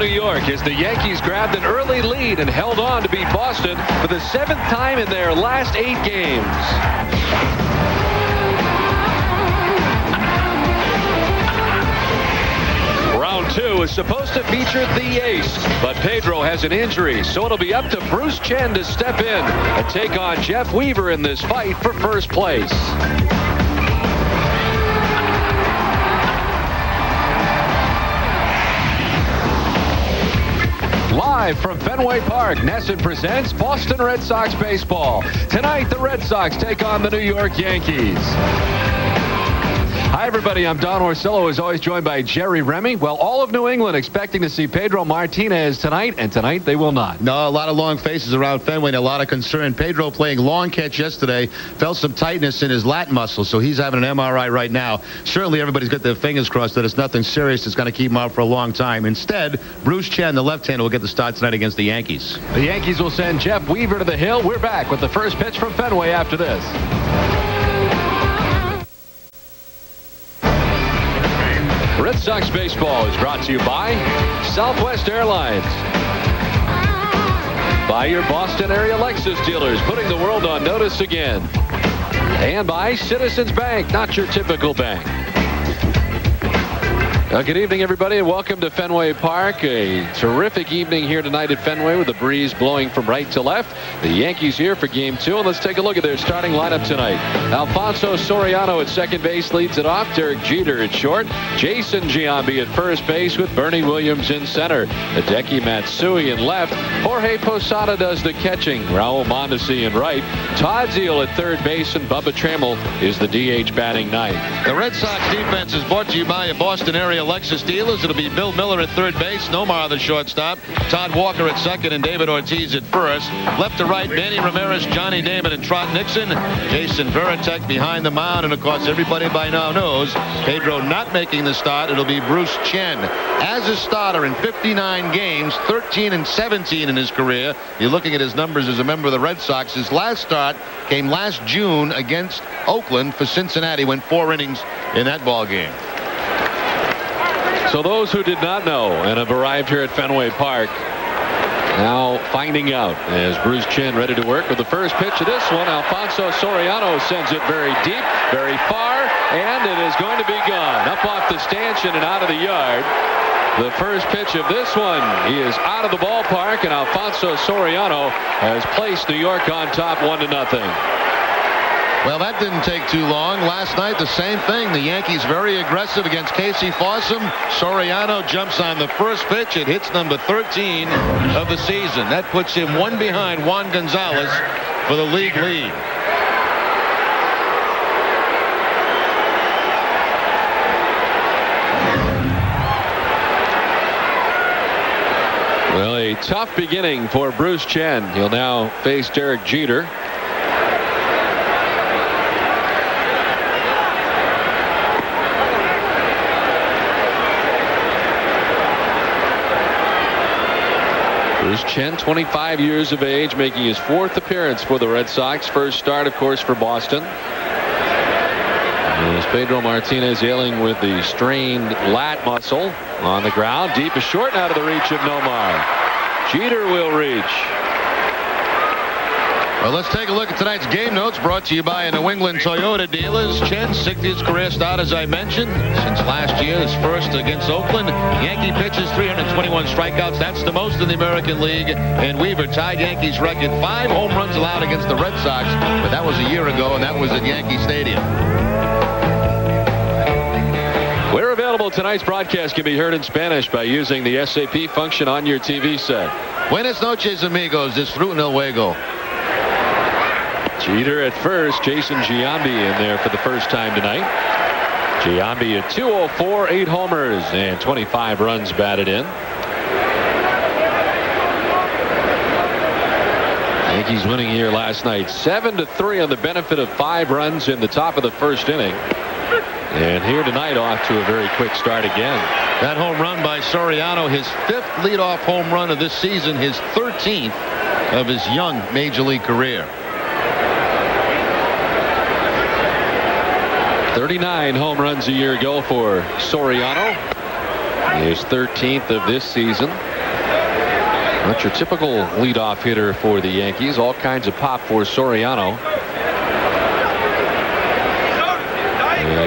New York as the Yankees grabbed an early lead and held on to beat Boston for the 7th time in their last 8 games. Round 2 is supposed to feature the ace, but Pedro has an injury, so it'll be up to Bruce Chen to step in and take on Jeff Weaver in this fight for first place. Live from Fenway Park, NESN presents Boston Red Sox baseball. Tonight, the Red Sox take on the New York Yankees. Hi, everybody. I'm Don Orsillo, as always, joined by Jerry Remy. Well, all of New England expecting to see Pedro Martinez tonight, and tonight they will not. No, a lot of long faces around Fenway and a lot of concern. Pedro playing long catch yesterday, felt some tightness in his lat muscle, so he's having an MRI right now. Certainly everybody's got their fingers crossed that it's nothing serious that's going to keep him out for a long time. Instead, Bruce Chen, the left-hander, will get the start tonight against the Yankees. The Yankees will send Jeff Weaver to the hill. We're back with the first pitch from Fenway after this. Red Sox baseball is brought to you by Southwest Airlines, by your Boston area Lexus dealers, putting the world on notice again, and by Citizens Bank, not your typical bank. Good evening, everybody, and welcome to Fenway Park. A terrific evening here tonight at Fenway with the breeze blowing from right to left. The Yankees here for Game 2, and let's take a look at their starting lineup tonight. Alfonso Soriano at second base leads it off. Derek Jeter at short. Jason Giambi at first base with Bernie Williams in center. Hideki Matsui in left. Jorge Posada does the catching. Raul Mondesi in right. Todd Zeile at third base, and Bubba Trammell is the DH batting ninth. The Red Sox defense is brought to you by a Boston area Lexus dealers. It'll be Bill Miller at third base, Nomar the shortstop, Todd Walker at second, and David Ortiz at first. Left to right, Manny Ramirez, Johnny Damon, and Trot Nixon. Jason Varitek behind the mound, and of course everybody by now knows Pedro not making the start. It'll be Bruce Chen as a starter in 59 games, 13-17 in his career. You're looking at his numbers as a member of the Red Sox. His last start came last June against Oakland for Cincinnati. Went 4 innings in that ball game. So those who did not know and have arrived here at Fenway Park now finding out as Bruce Chen ready to work with the first pitch of this one. Alfonso Soriano sends it very deep, very far, and it is going to be gone. Up off the stanchion and out of the yard. The first pitch of this one, he is out of the ballpark, and Alfonso Soriano has placed New York on top 1-0. Well, that didn't take too long. Last night, the same thing. The Yankees very aggressive against Casey Fossum. Soriano jumps on the first pitch. It hits number 13 of the season. That puts him 1 behind Juan Gonzalez for the league lead. Well, a tough beginning for Bruce Chen. He'll now face Derek Jeter. Bruce Chen, 25 years of age, making his 4th appearance for the Red Sox. First start, of course, for Boston. As Pedro Martinez ailing with the strained lat muscle on the ground. Deep is short and out of the reach of Nomar. Jeter will reach. Well, let's take a look at tonight's game notes brought to you by New England Toyota dealers. Chen's 60th career start, as I mentioned, since last year, his first against Oakland. Yankee pitches 321 strikeouts. That's the most in the American League. And Weaver tied Yankees record, 5 home runs allowed against the Red Sox. But that was a year ago, and that was at Yankee Stadium. Where available, tonight's broadcast can be heard in Spanish by using the SAP function on your TV set. Buenas noches, amigos. Disfruten el juego. Jeter at first. Jason Giambi in there for the first time tonight. Giambi at 204, 8 homers, and 25 runs batted in. Yankees winning here last night 7-3 on the benefit of 5 runs in the top of the first inning. And here tonight off to a very quick start again. That home run by Soriano, his 5th leadoff home run of this season, his 13th of his young major league career. 39 home runs a year ago for Soriano. His 13th of this season. Not your typical leadoff hitter for the Yankees. All kinds of pop for Soriano.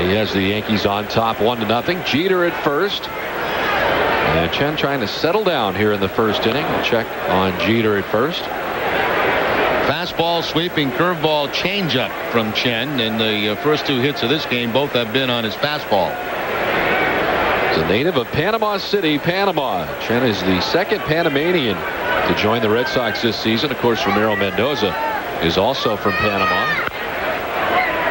He has the Yankees on top 1-0. Jeter at first. And Chen trying to settle down here in the first inning. We'll check on Jeter at first. Fastball, sweeping, curveball, changeup from Chen. And the first 2 hits of this game both have been on his fastball. He's a native of Panama City, Panama. Chen is the second Panamanian to join the Red Sox this season. Of course, Ramiro Mendoza is also from Panama.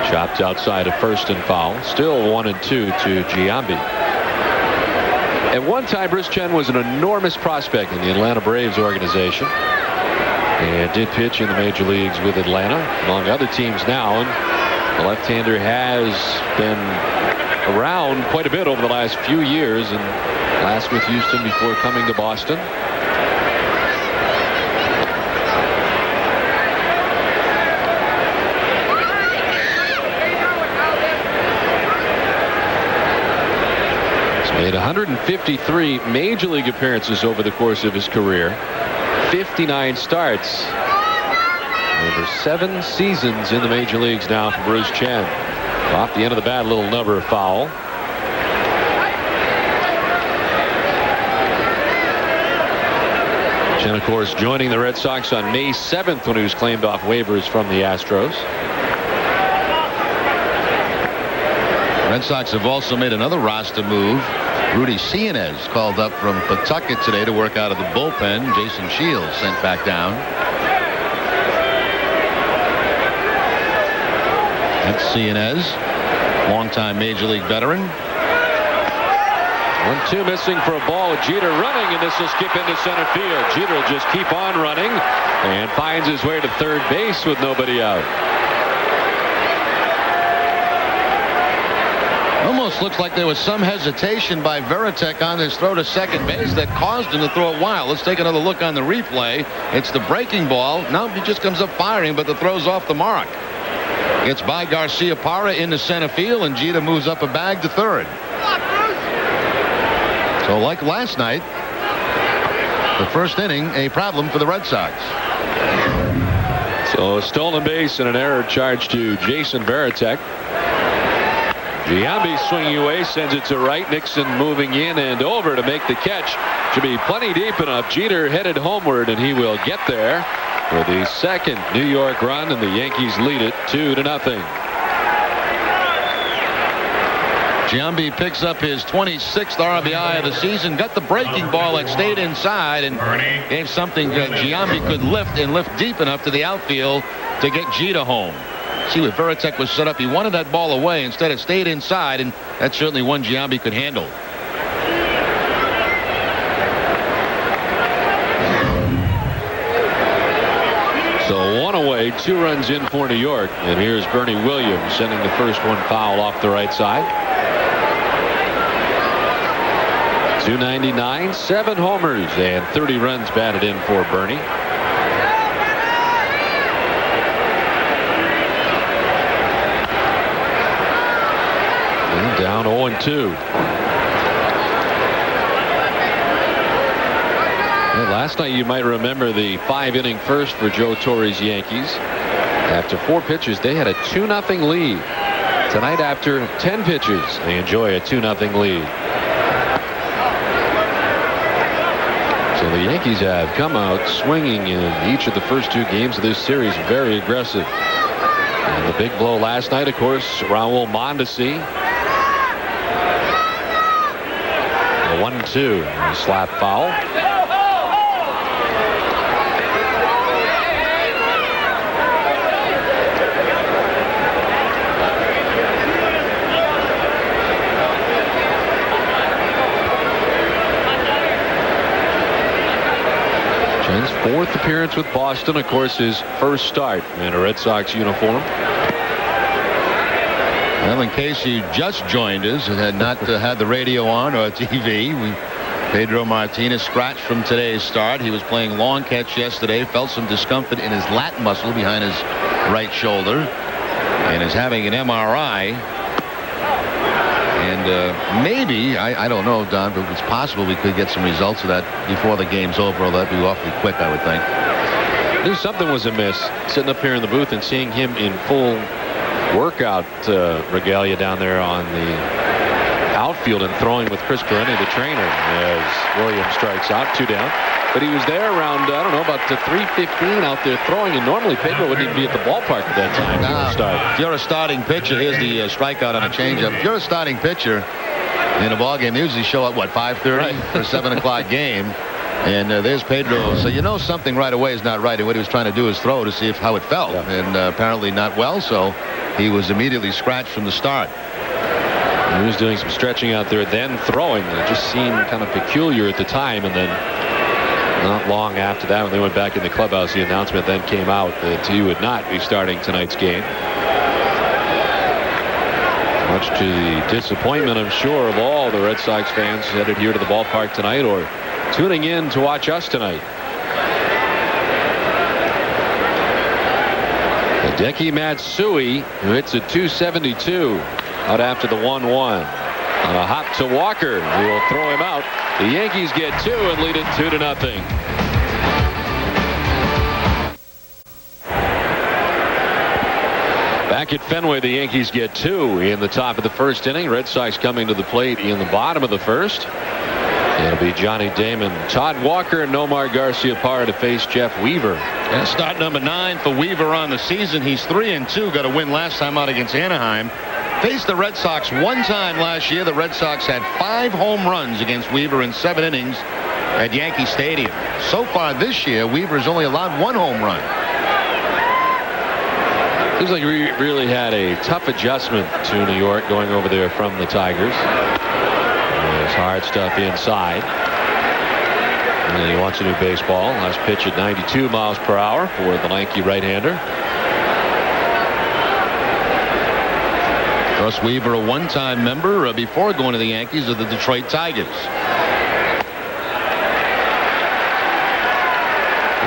Chopped outside of first and foul. Still 1-2 to Giambi. At one time, Bruce Chen was an enormous prospect in the Atlanta Braves organization. And did pitch in the major leagues with Atlanta, among other teams now. And the left-hander has been around quite a bit over the last few years, and last with Houston before coming to Boston. He's made 153 major league appearances over the course of his career. 59 starts. Over 7 seasons in the major leagues now for Bruce Chen. Off the end of the bat, a little number foul. Chen, of course, joining the Red Sox on May 7th when he was claimed off waivers from the Astros. Red Sox have also made another roster move. Rudy Cianez called up from Pawtucket today to work out of the bullpen. Jason Shields sent back down. That's Cianez, longtime major league veteran. 1-2 missing for a ball. Jeter running, and this will skip into center field. Jeter will just keep on running and finds his way to third base with nobody out. Almost looks like there was some hesitation by Veritek on his throw to second base that caused him to throw it wild. Let's take another look on the replay. It's the breaking ball. No, he just comes up firing, but the throw's off the mark. It's by Garcia Parra into center field, and Jeter moves up a bag to third. So like last night, the first inning, a problem for the Red Sox. So a stolen base and an error charged to Jason Veritek. Giambi swinging away, sends it to right. Nixon moving in and over to make the catch. Should be plenty deep enough. Jeter headed homeward, and he will get there for the second New York run, and the Yankees lead it 2-0. Giambi picks up his 26th RBI of the season. Got the breaking ball that stayed inside and gave something that Giambi could lift and lift deep enough to the outfield to get Jeter home. See what Veritek was set up. He wanted that ball away. Instead it stayed inside, and that's certainly one Giambi could handle. So 1 away, 2 runs in for New York, and here's Bernie Williams sending the first one foul off the right side. 299, 7 homers, and 30 runs batted in for Bernie. And down 0-2. Last night, you might remember the 5-inning first for Joe Torre's Yankees. After 4 pitches, they had a 2-0 lead. Tonight, after 10 pitches, they enjoy a 2-0 lead. So the Yankees have come out swinging in each of the first 2 games of this series, very aggressive. And the big blow last night, of course, Raul Mondesi. A 1-2, slap foul. Chen's 4th appearance with Boston, of course, his first start in a Red Sox uniform. Well, in case you just joined us and had not had the radio on or TV, Pedro Martinez scratched from today's start. He was playing long catch yesterday, felt some discomfort in his lat muscle behind his right shoulder, and is having an MRI. And maybe, I don't know, Don, but it's possible we could get some results of that before the game's over. Although that'd be awfully quick, I would think. Knew something was amiss sitting up here in the booth and seeing him in full workout regalia down there on the outfield and throwing with Chris Perenni, the trainer, as Williams strikes out, 2 down. But he was there around, I don't know, about 3:15 out there throwing, and normally Pedro wouldn't even be at the ballpark at that time. If you're a starting pitcher, here's the strikeout on a changeup. If you're a starting pitcher in a ball game, they usually show up, what, 5:30 right. for a 7 o'clock game. And there's Pedro. So you know something right away is not right. And what he was trying to do is throw to see how it felt. Yeah. And apparently not well. So he was immediately scratched from the start. He was doing some stretching out there, then throwing. It just seemed kind of peculiar at the time. And then not long after that, when they went back in the clubhouse, the announcement then came out that he would not be starting tonight's game. Much to the disappointment, I'm sure, of all the Red Sox fans headed here to the ballpark tonight or tuning in to watch us tonight. Hideki Matsui, who hits a .272 out after the 1-1. On a hop to Walker, who will throw him out. The Yankees get 2 and lead it 2-0. Back at Fenway, the Yankees get 2 in the top of the first inning. Red Sox coming to the plate in the bottom of the first. It'll be Johnny Damon, Todd Walker, and Nomar Garciaparra to face Jeff Weaver. And start number 9 for Weaver on the season. He's 3-2. Got a win last time out against Anaheim. Faced the Red Sox 1 time last year. The Red Sox had 5 home runs against Weaver in 7 innings at Yankee Stadium. So far this year, Weaver's only allowed 1 home run. Seems like we really had a tough adjustment to New York going over there from the Tigers. There's hard stuff inside. And he wants a new baseball. Last pitch at 92 miles per hour for the lanky right-hander. Russ Weaver, a 1-time member before going to the Yankees of the Detroit Tigers.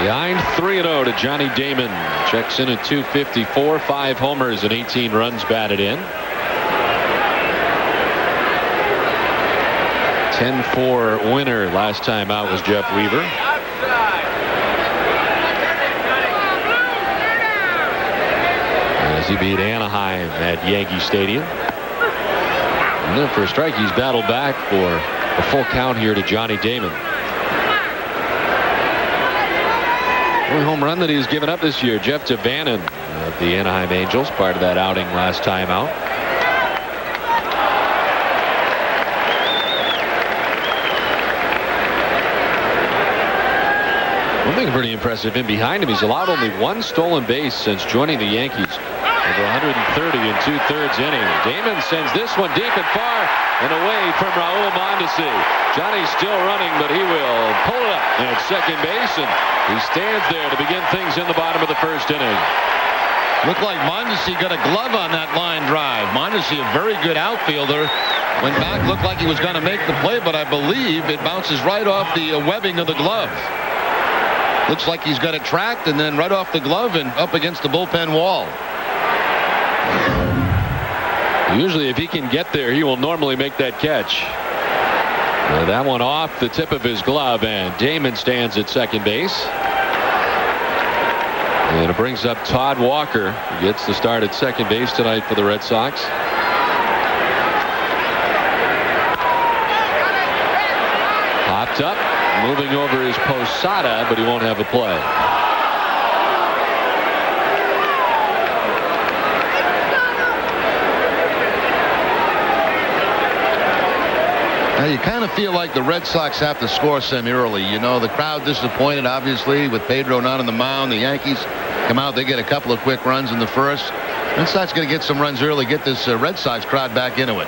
Behind 3-0 to Johnny Damon. Checks in at .254, 5 homers and 18 runs batted in. 10-4 winner last time out was Jeff Weaver. As he beat Anaheim at Yankee Stadium. And then for a strike, he's battled back for a full count here to Johnny Damon. Only home run that he's given up this year, Jeff Devannon of the Anaheim Angels, part of that outing last time out. One thing pretty impressive in behind him, he's allowed only 1 stolen base since joining the Yankees. Over 130 in 2/3 innings. Damon sends this one deep and far and away from Raul Mondesi. Johnny's still running, but he will pull it up at second base, and he stands there to begin things in the bottom of the first inning. Looked like Mondesi got a glove on that line drive. Mondesi, a very good outfielder. Went back, looked like he was going to make the play, but I believe it bounces right off the webbing of the glove. Looks like he's got it tracked and then right off the glove and up against the bullpen wall. Usually if he can get there, he will normally make that catch. That one off the tip of his glove, and Damon stands at second base. And it brings up Todd Walker, who gets the start at second base tonight for the Red Sox. Popped up, moving over his Posada, but he won't have a play. Now you kind of feel like the Red Sox have to score some early. You know, the crowd disappointed, obviously, with Pedro not on the mound. The Yankees come out, they get a couple of quick runs in the first. Red Sox going to get some runs early, get this Red Sox crowd back into it.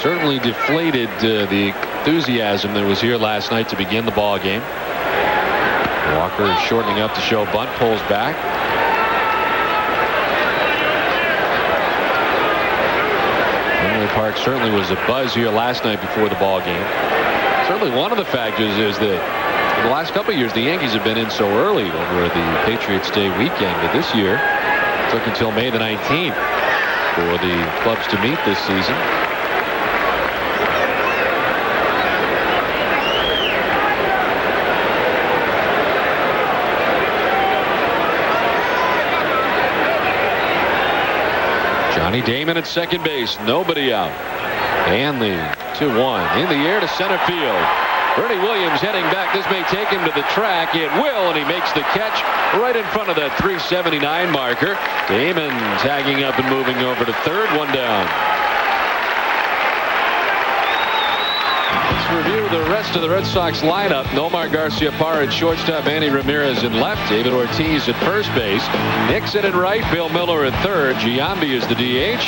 Certainly deflated the enthusiasm that was here last night to begin the ball game. Walker is shortening up to show bunt, pulls back. Park certainly was a buzz here last night before the ball game. Certainly one of the factors is that in the last couple of years the Yankees have been in so early over the Patriots Day weekend, but this year it took until May the 19th. for the clubs to meet this season. Johnny Damon at second base. Nobody out. And the 2-1 in the air to center field. Bernie Williams heading back. This may take him to the track. It will, and he makes the catch right in front of that 379 marker. Damon tagging up and moving over to third. One down. Let's review the rest of the Red Sox lineup. Nomar Garciaparra at shortstop, Manny Ramirez in left, David Ortiz at first base, Nixon at right, Bill Miller at third, Giambi is the DH.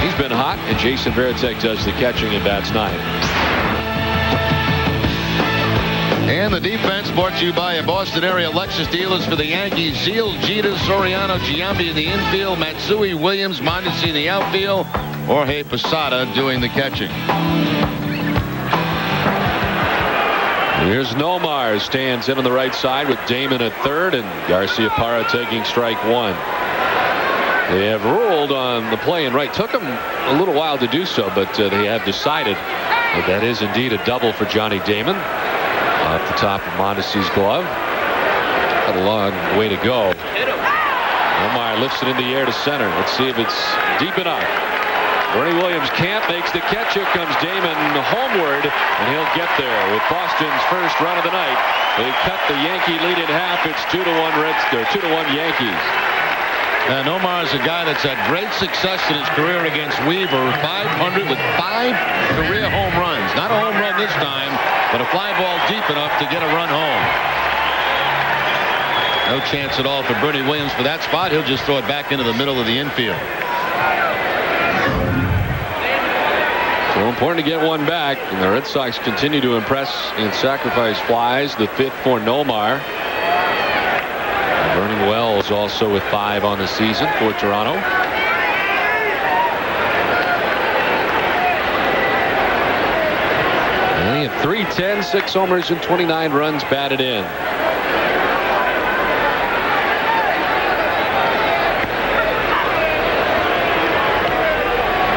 He's been hot, and Jason Varitek does the catching and bats ninth. And the defense brought to you by a Boston area Lexus dealers for the Yankees. Zeal, Jeter, Soriano, Giambi in the infield, Matsui, Williams, Mondesi in the outfield, Jorge Posada doing the catching. Here's Nomar, stands in on the right side with Damon at third and Garciaparra taking strike one. They have ruled on the play and right. Took them a little while to do so, but they have decided that is indeed a double for Johnny Damon. Off the top of Mondesi's glove. Got a long way to go. Nomar lifts it in the air to center. Let's see if it's deep enough. Bernie Williams can't, makes the catch. Here comes Damon homeward, and he'll get there with Boston's first run of the night. They cut the Yankee lead in half. It's 2-1 Reds, or 2-1 Yankees. Nomar is a guy that's had great success in his career against Weaver. 500 with 5 career home runs. Not a home run this time, but a fly ball deep enough to get a run home. No chance at all for Bernie Williams for that spot. He'll just throw it back into the middle of the infield. So important to get one back, and the Red Sox continue to impress in sacrifice flies. The 5th for Nomar. Vernon Wells also with 5 on the season for Toronto. And he had 310, 6 homers, and 29 runs batted in.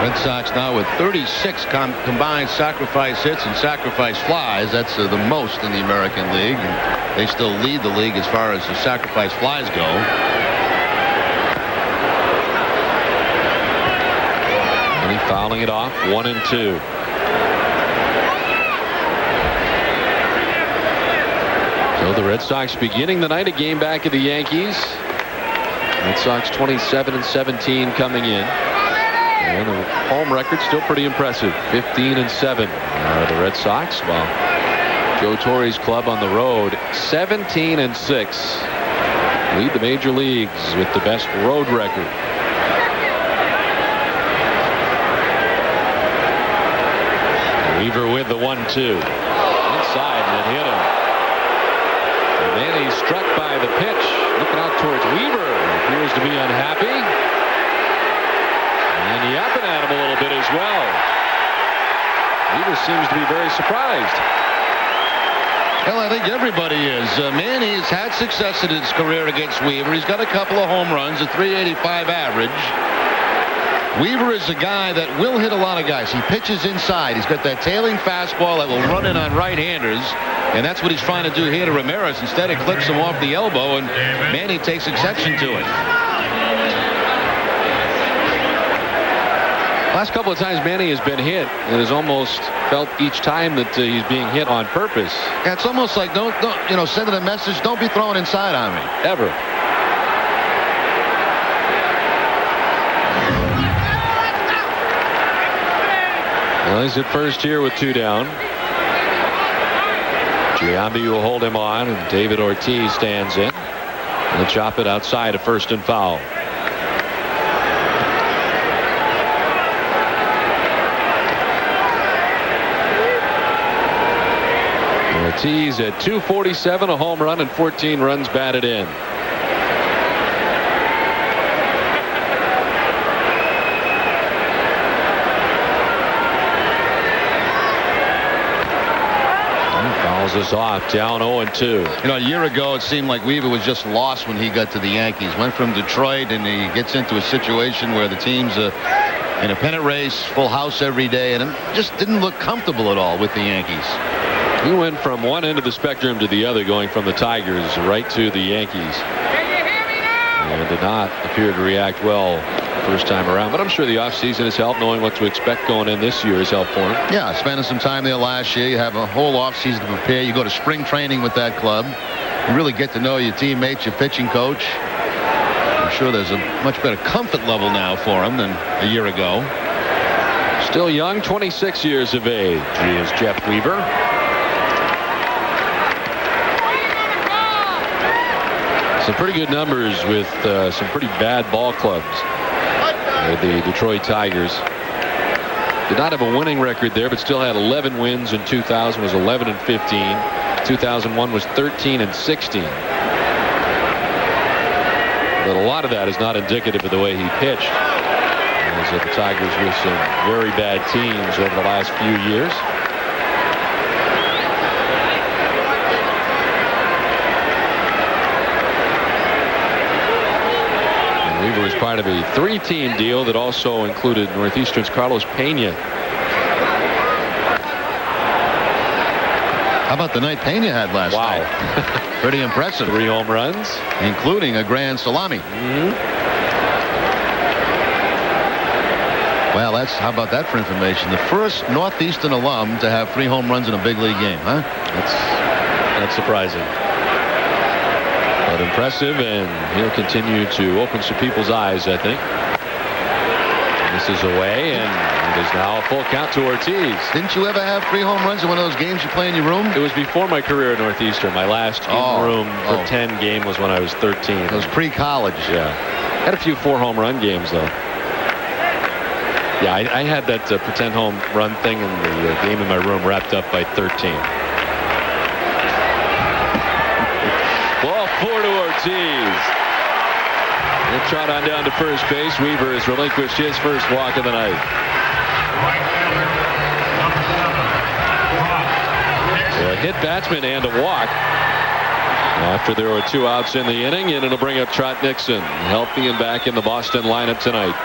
Red Sox now with 36 combined sacrifice hits and sacrifice flies. That's the most in the American League. And they still lead the league as far as the sacrifice flies go. And he fouling it off, 1-2. So the Red Sox beginning the night, a game back of the Yankees. Red Sox 27-17 coming in. And the home record still pretty impressive. 15-7 are the Red Sox. While Joe Torre's club on the road 17-6 lead the major leagues with the best road record. Weaver with the 1-2 inside, and it hit him. And then he's struck by the pitch. Looking out towards Weaver. Appears to be unhappy. And yapping at him a little bit as well. Weaver seems to be very surprised. Well, I think everybody is. Manny's had success in his career against Weaver. He's got a couple of home runs, a .385 average. Weaver is a guy that will hit a lot of guys. He pitches inside. He's got that tailing fastball that will run in on right-handers. And that's what he's trying to do here to Ramirez. Instead, it clips him off the elbow, and Manny takes exception to it. Last couple of times Manny has been hit, and has almost felt each time that he's being hit on purpose. Yeah, it's almost like don't sending a message, don't be throwing inside on me. Ever. Well, he's at first here with 2 down. Giambi will hold him on, and David Ortiz stands in. And they'll chop it outside of first and foul. Ortiz at .247, a home run, and 14 runs batted in. Fouls us off, down 0-2. A year ago it seemed like Weaver was just lost when he got to the Yankees. Went from Detroit and he gets into a situation where the team's in a pennant race, full house every day, and it just didn't look comfortable at all with the Yankees. He went from one end of the spectrum to the other, going from the Tigers right to the Yankees. And did not appear to react well first time around. But I'm sure the offseason has helped. Knowing what to expect going in this year has helped for him. Yeah, spending some time there last year. You have a whole offseason to prepare. You go to spring training with that club. You really get to know your teammates, your pitching coach. I'm sure there's a much better comfort level now for him than a year ago. Still young, 26 years of age. He is Jeff Weaver. Some pretty good numbers with some pretty bad ball clubs. The Detroit Tigers did not have a winning record there, but still had 11 wins in 2000. Was 11-15. 2001 was 13-16. But a lot of that is not indicative of the way he pitched. As the Tigers with some very bad teams over the last few years. Weaver was part of a 3-team deal that also included Northeastern's Carlos Pena. How about the night Pena had last night? Pretty impressive. 3 home runs, including a grand salami. Well, how about that for information? The first Northeastern alum to have 3 home runs in a big league game, huh? That's surprising. But impressive, and he'll continue to open some people's eyes, I think. This is away, and it is now a full count to Ortiz. Didn't you ever have 3 home runs in one of those games you play in your room? It was before my career at Northeastern. My last in-room for 10 game was when I was 13. It was pre-college. Yeah. Had a few 4 home run games, though. Yeah, I had that pretend home run thing in the game in my room wrapped up by 13. Ball 4 to Ortiz. He'll trot on down to first base. Weaver has relinquished his first walk of the night. So a hit batsman and a walk after there were 2 outs in the inning, and it'll bring up Trot Nixon, healthy and back in the Boston lineup tonight.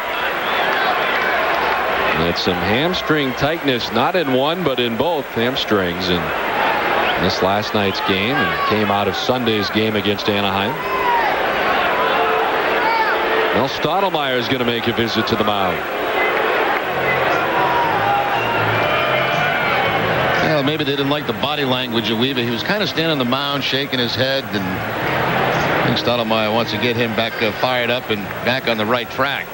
It's some hamstring tightness, not in one but in both hamstrings, and this last night's game, and came out of Sunday's game against Anaheim. Well, Stottlemyre is going to make a visit to the mound. Well, maybe they didn't like the body language of Weaver. He was kind of standing on the mound, shaking his head, and I think Stottlemyre wants to get him back fired up and back on the right track.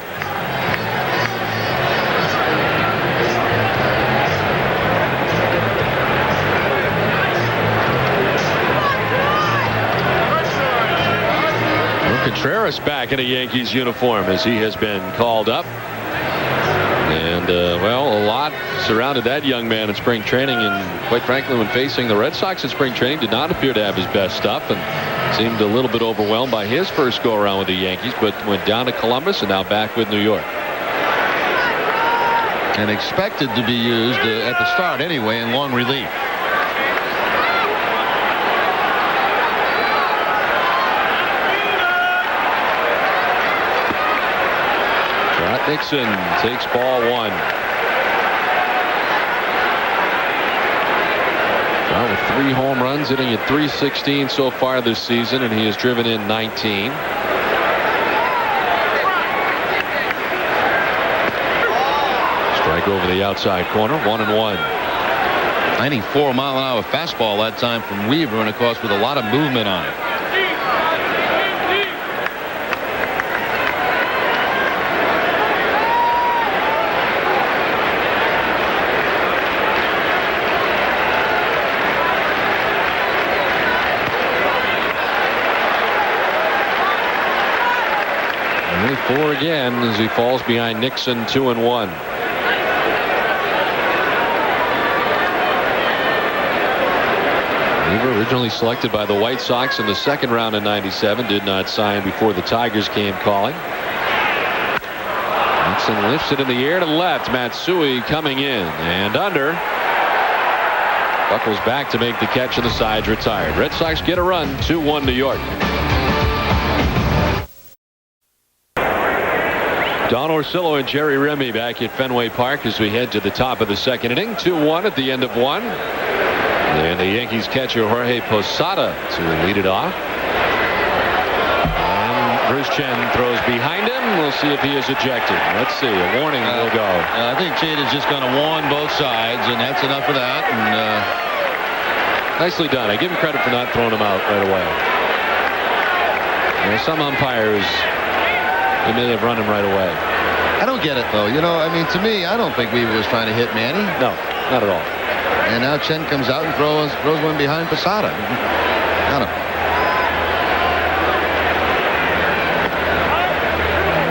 Contreras back in a Yankees uniform as he has been called up. And, well, a lot surrounded that young man in spring training. And quite frankly, when facing the Red Sox in spring training, did not appear to have his best stuff and seemed a little bit overwhelmed by his first go-around with the Yankees, but went down to Columbus and now back with New York. And expected to be used at the start anyway in long relief. Nixon takes ball 1. Well, with 3 home runs, hitting at .316 so far this season, and he has driven in 19. Strike over the outside corner, 1-1. 94-mile-an-hour fastball that time from Weaver, and of course with a lot of movement on it. Only 4 again as he falls behind Nixon 2-1. Weaver, originally selected by the White Sox in the second round in '97, did not sign before the Tigers came calling. Nixon lifts it in the air to left. Matsui coming in and under. Buckles back to make the catch, and the side's retired. Red Sox get a run, 2-1 New York. Don Orsillo and Jerry Remy back at Fenway Park as we head to the top of the second inning. 2-1 at the end of one. And the Yankees catcher Jorge Posada to lead it off. And Bruce Chen throws behind him. We'll see if he is ejected. Let's see. A warning will go. I think Chade is just going to warn both sides, and that's enough of that. And nicely done. I give him credit for not throwing him out right away. Some umpires, they may have run him right away. I don't get it, though. You know, I mean, to me, I don't think Weaver was trying to hit Manny. No, not at all. And now Chen comes out and throws one behind Posada. I don't know.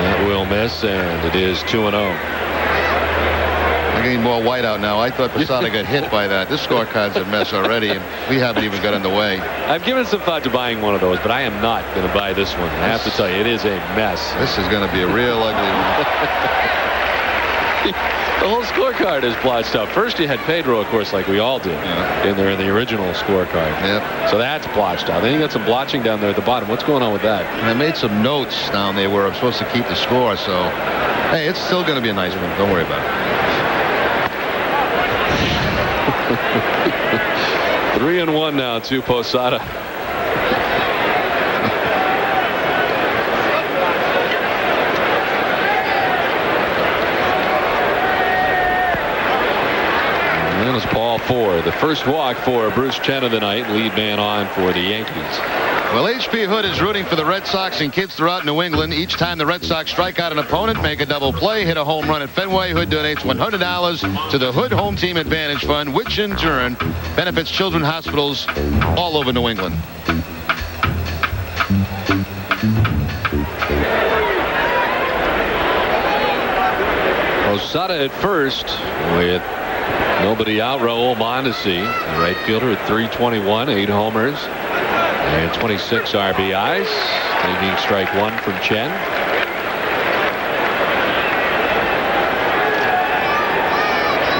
That will miss, and it is 2-0. I'm getting more white out now. I thought Posada got hit by that. This scorecard's a mess already, and we haven't even got underway. I've given some thought to buying one of those, but I am not going to buy this one. I have to tell you, it is a mess. This is going to be a real ugly one. The whole scorecard is blotched out. First you had Pedro, of course, like we all did, in there in the original scorecard. Yep. So that's blotched out. Then you got some blotching down there at the bottom. What's going on with that? And I made some notes down there where I'm supposed to keep the score. So, hey, it's still going to be a nice one. Don't worry about it. 3-1 now to Posada. And then it's ball 4. The first walk for Bruce Chen of the night. Lead man on for the Yankees. Well, H.P. Hood is rooting for the Red Sox and kids throughout New England. Each time the Red Sox strike out an opponent, make a double play, hit a home run at Fenway, Hood donates $100 to the Hood Home Team Advantage Fund, which in turn benefits children's hospitals all over New England. Posada at first with nobody out. Raul Mondesi, the right fielder, at 321, 8 homers. And 26 RBIs. Taking strike 1 from Chen.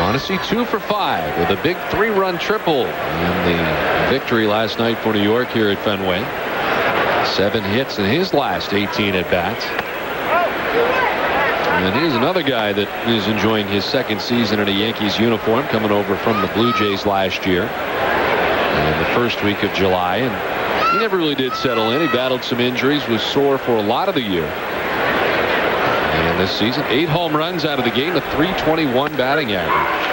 Mondesi 2 for 5 with a big 3-run triple in the victory last night for New York here at Fenway. 7 hits in his last 18 at bats. And here's another guy that is enjoying his second season in a Yankees uniform, coming over from the Blue Jays last year in the first week of July. And he never really did settle in. He battled some injuries, was sore for a lot of the year. And this season, 8 home runs out of the game, a .321 batting average.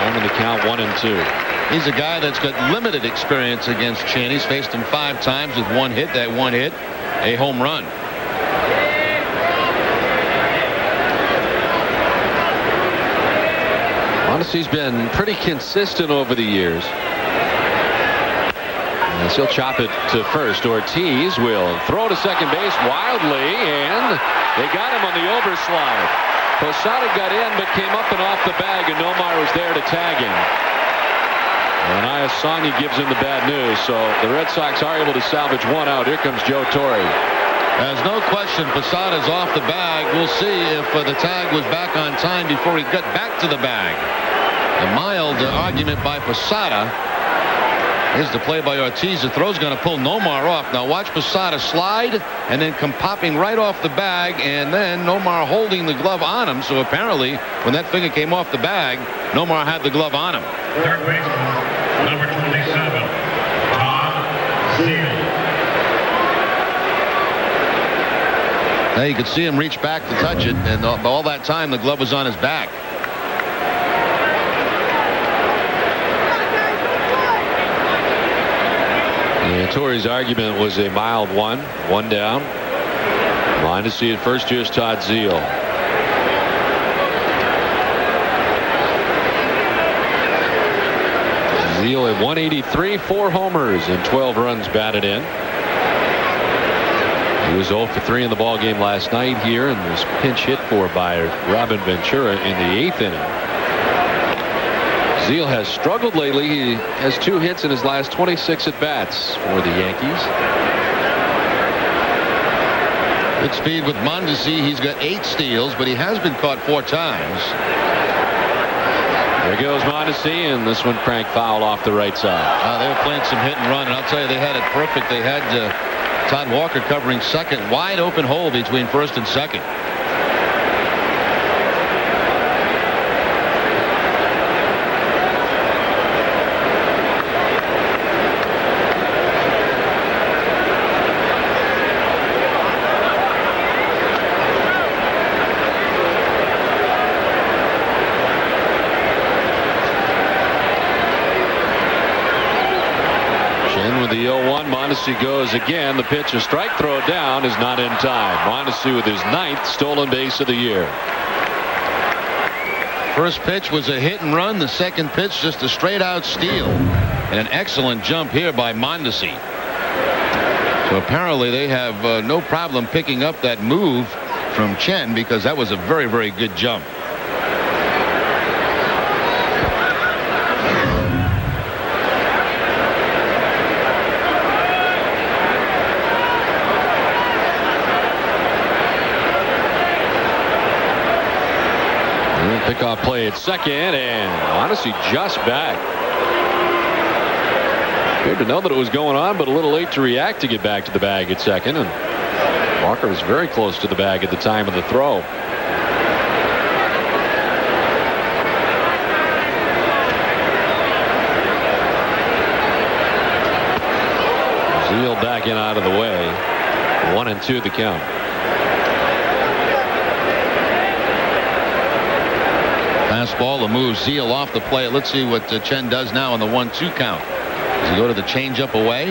Home in the count 1-2. He's a guy that's got limited experience against Chen. He's faced him 5 times with 1 hit. That 1 hit, a home run. Mondesi's been pretty consistent over the years. He'll chop it to first. Ortiz will throw to second base wildly, and they got him on the overslide. Posada got in, but came up and off the bag, and Nomar was there to tag him. And Iasani gives him the bad news, so the Red Sox are able to salvage 1 out. Here comes Joe Torre. There's no question Posada's off the bag. We'll see if the tag was back on time before he got back to the bag. A mild argument by Posada. Here's the play by Ortiz. The throw's going to pull Nomar off. Now watch Posada slide and then come popping right off the bag, and then Nomar holding the glove on him. So apparently when that finger came off the bag, Nomar had the glove on him. Third baseman, number 27, Todd Zeile. Now you could see him reach back to touch it, and all that time the glove was on his back. And Torre's argument was a mild one. 1 down. Line to see it first. Here's Todd Zeile. Zeile at 183, 4 homers and 12 runs batted in. He was 0 for 3 in the ball game last night here and was pinch hit for by Robin Ventura in the 8th inning. Zeile has struggled lately. He has 2 hits in his last 26 at bats for the Yankees. Good speed with Mondesi. He's got 8 steals, but he has been caught 4 times. There goes Mondesi, and this one cranked foul off the right side. They were playing some hit and run, and I'll tell you, they had it perfect. They had Todd Walker covering second. Wide open hole between first and second. The 0-1. Mondesi goes again. The pitch, a strike, throw down, is not in time. Mondesi with his 9th stolen base of the year. First pitch was a hit and run. The second pitch just a straight out steal. And an excellent jump here by Mondesi. So apparently they have no problem picking up that move from Chen, because that was a very, very good jump. Pickoff play at second, and honestly just back. Appeared to know that it was going on, but a little late to react to get back to the bag at second. And Walker was very close to the bag at the time of the throw. Zeal backing out of the way. 1-2 the count. Fastball to move Zeal off the plate. Let's see what Chen does now on the 1-2 count. Does he go to the changeup away?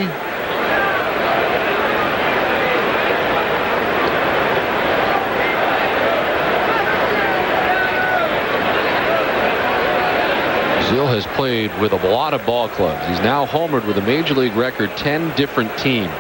Zeal has played with a lot of ball clubs. He's now homered with a major league record 10 different teams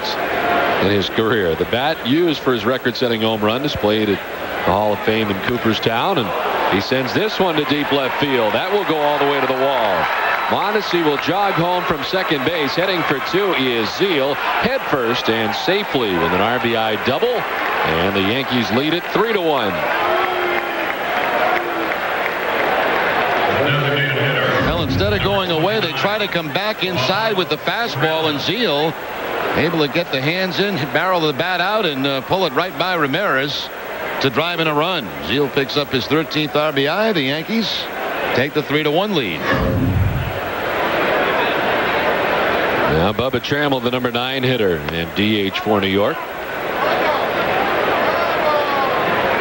in his career. The bat used for his record-setting home run displayed at the Hall of Fame in Cooperstown, and he sends this one to deep left field. That will go all the way to the wall. Mondesi will jog home from second base. Heading for 2 is Zeal, head first and safely with an RBI double, and the Yankees lead it 3-1. Well, instead of going away, they try to come back inside with the fastball, and Zeal able to get the hands in, barrel the bat out, and pull it right by Ramirez to drive in a run. Zeal picks up his 13th RBI. The Yankees take the 3-1 lead. Now Bubba Trammell, the number 9 hitter, and DH for New York.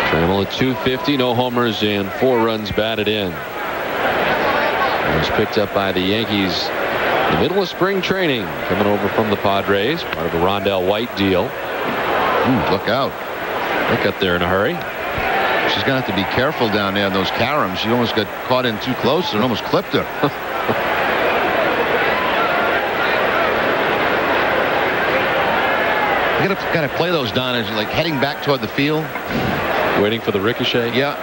Trammell at .250, no homers and 4 runs batted in. He was picked up by the Yankees in the middle of spring training, coming over from the Padres, part of a Rondell White deal. Look out. Look up there in a hurry. She's going to have to be careful down there in those caroms. She almost got caught in too close and almost clipped her. You got to play those down as like heading back toward the field. Waiting for the ricochet. Yeah.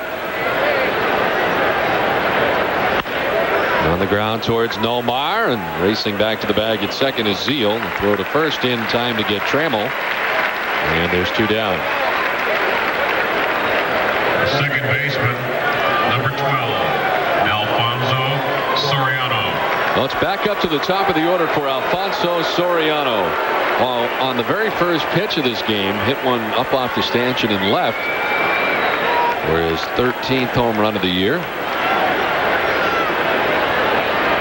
On the ground towards Nomar, and racing back to the bag at second is Zeal. The throw to first in time to get Trammell. And there's 2 down. Second baseman, number 12, Alfonso Soriano. Well, it's back up to the top of the order for Alfonso Soriano. While on the very first pitch of this game, hit one up off the stanchion and left for his 13th home run of the year.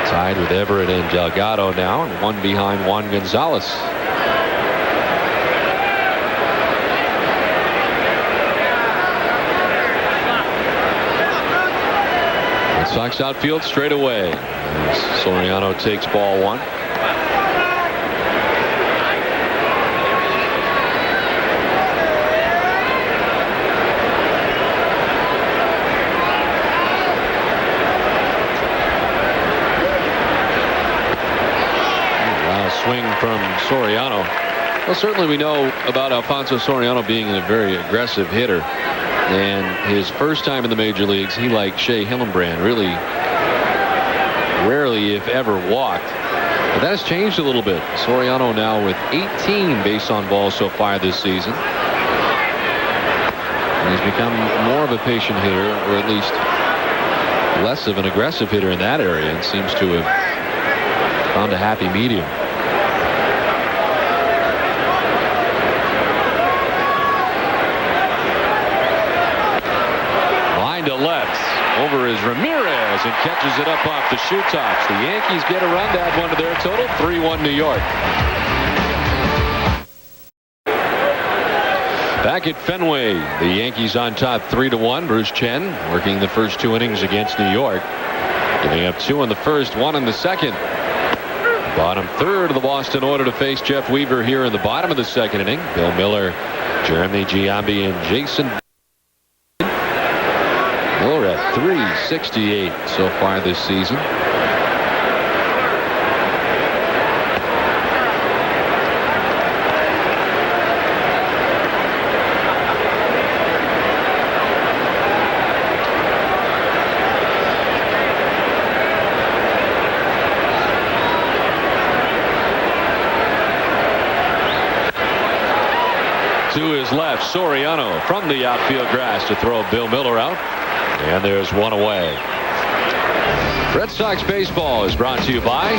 Tied with Everett and Delgado now, and 1 behind Juan Gonzalez. Sox outfield straight away. Soriano takes ball 1. Wow, swing from Soriano. Well, certainly we know about Alfonso Soriano being a very aggressive hitter. And his first time in the major leagues, he, like Shea Hillenbrand, really rarely, if ever, walked. But that has changed a little bit. Soriano now with 18 base on balls so far this season. And he's become more of a patient hitter, or at least less of an aggressive hitter in that area, and seems to have found a happy medium. Over is Ramirez, and catches it up off the shoe tops. The Yankees get a run to add 1 to their total. 3-1 New York. Back at Fenway, the Yankees on top 3-1. Bruce Chen working the first 2 innings against New York, giving up 2 in the first, 1 in the second. Bottom third of the Boston order to face Jeff Weaver here in the bottom of the second inning. Bill Miller, Jeremy Giambi, and Jason. Miller at .368 so far this season. To his left, Soriano from the outfield grass to throw Bill Miller out. And there's one away. Red Sox baseball is brought to you by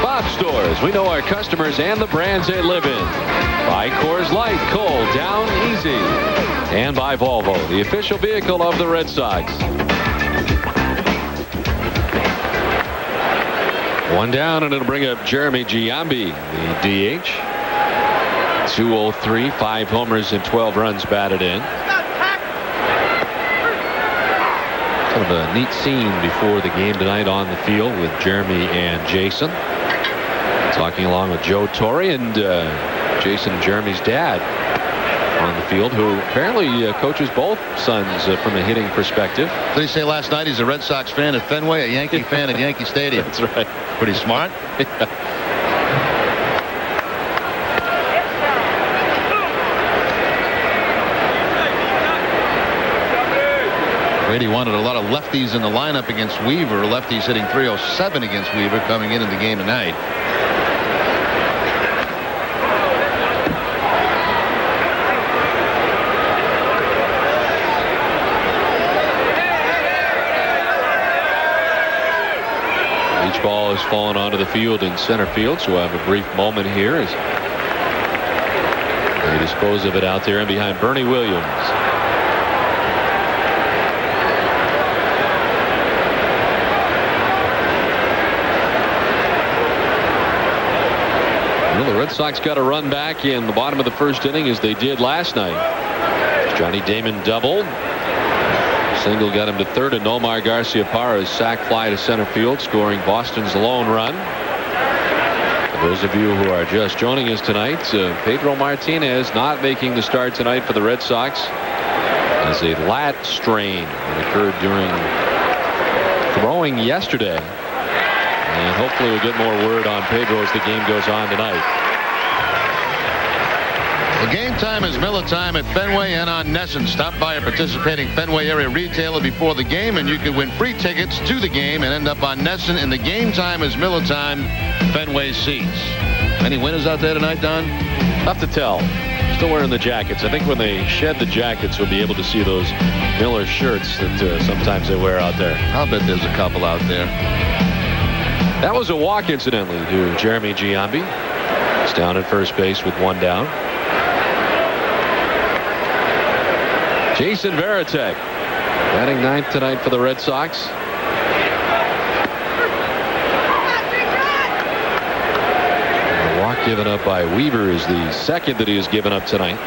Bob Stores. We know our customers and the brands they live in. By Coors Light, cold, down, easy. And by Volvo, the official vehicle of the Red Sox. One down, and it'll bring up Jeremy Giambi, the DH. 203, 5 homers and 12 runs batted in. Kind of a neat scene before the game tonight on the field with Jeremy and Jason. Talking along with Joe Torre and Jason and Jeremy's dad on the field, who apparently coaches both sons from a hitting perspective. Did he say last night he's a Red Sox fan at Fenway, a Yankee fan at Yankee Stadium? That's right. Pretty smart. Brady wanted a lot of lefties in the lineup against Weaver. Lefties hitting .307 against Weaver coming into the game tonight. Each ball has fallen onto the field in center field, so we'll have a brief moment here as they dispose of it out there and behind Bernie Williams. The Red Sox got a run back in the bottom of the first inning as they did last night. Johnny Damon doubled. Single got him to third, and Nomar Garciaparra's sac fly to center field, scoring Boston's lone run. For those of you who are just joining us tonight, Pedro Martinez not making the start tonight for the Red Sox as a lat strain that occurred during throwing yesterday. And hopefully we'll get more word on Pedro as the game goes on tonight. The game time is Miller time at Fenway and on NESN. Stop by a participating Fenway area retailer before the game, and you can win free tickets to the game and end up on NESN. And the game time is Miller time, Fenway seats. Any winners out there tonight, Don? Tough to tell. Still wearing the jackets. I think when they shed the jackets, we'll be able to see those Miller shirts that sometimes they wear out there. I'll bet there's a couple out there. That was a walk, incidentally, to Jeremy Giambi. He's down at first base with one down. Jason Varitek batting ninth tonight for the Red Sox. The walk given up by Weaver is the second that he has given up tonight.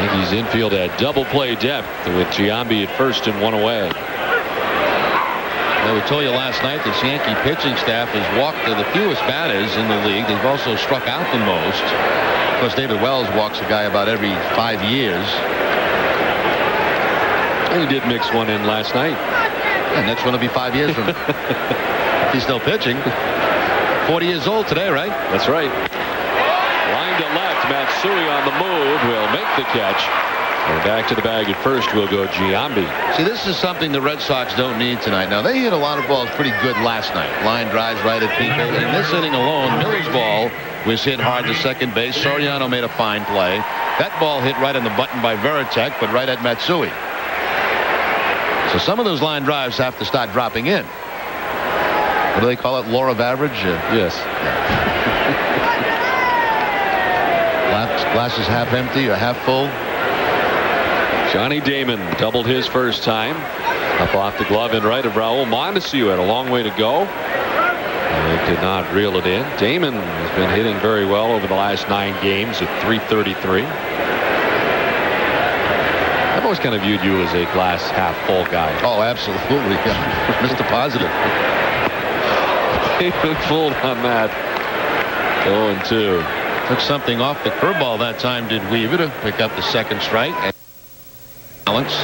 Yankees infield at double play depth with Giambi at first and one away. Now, we told you last night this Yankee pitching staff has walked the fewest batters in the league. They've also struck out the most. Of course, David Wells walks a guy about every 5 years. And he did mix one in last night. And next one will be 5 years from now. He's still pitching. 40 years old today, right? That's right. Line to left. Matsui on the move will make the catch. And back to the bag at first will go Giambi. See, this is something the Red Sox don't need tonight. Now, they hit a lot of balls pretty good last night. Line drives right at people. In this inning alone, Miller's ball was hit hard to second base. Soriano made a fine play. That ball hit right on the button by Varitek, but right at Matsui. So some of those line drives have to start dropping in. What do they call it? Law of average? Yes. Glass is half empty or half full. Johnny Damon doubled his first time. Up off the glove and right of Raul Mondesi, had a long way to go. They could not reel it in. Damon has been hitting very well over the last 9 games at .333. I've always kind of viewed you as a glass half full guy. Oh, absolutely. Yeah. Mr. Positive. He fooled on that. 0-2. Took something off the curveball that time, did Weaver, to pick up the second strike. And balance.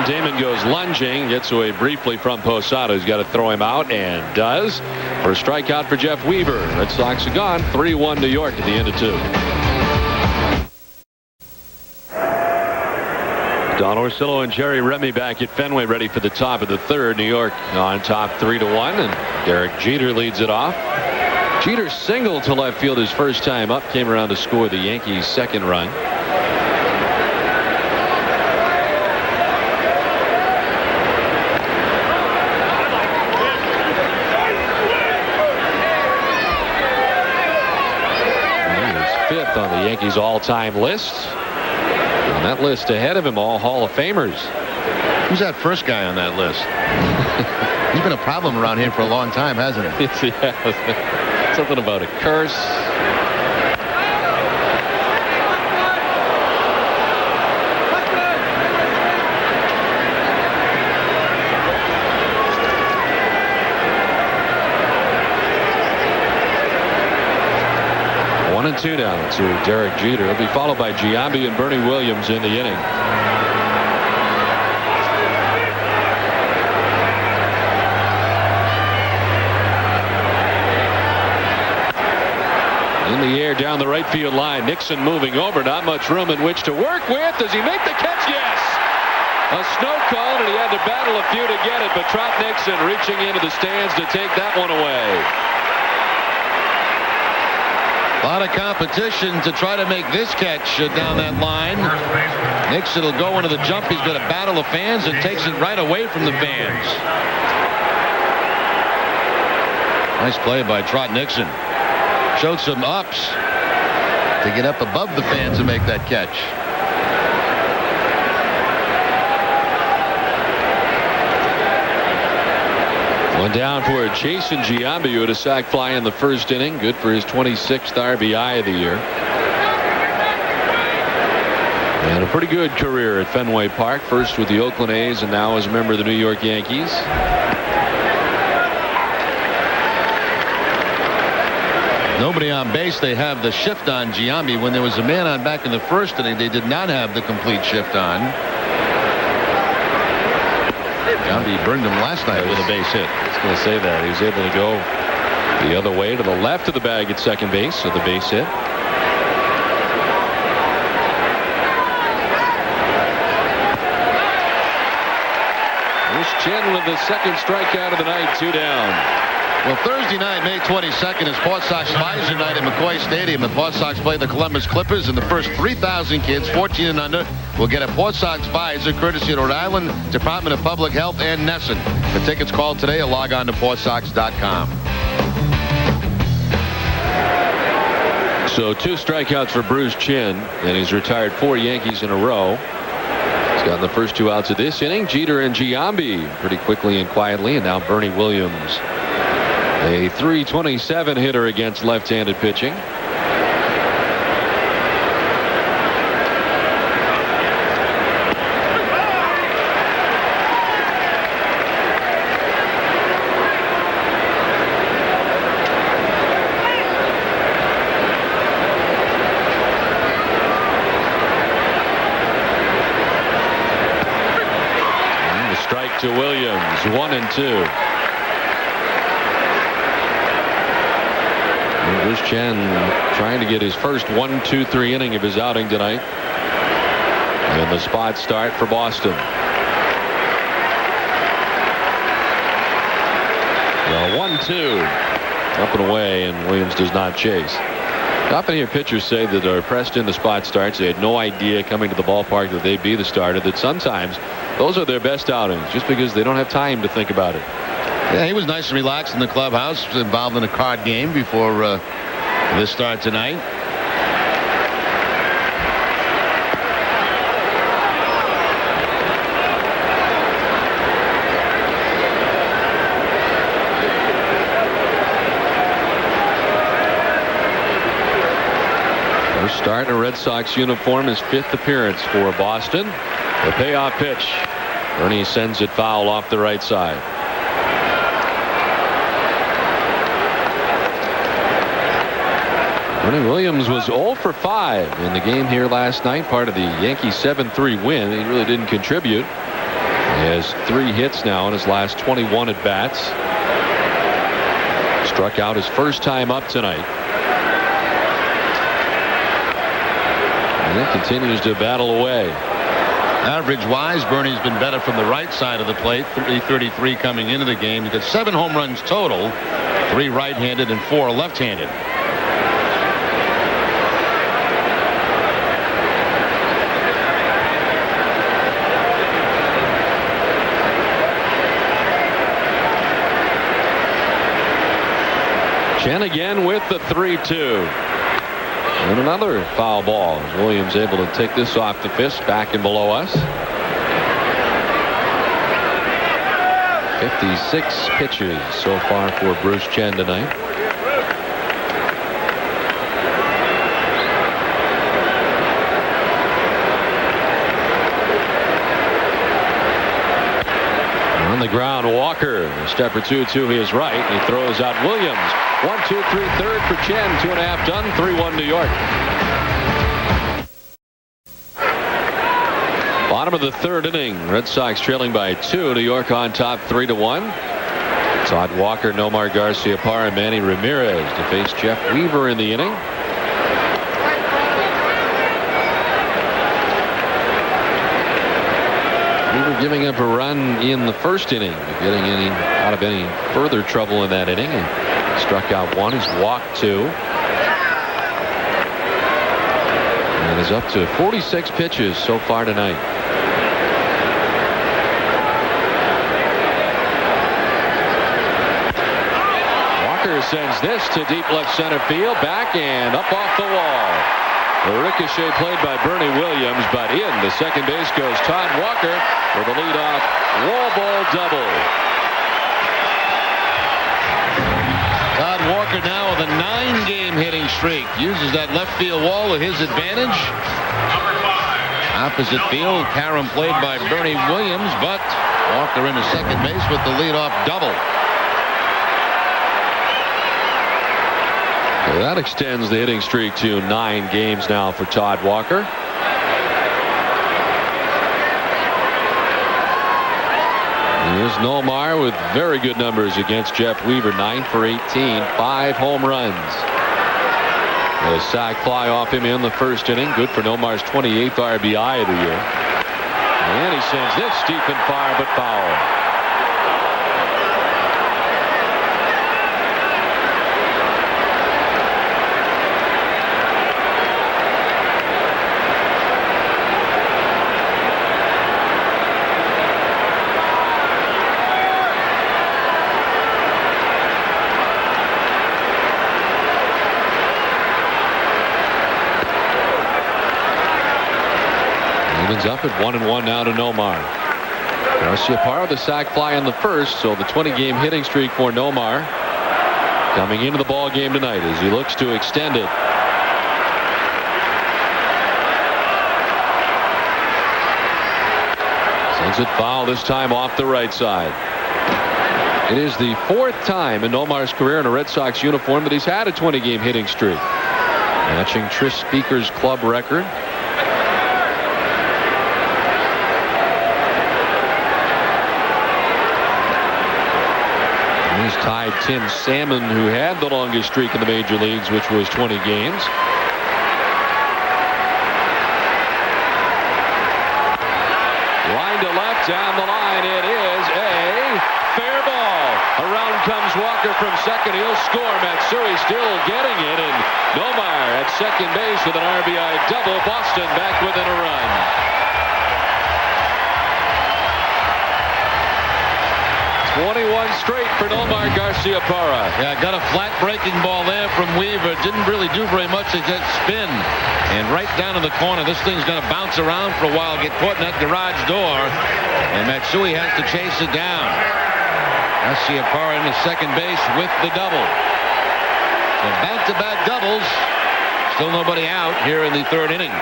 Damon goes lunging, gets away briefly from Posada, who's got to throw him out, and does. For a strikeout for Jeff Weaver. Red Sox are gone. 3-1 New York at the end of 2. Don Orsillo and Jerry Remy back at Fenway, ready for the top of the 3rd. New York on top 3-1, and Derek Jeter leads it off. Jeter singled to left field his first time up, came around to score the Yankees' second run. On the Yankees all-time list. And that list ahead of him, all Hall of Famers. Who's that first guy on that list? He's been a problem around here for a long time, hasn't he? Yeah. Something about a curse. And 2 down to Derek Jeter. He'll be followed by Giambi and Bernie Williams in the inning. In the air down the right field line. Nixon moving over. Not much room in which to work with. Does he make the catch? Yes. A snow cone, and he had to battle a few to get it. But Trot Nixon reaching into the stands to take that one away. A lot of competition to try to make this catch down that line. Nixon will go into the jump. He's got a battle of fans and takes it right away from the fans. Nice play by Trot Nixon. Showed some ups to get up above the fans and make that catch. One down for Jason Giambi, who had a sac fly in the first inning. Good for his 26th RBI of the year. And a pretty good career at Fenway Park. First with the Oakland A's and now as a member of the New York Yankees. Nobody on base. They have the shift on Giambi. When there was a man on back in the first inning, they did not have the complete shift on. Giambi burned him last night with a base hit. I was going to say that. He was able to go the other way to the left of the bag at second base, so the base hit. Bruce Chen with the second strikeout of the night, 2 down. Well, Thursday night, May 22nd, is Port Sox Visor night at McCoy Stadium. The Port Sox play the Columbus Clippers, and the first 3,000 kids, 14 and under, will get a Port Sox Visor courtesy of Rhode Island Department of Public Health and Nesson. The tickets called today or log on to PortSox.com. So 2 strikeouts for Bruce Chen, and he's retired 4 Yankees in a row. He's gotten the first 2 outs of this inning. Jeter and Giambi pretty quickly and quietly, and now Bernie Williams. A .327 hitter against left-handed pitching. And the strike to Williams, 1-2. Bruce Chen trying to get his first 1-2-3 inning of his outing tonight. And the spot start for Boston. The 1-2 up and away, and Williams does not chase. I often hear pitchers say that are pressed in the spot starts. They had no idea coming to the ballpark that they'd be the starter, that sometimes those are their best outings just because they don't have time to think about it. Yeah, he was nice and relaxed in the clubhouse, involved in a card game before this start tonight. First start in a Red Sox uniform, his 5th appearance for Boston. The payoff pitch. Bernie sends it foul off the right side. Bernie Williams was 0 for 5 in the game here last night, part of the Yankees 7-3 win. He really didn't contribute. He has 3 hits now in his last 21 at bats. Struck out his first time up tonight. And he continues to battle away. Average-wise, Bernie's been better from the right side of the plate. 333 coming into the game. He's got 7 home runs total, 3 right-handed and 4 left-handed. Chen again with the 3-2. And another foul ball. Williams able to take this off the fist back and below us. 56 pitches so far for Bruce Chen tonight. On the ground, Walker, a step or two to his right. He throws out Williams. 1-2-3 third for Chen. 2.5 done. 3-1 New York. Bottom of the 3rd inning. Red Sox trailing by 2. New York on top 3-1. Todd Walker, Nomar Garciaparra, and Manny Ramirez to face Jeff Weaver in the inning. Weaver giving up a run in the 1st inning, getting out of any further trouble in that inning. He struck out 1. He's walked 2. And is up to 46 pitches so far tonight. Walker sends this to deep left center field, back and up off the wall. The ricochet played by Bernie Williams, but in the second base goes Todd Walker with a leadoff wall ball double. Todd Walker now with a 9-game hitting streak. Uses that left field wall to his advantage. Opposite field, carom played by Bernie Williams, but Walker into second base with the leadoff double. So that extends the hitting streak to 9 games now for Todd Walker. Here's Nomar with very good numbers against Jeff Weaver. 9 for 18, 5 home runs. A sac fly off him in the 1st inning. Good for Nomar's 28th RBI of the year. And he sends this deep and far, but foul. Up at 1-1 now to Nomar. Garciaparra the sac fly in the 1st, so the 20-game hitting streak for Nomar coming into the ball game tonight as he looks to extend it. Sends it foul, this time off the right side. It is the 4th time in Nomar's career in a Red Sox uniform that he's had a 20-game hitting streak, matching Tris Speaker's club record. He's tied Tim Salmon, who had the longest streak in the major leagues, which was 20 games. Line to left, down the line. It is a fair ball. Around comes Walker from second. He'll score. Matsui still getting it. And Nomar at second base with an RBI double. Boston back within a run. 21 straight for Nomar Garciaparra. Yeah, got a flat breaking ball there from Weaver. Didn't really do very much except spin. And right down in the corner. This thing's going to bounce around for a while, get caught in that garage door. And Matsui has to chase it down. Garciaparra into second base with the double. So back-to-back doubles. Still nobody out here in the third inning.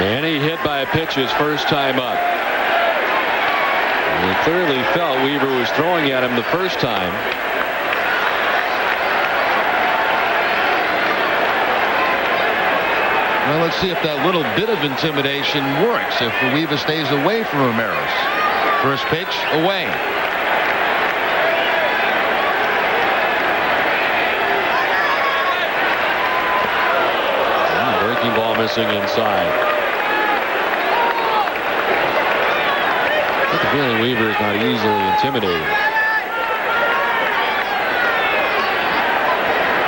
Manny hit by a pitch his first time up. He clearly felt Weaver was throwing at him the first time. Well, let's see if that little bit of intimidation works if Weaver stays away from Ramirez. First pitch, away. Breaking ball missing inside. I get the feeling Weaver is not easily intimidated.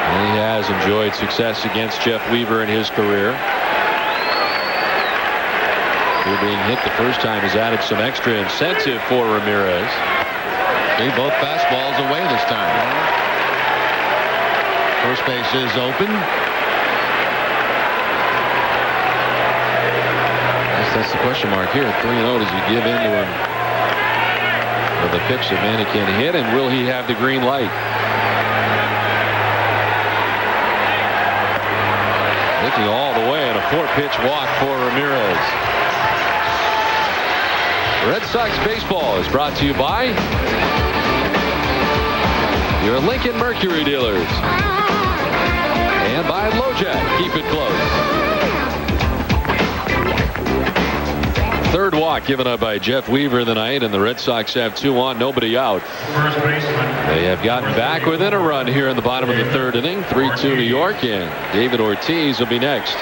And he has enjoyed success against Jeff Weaver in his career. Here being hit the first time has added some extra incentive for Ramirez. See, both fastballs away this time. First base is open. That's the question mark here. 3-0. Does he give in to him with a pitch that Manny can hit, and will he have the green light? Looking all the way, and a 4-pitch walk for Ramirez. Red Sox baseball is brought to you by your Lincoln Mercury dealers and by LoJack. Keep it close. Third walk given up by Jeff Weaver in the night, and the Red Sox have 2 on, nobody out. First baseman. They have gotten back within a run here in the bottom of the third inning. 3-2 New York, and David Ortiz will be next.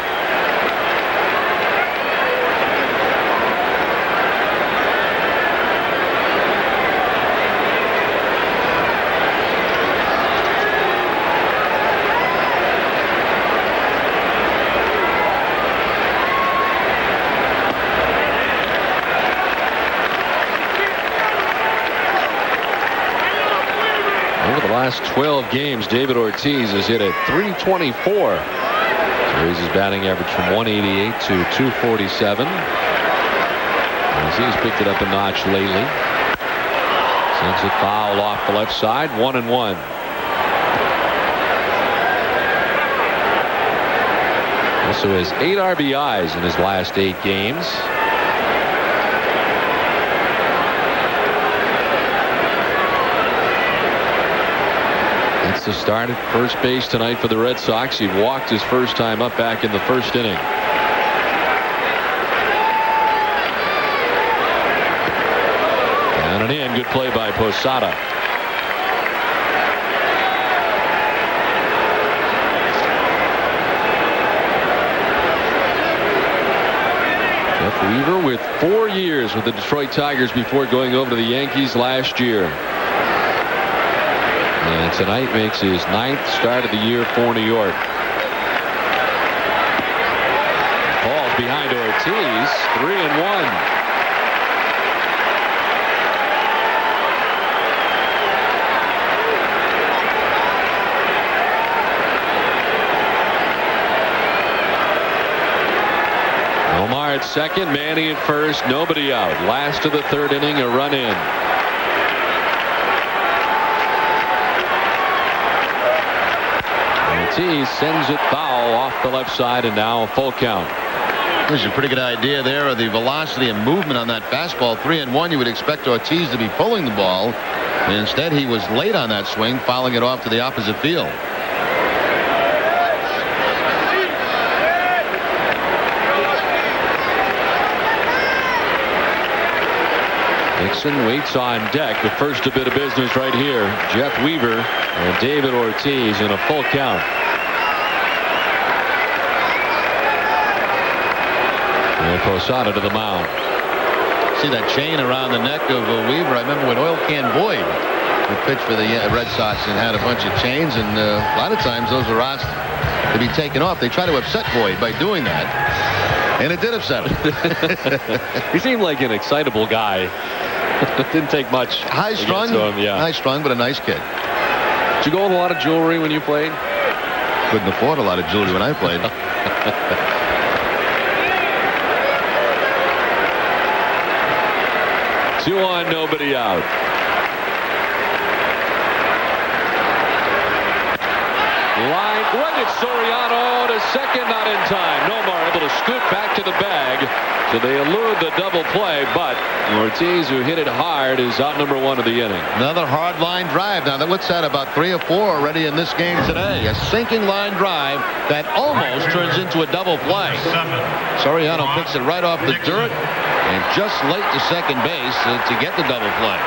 Last 12 games, David Ortiz has hit at .324. So raises his batting average from 188 to 247. As he's picked it up a notch lately. Sends it foul off the left side. 1-1. Also has 8 RBIs in his last 8 games. To start at first base tonight for the Red Sox. He walked his first time up back in the first inning. Down and in. Good play by Posada. Jeff Weaver with 4 years with the Detroit Tigers before going over to the Yankees last year. And tonight makes his 9th start of the year for New York. Ball's behind Ortiz. 3-1. Omar at second, Manny at first, nobody out. Last of the third inning, a run in. Ortiz sends it foul off the left side, and now a full count. There's a pretty good idea there of the velocity and movement on that fastball. 3-1. You would expect Ortiz to be pulling the ball. And instead, he was late on that swing, fouling it off to the opposite field. Nixon waits on deck. The first a bit of business right here. Jeff Weaver and David Ortiz in a full count. And Posada to the mound. See that chain around the neck of Weaver? I remember when Oil Can Boyd would pitch for the Red Sox and had a bunch of chains, and a lot of times those were to be taken off. They try to upset Boyd by doing that, and it did upset him. He seemed like an excitable guy. Didn't take much. High-strung, yeah. High-strung, but a nice kid. Did you go with a lot of jewelry when you played? Couldn't afford a lot of jewelry when I played. 2 on, nobody out. Line, run it, Soriano to second, not in time. Nomar able to scoot back to the bag, so they elude the double play, but Ortiz, who hit it hard, is out number 1 of the inning. Another hard line drive. Now, what's that, about 3 or 4 already in this game today? A sinking line drive that almost turns into a double play. Soriano picks it right off the dirt and just late to second base to get the double play.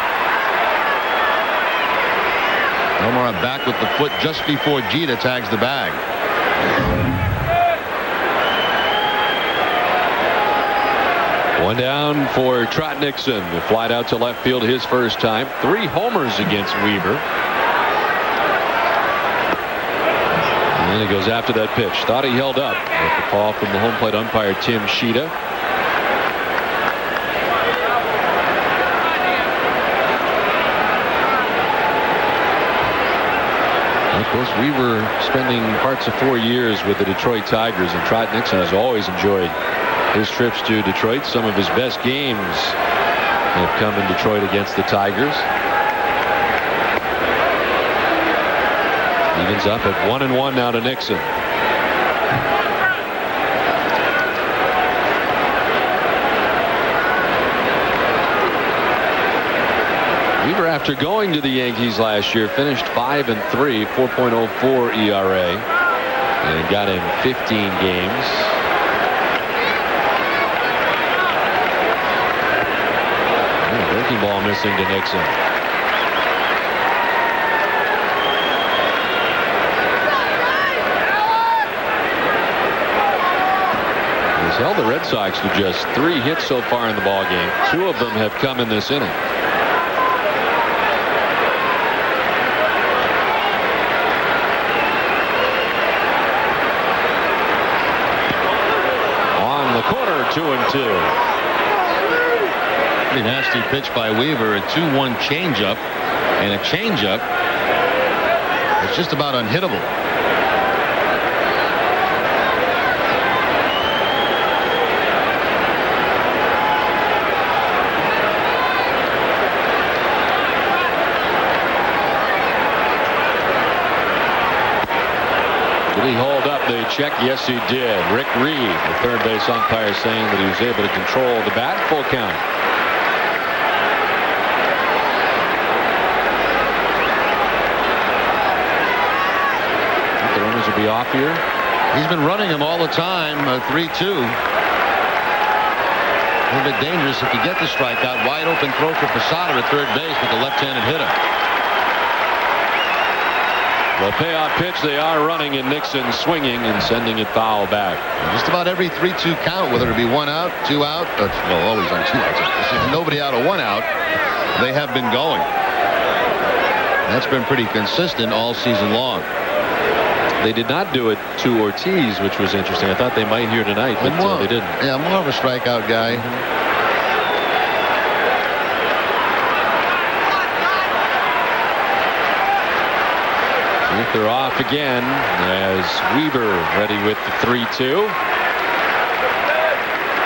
Nomar back with the foot just before Jeter tags the bag. One down for Trot Nixon. The flight out to left field his first time. 3 homers against Weaver. And he goes after that pitch. Thought he held up. With the call from the home plate umpire Tim Sheeta. Of course, Weaver spending parts of 4 years with the Detroit Tigers, and Trot Nixon has always enjoyed his trips to Detroit. Some of his best games have come in Detroit against the Tigers. Evens up at 1-1 now to Nixon. Weaver, after going to the Yankees last year, finished 5-3, 4.04 ERA, and got in 15 games. Breaking ball missing to Nixon. He's held the Red Sox to just 3 hits so far in the ball game. 2 of them have come in this inning. On the corner, 2-2. Pretty nasty pitch by Weaver, a 2-1 changeup, and a changeup it's just about unhittable. Did he hold up the check? Yes, he did. Rick Reed, the third base umpire, saying that he was able to control the bat. Full count. The runners will be off here. He's been running him all the time. 3-2. A little bit dangerous if you get the strikeout. Wide open throw for Posada at third base with the left-handed hitter. The payoff pitch, they are running, and Nixon swinging and sending it foul back. Just about every 3-2 count, whether it be 1 out, 2 out, well, always on 2 outs. Nobody out or 1 out, they have been going. That's been pretty consistent all season long. They did not do it to Ortiz, which was interesting. I thought they might here tonight, but they didn't. Yeah, more of a strikeout guy. They're off again as Weaver ready with the 3-2.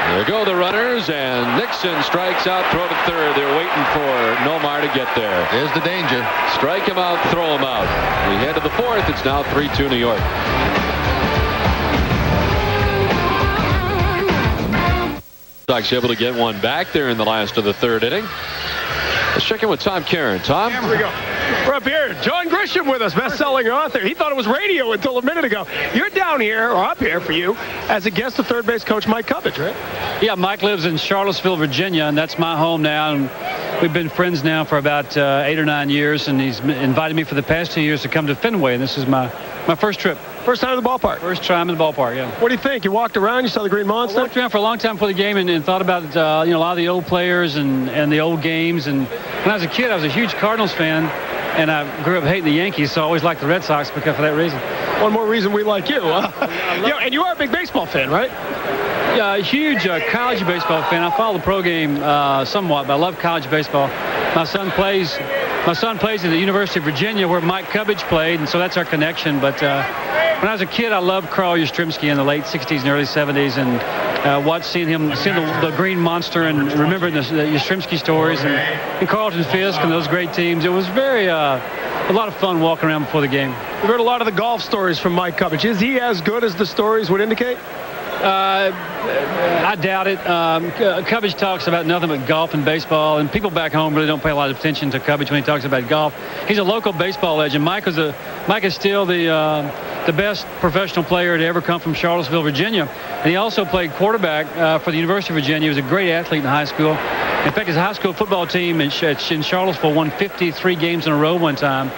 There go the runners, and Nixon strikes out, throw to third. They're waiting for Nomar to get there. There's the danger. Strike him out, throw him out. We head to the 4th. It's now 3-2 New York. Sox able to get one back there in the last of the 3rd inning. Let's check in with Tom Caron. Tom? Here we go. We're up here. John Grisham with us, best-selling author. He thought it was radio until a minute ago. You're down here, or up here for you, as a guest of third base coach Mike Cubbage, right? Yeah, Mike lives in Charlottesville, Virginia, and that's my home now. And we've been friends now for about 8 or 9 years, and he's invited me for the past 2 years to come to Fenway, and this is my first trip. First time in the ballpark? First time in the ballpark, yeah. What do you think? You walked around, you saw the Green Monster? I walked around for a long time before the game and thought about a lot of the old players and the old games. And when I was a kid, I was a huge Cardinals fan, and I grew up hating the Yankees, so I always liked the Red Sox because for that reason. One more reason we like you. And you are a big baseball fan, right? Yeah, a huge college baseball fan. I follow the pro game somewhat, but I love college baseball. My son plays at the University of Virginia, where Mike Cubbage played, and so that's our connection. But when I was a kid, I loved Carl Yastrzemski in the late 60s and early 70s, and seeing the Green Monster and remembering the Yastrzemski stories and Carlton Fisk and those great teams. It was a lot of fun walking around before the game. We've heard a lot of the golf stories from Mike Cubbage. Is he as good as the stories would indicate? I doubt it. Cubbage talks about nothing but golf and baseball, and people back home really don't pay a lot of attention to Cubbage when he talks about golf. He's a local baseball legend. Mike is still the best professional player to ever come from Charlottesville, Virginia, and he also played quarterback for the University of Virginia. He was a great athlete in high school. In fact, his high school football team in Charlottesville won 53 games in a row one time,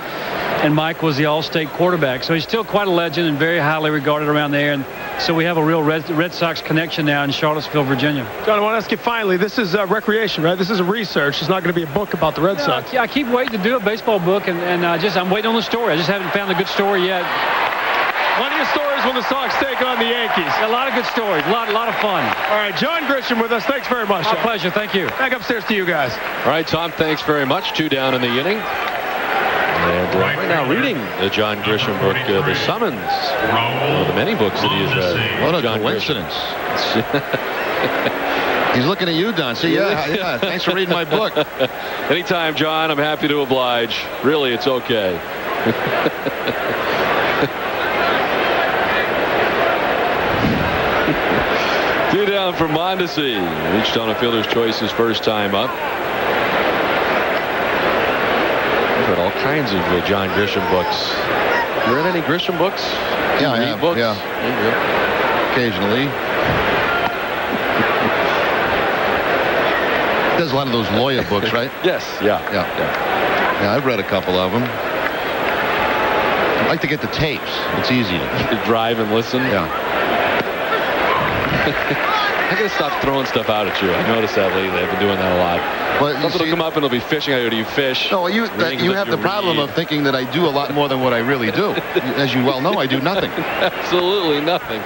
and Mike was the all-state quarterback. So he's still quite a legend and very highly regarded around there. And so we have a real Red Sox connection now in Charlottesville, Virginia. John, I want to ask you finally, this is recreation, right? This is a research. It's not going to be a book about the Red Sox. I keep waiting to do a baseball book, and I'm waiting on the story. I just haven't found a good story yet. Plenty of stories when the Sox take on the Yankees. A lot of good stories. A lot of fun. All right, John Grisham with us. Thanks very much. My pleasure. Thank you. Back upstairs to you guys. All right, Tom, thanks very much. 2 down in the inning. And right now reading the John Grisham book, The Summons, one of the many books that he has read. What a coincidence. He's looking at you, Don. See, yeah, thanks for reading my book. Anytime, John, I'm happy to oblige. Really, it's okay. Two down for Mondesi. Reached on a fielder's choice his first time up. I've read all kinds of John Grisham books. You read any Grisham books? Yeah, I have. Books? Yeah. Occasionally. He does a lot of those lawyer books, right? Yes. Yeah, I've read a couple of them. I like to get the tapes. It's easier. You drive and listen. Yeah. I gotta stop throwing stuff out at you. I noticed that lately. I've been doing that a lot. Well, something will come up and it'll be fishing. Do you fish? No, you have the problem of thinking that I do a lot more than what I really do. As you well know, I do nothing. Absolutely nothing.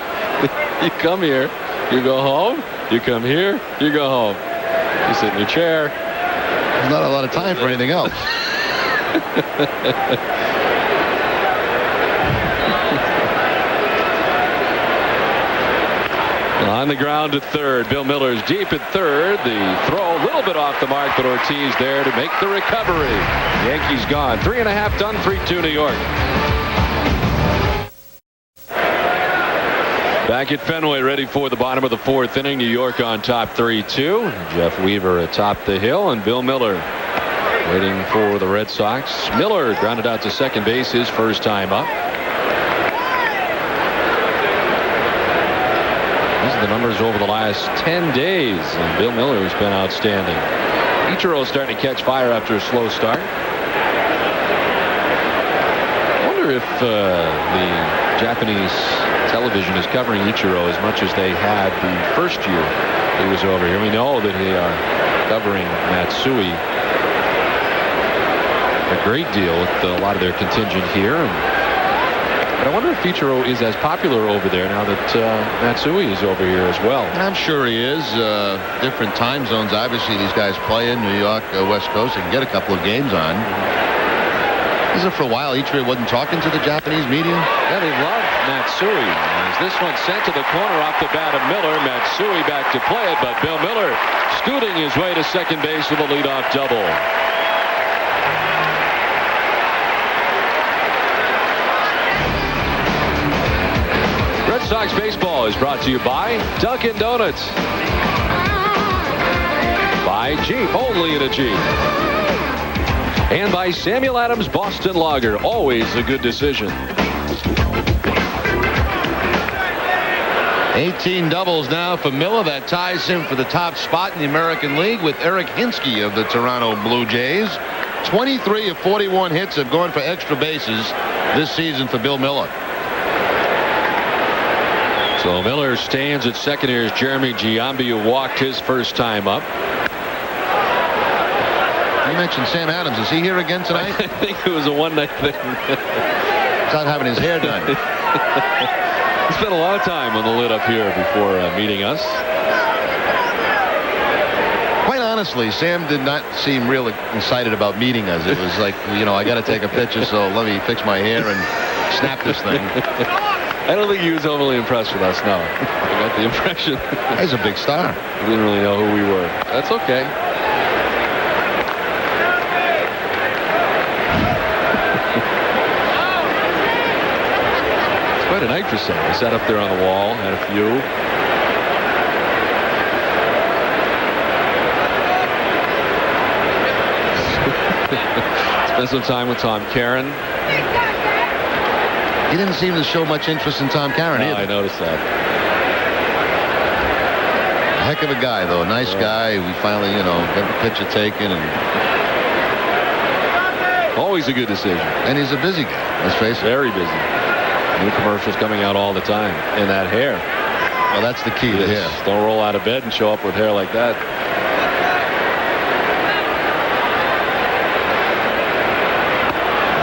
You come here, you go home. You come here, you go home. You sit in your chair. There's not a lot of time for anything else. On the ground at third. Bill Miller's deep at third. The throw a little bit off the mark, but Ortiz there to make the recovery. Yankees gone. 3.5 done, 3-2 New York. Back at Fenway, ready for the bottom of the 4th inning. New York on top 3-2. Jeff Weaver atop the hill, and Bill Miller waiting for the Red Sox. Miller grounded out to second base his first time up. The numbers over the last 10 days, and Bill Miller has been outstanding. Ichiro is starting to catch fire after a slow start. I wonder if the Japanese television is covering Ichiro as much as they had the first year he was over here. We know that they are covering Matsui a great deal with a lot of their contingent here. But I wonder if Ichiro is as popular over there now that Matsui is over here as well. I'm sure he is. Different time zones. Obviously, these guys play in New York, West Coast. They can get a couple of games on. Is it for a while Ichiro wasn't talking to the Japanese media? Yeah, they love Matsui. As this one sent to the corner off the bat of Miller. Matsui back to play it, but Bill Miller scooting his way to second base with a leadoff double. Red Sox baseball is brought to you by Dunkin' Donuts. By Jeep, only in a Jeep. And by Samuel Adams Boston Lager, always a good decision. 18 doubles now for Miller. That ties him for the top spot in the American League with Eric Hinsky of the Toronto Blue Jays. 23 of 41 hits have gone for extra bases this season for Bill Miller. So Miller stands at second. Here's Jeremy Giambi, who walked his first time up. You mentioned Sam Adams. Is he here again tonight? I think it was a one-night thing. He's not having his hair done. He spent a lot of time on the lid up here before meeting us. Quite honestly, Sam did not seem real excited about meeting us. It was like, you know, I got to take a picture, so let me fix my hair and snap this thing. I don't think he was overly impressed with us, no. I got the impression. He's a big star. He didn't really know who we were. That's okay. It's quite a night for Sam. He sat up there on the wall, had a few. Spent some time with Tom Caron. He didn't seem to show much interest in Tom Caron either. I noticed that. A heck of a guy, though. A nice guy. We finally, you know, got the picture taken. And always a good decision. And he's a busy guy, let's face it. Very busy. New commercials coming out all the time. And that hair. Well, that's the key to hair. Don't roll out of bed and show up with hair like that.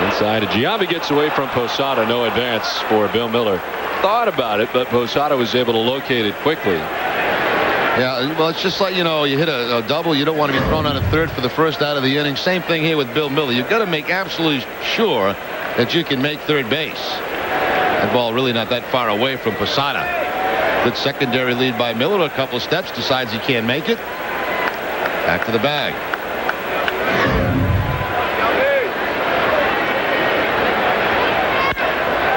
Inside, Giambi gets away from Posada. No advance for Bill Miller. Thought about it, but Posada was able to locate it quickly. Yeah, well, it's just like, you know, you hit a double. You don't want to be thrown on a third for the first out of the inning. Same thing here with Bill Miller. You've got to make absolutely sure that you can make third base. That ball really not that far away from Posada. Good secondary lead by Miller. A couple of steps, decides he can't make it. Back to the bag.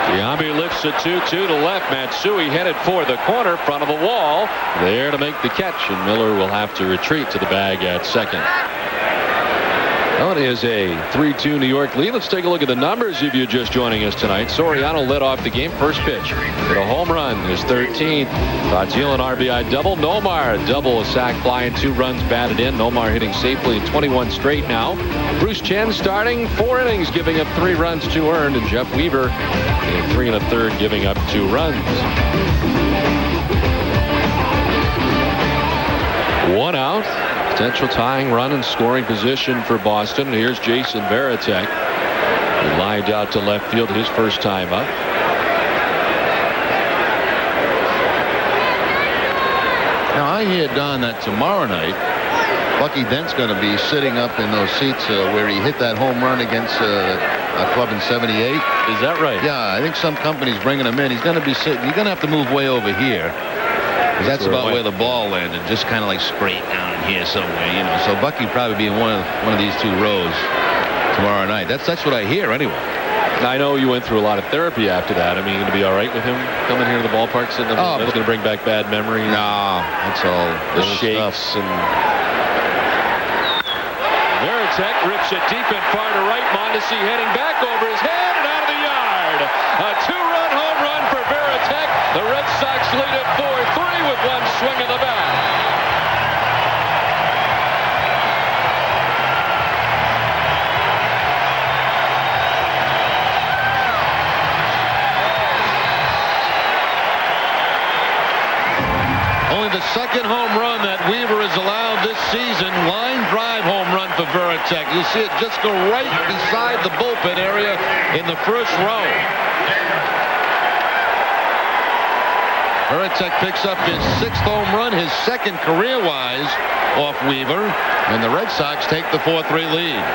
Giambi lifts a 2-2 to left. Matsui headed for the corner, front of the wall. There to make the catch, and Miller will have to retreat to the bag at second. Well, it is a 3-2 New York lead. Let's take a look at the numbers if you're just joining us tonight. Soriano led off the game. First pitch. Hit a home run. His 13th. Fazil an RBI double. Nomar double, a sac fly, and 2 runs batted in. Nomar hitting safely in 21 straight now. Bruce Chen starting 4 innings, giving up 3 runs, 2 earned. And Jeff Weaver in 3 1/3, giving up 2 runs. 1 out. Potential tying run and scoring position for Boston. Here's Jason Varitek. He lined out to left field his first time up. Now, I hear, Don, that tomorrow night, Bucky Dent's going to be sitting up in those seats where he hit that home run against a club in '78. Is that right? Yeah, I think some company's bringing him in. He's going to be sitting. You're going to have to move way over here. That's about where the ball landed, just kind of like straight down in here somewhere, you know. So Bucky probably be in one of these 2 rows tomorrow night. That's what I hear anyway. I know you went through a lot of therapy after that. I mean, you're going to be all right with him coming here to the ballpark, sitting up? That's going to bring back bad memories. No, that's all the shakes stuff. And Varitek rips it deep and far to right. Mondesi heading back over his head and out of the yard. A 2-run home run for Varitek. The Red Sox lead at 4-3 with 1 swing of the bat. Only the second home run that Weaver has allowed this season. Line drive home run for Varitek. You'll see it just go right beside the bullpen area in the first row. Varitek picks up his 6th home run, his 2nd career-wise off Weaver, and the Red Sox take the 4-3 lead.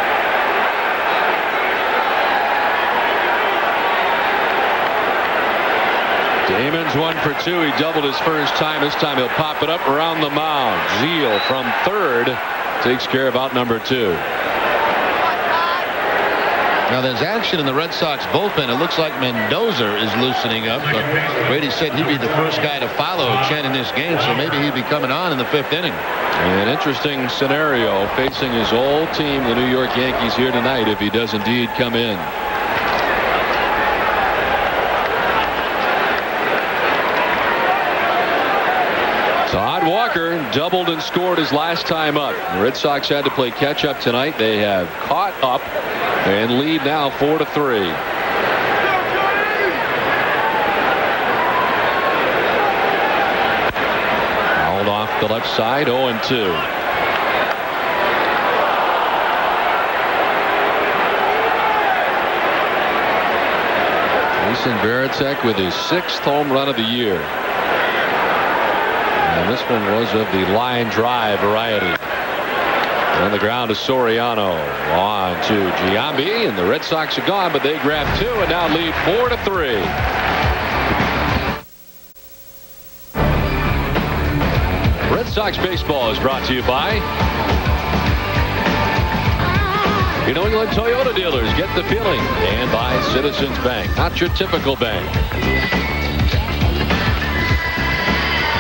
Damon's 1 for 2. He doubled his first time. This time he'll pop it up around the mound. Zeal from third takes care of out number 2. Now there's action in the Red Sox bullpen. It looks like Mendoza is loosening up. But Brady said he'd be the first guy to follow Chen in this game, so maybe he'd be coming on in the 5th inning. An interesting scenario facing his old team, the New York Yankees, here tonight if he does indeed come in. Todd Walker doubled and scored his last time up. The Red Sox had to play catch up tonight. They have caught up and lead now 4-3. Fouled off the left side, 0-2. Jason Varitek with his 6th home run of the year. And this one was of the line drive variety. On the ground to Soriano. On to Giambi, and the Red Sox are gone, but they grab 2 and now lead 4-3. Red Sox baseball is brought to you by your New England Toyota dealers. Get the feeling. And by Citizens Bank. Not your typical bank.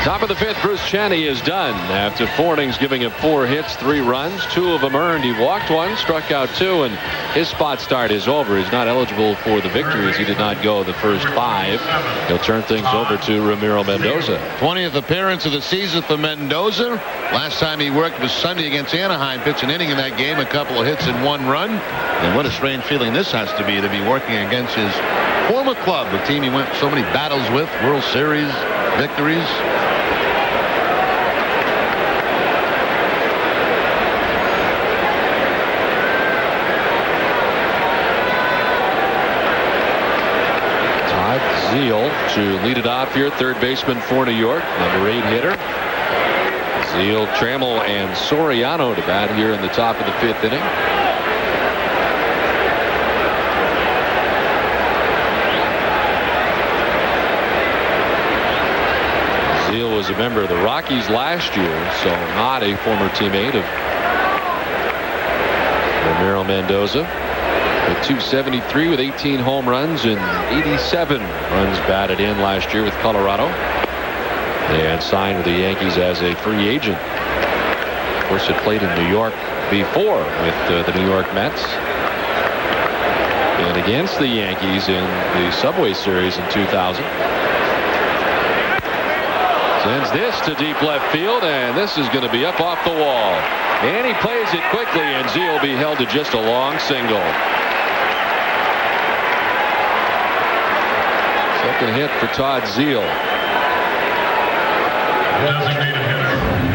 Top of the 5th, Bruce Chaney is done after 4 innings, giving him 4 hits, 3 runs, 2 of them earned. He walked 1, struck out 2, and his spot start is over. He's not eligible for the victories. He did not go the first 5. He'll turn things over to Ramiro Mendoza. 20th appearance of the season for Mendoza. Last time he worked was Sunday against Anaheim. Pitched an inning in that game, a couple of hits and 1 run. And what a strange feeling this has to be working against his former club, the team he went so many battles with, World Series victories. Zeal to lead it off here. 3rd baseman for New York. Number 8 hitter. Zeal, Trammell, and Soriano to bat here in the top of the 5th inning. Zeal was a member of the Rockies last year, so not a former teammate of Ramiro Mendoza. With 273 with 18 home runs and 87 runs batted in last year with Colorado. And signed with the Yankees as a free agent. Of course, had played in New York before with the New York Mets. And against the Yankees in the Subway Series in 2000. Sends this to deep left field, and this is going to be up off the wall. And he plays it quickly, and Zeal will be held to just a long single. Second hit for Todd Zeal.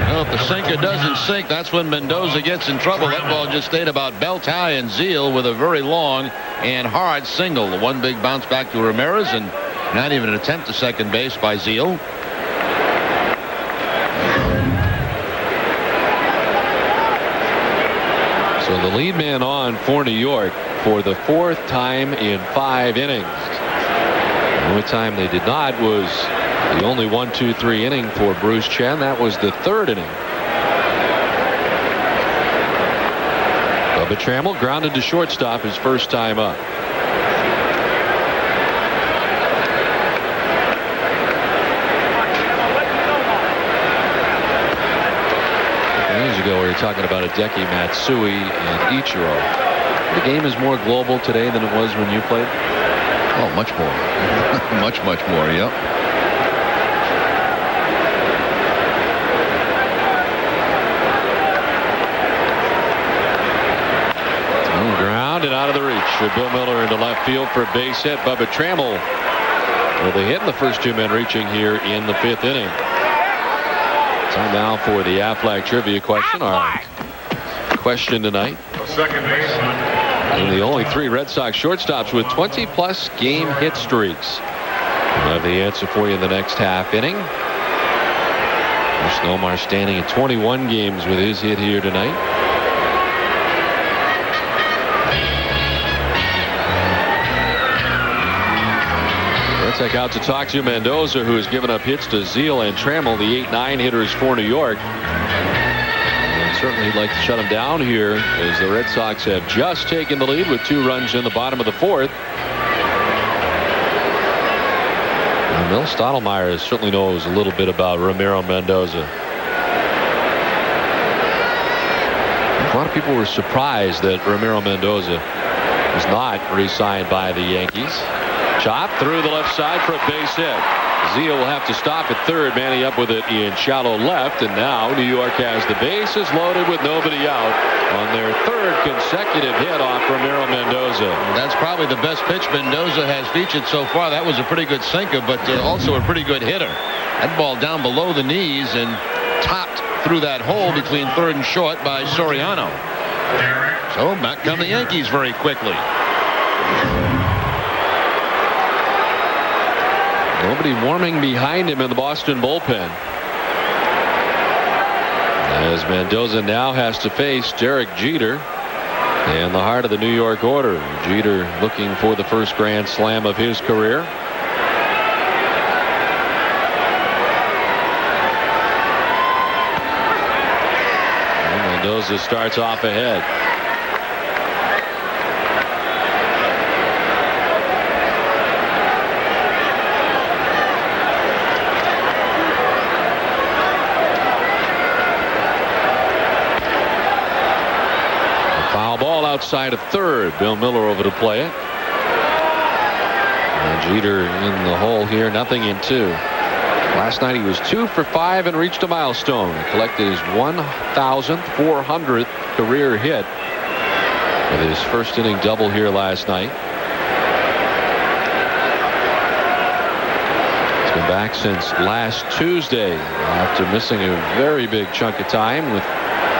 Well, if the sinker doesn't sink, that's when Mendoza gets in trouble. That ball just stayed about belt high, and Zeal with a very long and hard single. The one big bounce back to Ramirez, and not even an attempt to second base by Zeal. So the lead man on for New York for the 4th time in 5 innings. The only time they did not was the only 1-2-3 inning for Bruce Chen. That was the 3rd inning. Bubba Trammell grounded to shortstop his first time up. Years ago, we were talking about Hideki Matsui and Ichiro. The game is more global today than it was when you played. Oh, much more. much more, yep. Ground and out of the reach for Bill Miller into left field for a base hit. Bubba Trammell with a hit in the first 2 men reaching here in the 5th inning. Time now for the Aflac trivia question. Our question tonight. Second baseman. And the only 3 Red Sox shortstops with 20-plus game hit streaks. We'll have the answer for you in the next half inning. Chris Nomar standing at 21 games with his hit here tonight. Let's take out to talk to Mendoza, who has given up hits to Zeal and Trammell, the 8-9 hitters for New York. Certainly he'd like to shut him down here, as the Red Sox have just taken the lead with 2 runs in the bottom of the 4th. And Mel Stottlemyre certainly knows a little bit about Ramiro Mendoza. A lot of people were surprised that Ramiro Mendoza was not re-signed by the Yankees. Chop through the left side for a base hit. Zeal will have to stop at 3rd, manning up with it in shallow left, and now New York has the bases loaded with nobody out on their 3rd consecutive hit off Ramiro Mendoza. That's probably the best pitch Mendoza has featured so far. That was a pretty good sinker, but also a pretty good hitter. That ball down below the knees and topped through that hole between 3rd and short by Soriano. So back come the Yankees very quickly. Nobody warming behind him in the Boston bullpen. As Mendoza now has to face Derek Jeter in the heart of the New York order. Jeter looking for the first grand slam of his career. And Mendoza starts off ahead. Outside of third. Bill Miller over to play it. And Jeter in the hole here. Nothing in two. Last night he was 2 for 5 and reached a milestone. He collected his 1,400th career hit with his first inning double here last night. He's been back since last Tuesday after missing a very big chunk of time with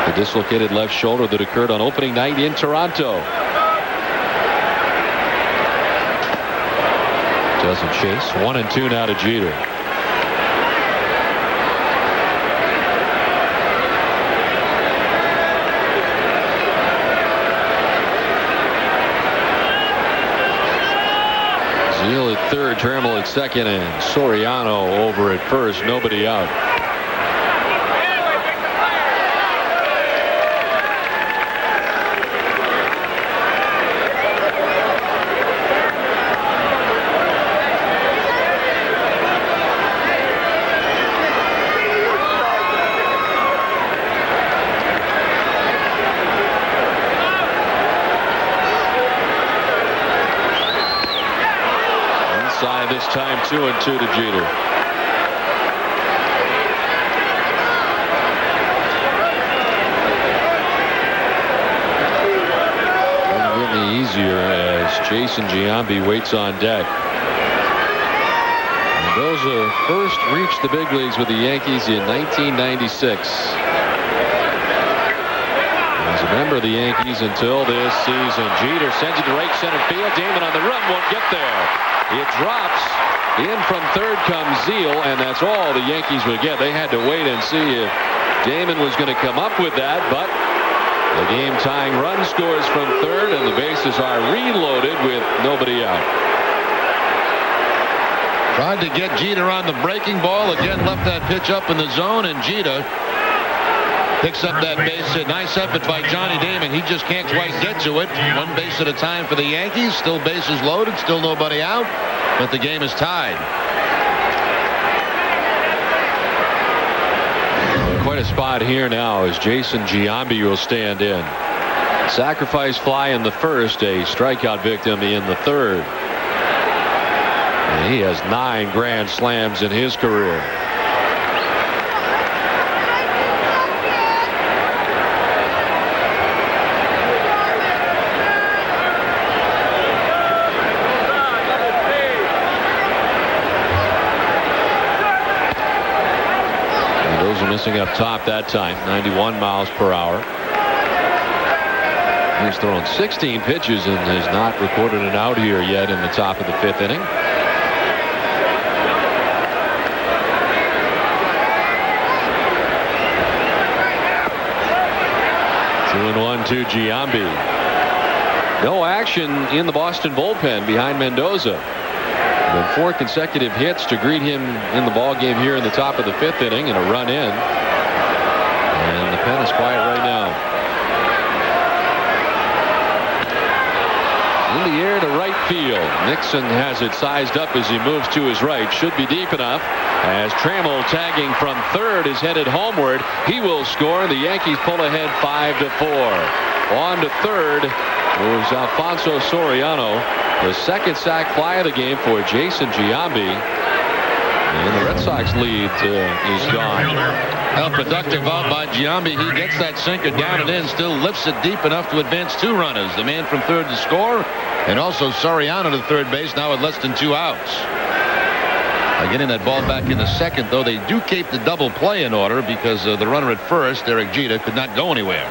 the dislocated left shoulder that occurred on opening night in Toronto. Doesn't chase. 1-2 now to Jeter. Zeal at third, Trammell at second, and Soriano over at first. Nobody out. This time 2-2 to Jeter. It'll get me easier as Jason Giambi waits on deck. Mendoza first reached the big leagues with the Yankees in 1996. As a member of the Yankees until this season. Jeter sends it to right center field. Damon on the run, won't get there. It drops. In from third comes Zeal, and that's all the Yankees would get. They had to wait and see if Damon was going to come up with that, but the game-tying run scores from third, and the bases are reloaded with nobody out. Tried to get Jeter on the breaking ball. Again, left that pitch up in the zone, and Jeter picks up that base hit. Nice effort by Johnny Damon. He just can't quite get to it. One base at a time for the Yankees. Still bases loaded. Still nobody out. But the game is tied. Quite a spot here now as Jason Giambi will stand in. Sacrifice fly in the first. A strikeout victim in the third. And he has 9 grand slams in his career. Missing up top that time. 91 miles per hour. He's thrown 16 pitches and has not recorded an out here yet in the top of the 5th inning. Two and 1 to Giambi. No action in the Boston bullpen behind Mendoza. Been 4 consecutive hits to greet him in the ball game here in the top of the 5th inning and a run in. And the pen is quiet right now. In the air to right field. Nixon has it sized up as he moves to his right. Should be deep enough as Trammell tagging from third is headed homeward. He will score. The Yankees pull ahead 5-4. On to third moves Alfonso Soriano. The second sack fly of the game for Jason Giambi. And the Red Sox lead is gone. Well, productive out by Giambi. He gets that sinker down and in, still lifts it deep enough to advance 2 runners. The man from third to score, and also Soriano to third base now with less than 2 outs. By getting that ball back in the second, though, they do keep the double play in order because the runner at first, Derek Jeter, could not go anywhere.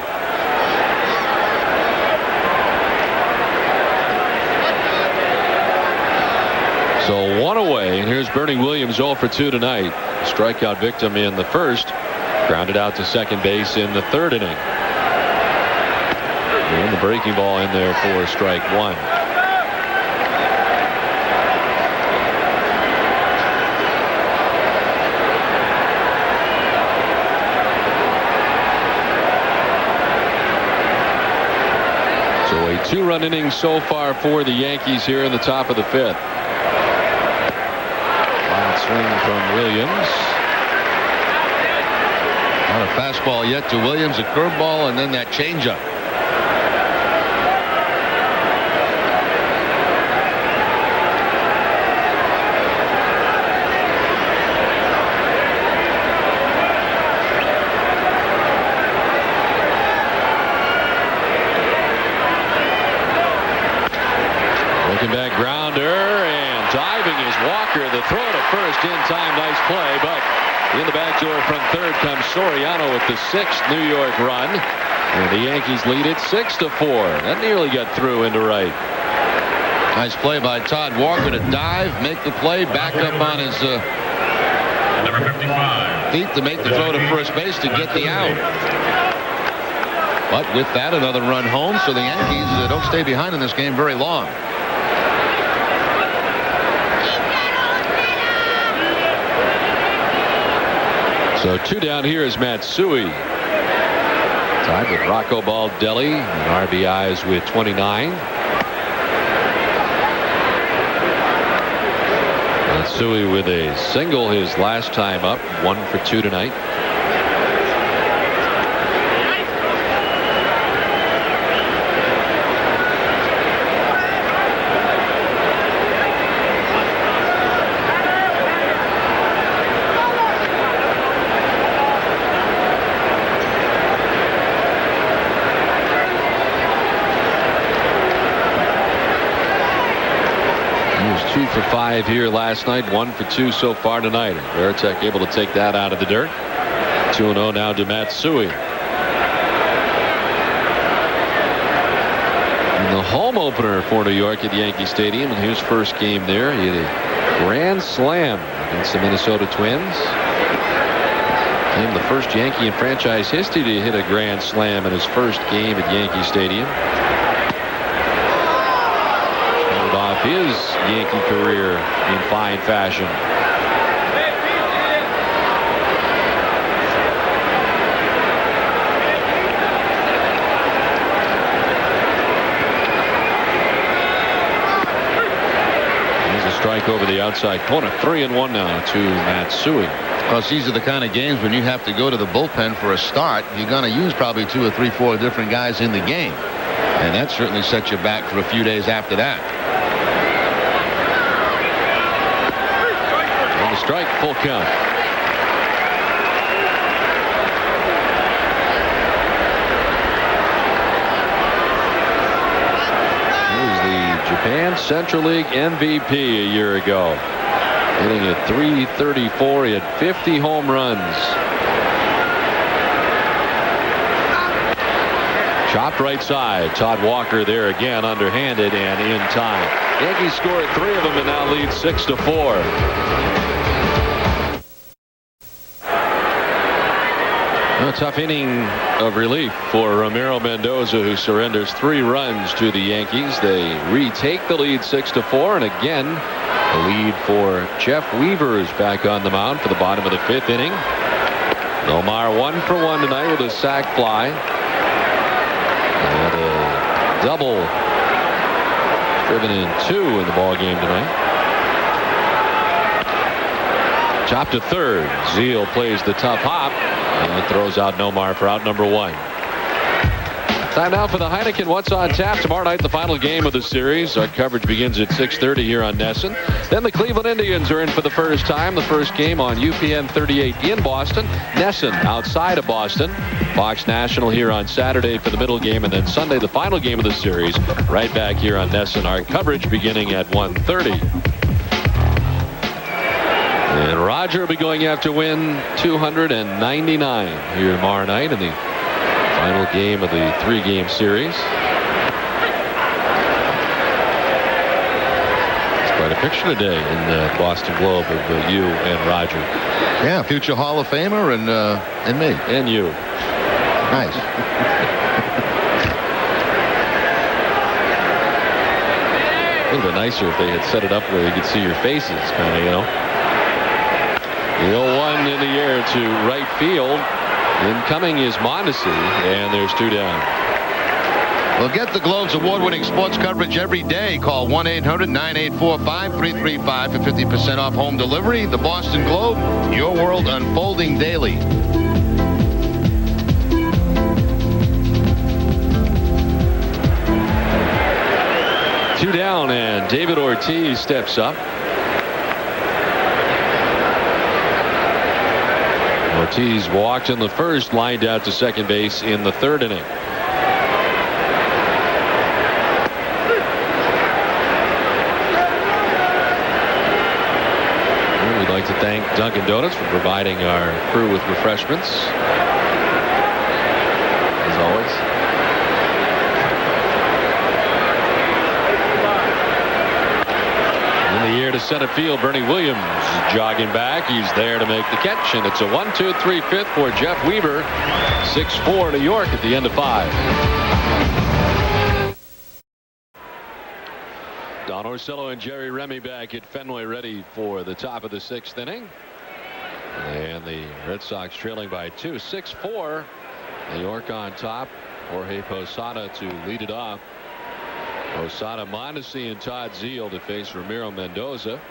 So 1 away, and here's Bernie Williams 0 for 2 tonight. Strikeout victim in the first, grounded out to second base in the third inning. And the breaking ball in there for strike 1. So a 2-run inning so far for the Yankees here in the top of the 5th. Wild swing from Williams. Not a fastball yet to Williams, a curveball, and then that changeup. Looking back, grounder, and diving is Walker. The throw to first in time, nice play, but in the back door from third comes Soriano with the 6th New York run, and the Yankees lead it 6-4. That nearly got through into right. Nice play by Todd Walker to dive, make the play, back up on his Number 55. feet to make the throw to first base to get the out. But with that, another run home, so the Yankees don't stay behind in this game very long. So 2 down here is Matsui. Tied with Rocco Baldelli and RBIs with 29. Matsui with a single his last time up, 1 for 2 tonight. For 5 here last night, 1 for 2 so far tonight. Veritek able to take that out of the dirt. 2-0 now to Matsui. And the home opener for New York at Yankee Stadium, and his first game there, he had a grand slam against the Minnesota Twins. Became the first Yankee in franchise history to hit a grand slam in his first game at Yankee Stadium. Off his Yankee career in fine fashion. There's a strike over the outside corner. 3-1 now to Matsui. Well, these are the kind of games when you have to go to the bullpen for a start. You're going to use probably 2 or 3, 4 different guys in the game. And that certainly sets you back for a few days after that. Strike, full count. He was the Japan Central League MVP a year ago. Hitting at .334. He had 50 home runs. Chopped right side. Todd Walker there again, underhanded and in time. Yankees scored 3 of them and now lead 6-4. A tough inning of relief for Ramiro Mendoza, who surrenders 3 runs to the Yankees. They retake the lead 6-4, and again the lead for Jeff Weaver is back on the mound for the bottom of the 5th inning. Nomar 1 for 1 tonight with a sac fly and a double driven in 2 in the ball game tonight. Chop to third. Zeal plays the tough hop and throws out Nomar for out number 1. Time now for the Heineken What's on Tap. Tomorrow night, the final game of the series. Our coverage begins at 6:30 here on NESN. Then the Cleveland Indians are in for the first time. The first game on UPN 38 in Boston. NESN outside of Boston. Fox National here on Saturday for the middle game. And then Sunday, the final game of the series. Right back here on NESN. Our coverage beginning at 1:30. And Roger will be going after win 299 here tomorrow night in the final game of the 3-game series. This Got a picture today in the Boston Globe of you and Roger. Yeah, future Hall of Famer and me. And you. Nice. A little bit nicer if they had set it up where you could see your faces, kind of, you know. The 0-1 in the air to right field. Incoming is Mondesi, and there's 2 down. Well, get the Globe's award-winning sports coverage every day. Call 1-800-9845-335 for 50% off home delivery. The Boston Globe, your world unfolding daily. Two down, and David Ortiz steps up. Ortiz walked in the first, lined out to second base in the 3rd inning. We'd like to thank Dunkin' Donuts for providing our crew with refreshments, as always. In the air to center field, Bernie Williams jogging back. He's there to make the catch, and it's a 1-2-3-5 for Jeff Weaver. 6-4 New York at the end of 5. Don Orsillo and Jerry Remy back at Fenway, ready for the top of the 6th inning. And the Red Sox trailing by 2, 6-4. New York on top. Jorge Posada to lead it off. Posada, Mondesi, and Todd Zeile to face Ramiro Mendoza.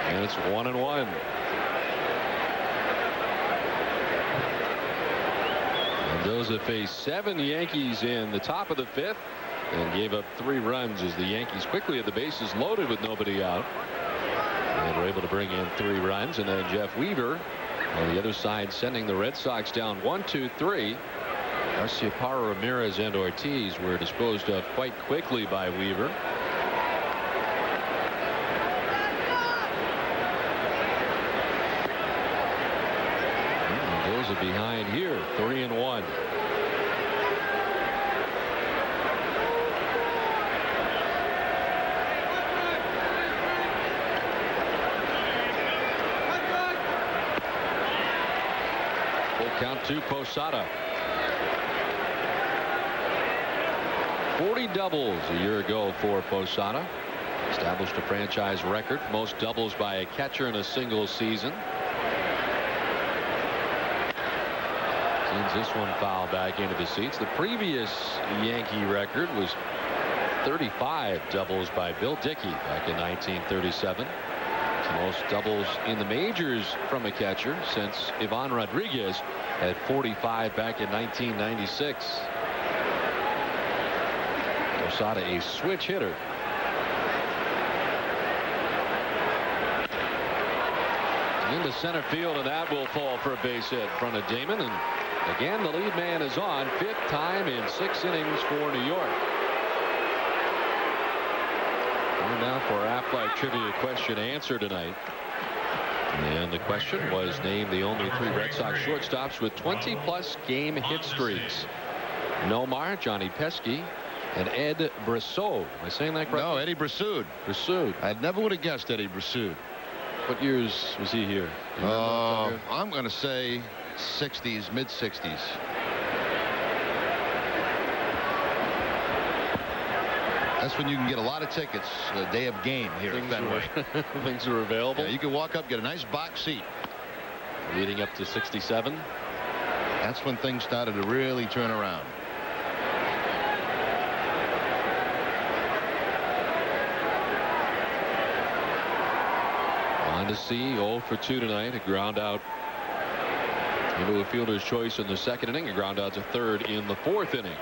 And it's 1-1. Mendoza faced 7 Yankees in the top of the 5th and gave up 3 runs as the Yankees quickly had the bases loaded with nobody out. And were able to bring in 3 runs, and then Jeff Weaver on the other side sending the Red Sox down 1-2-3. Garciaparra, Ramirez, and Ortiz were disposed of quite quickly by Weaver. Mendoza behind here, 3-1. Count to Posada. 40 doubles a year ago for Posada. Established a franchise record, most doubles by a catcher in a single season. Sends this one foul back into the seats. The previous Yankee record was 35 doubles by Bill Dickey back in 1937. Most doubles in the majors from a catcher since Ivan Rodriguez had 45 back in 1996. Posada, a switch hitter. Into center field, and that will fall for a base hit in front of Damon. And again, the lead man is on. 5th time in 6 innings for New York. Now for our Aflac Trivia question answer tonight. And the question was, name the only 3 Red Sox shortstops with 20-plus game hit streaks. Nomar, Johnny Pesky, and Ed Brasseau. Am I saying that correctly? No, Eddie Brassoud. Brasseau. I never would have guessed Eddie Brassoud. What years was he here? I'm going to say 60s, mid-60s. That's when you can get a lot of tickets the day of game here at Fenway. Things are available. Yeah, you can walk up, get a nice box seat. Leading up to 67. That's when things started to really turn around. On to see 0 for 2 tonight. A ground out into a fielder's choice in the 2nd inning. A ground out to 3rd in the 4th inning.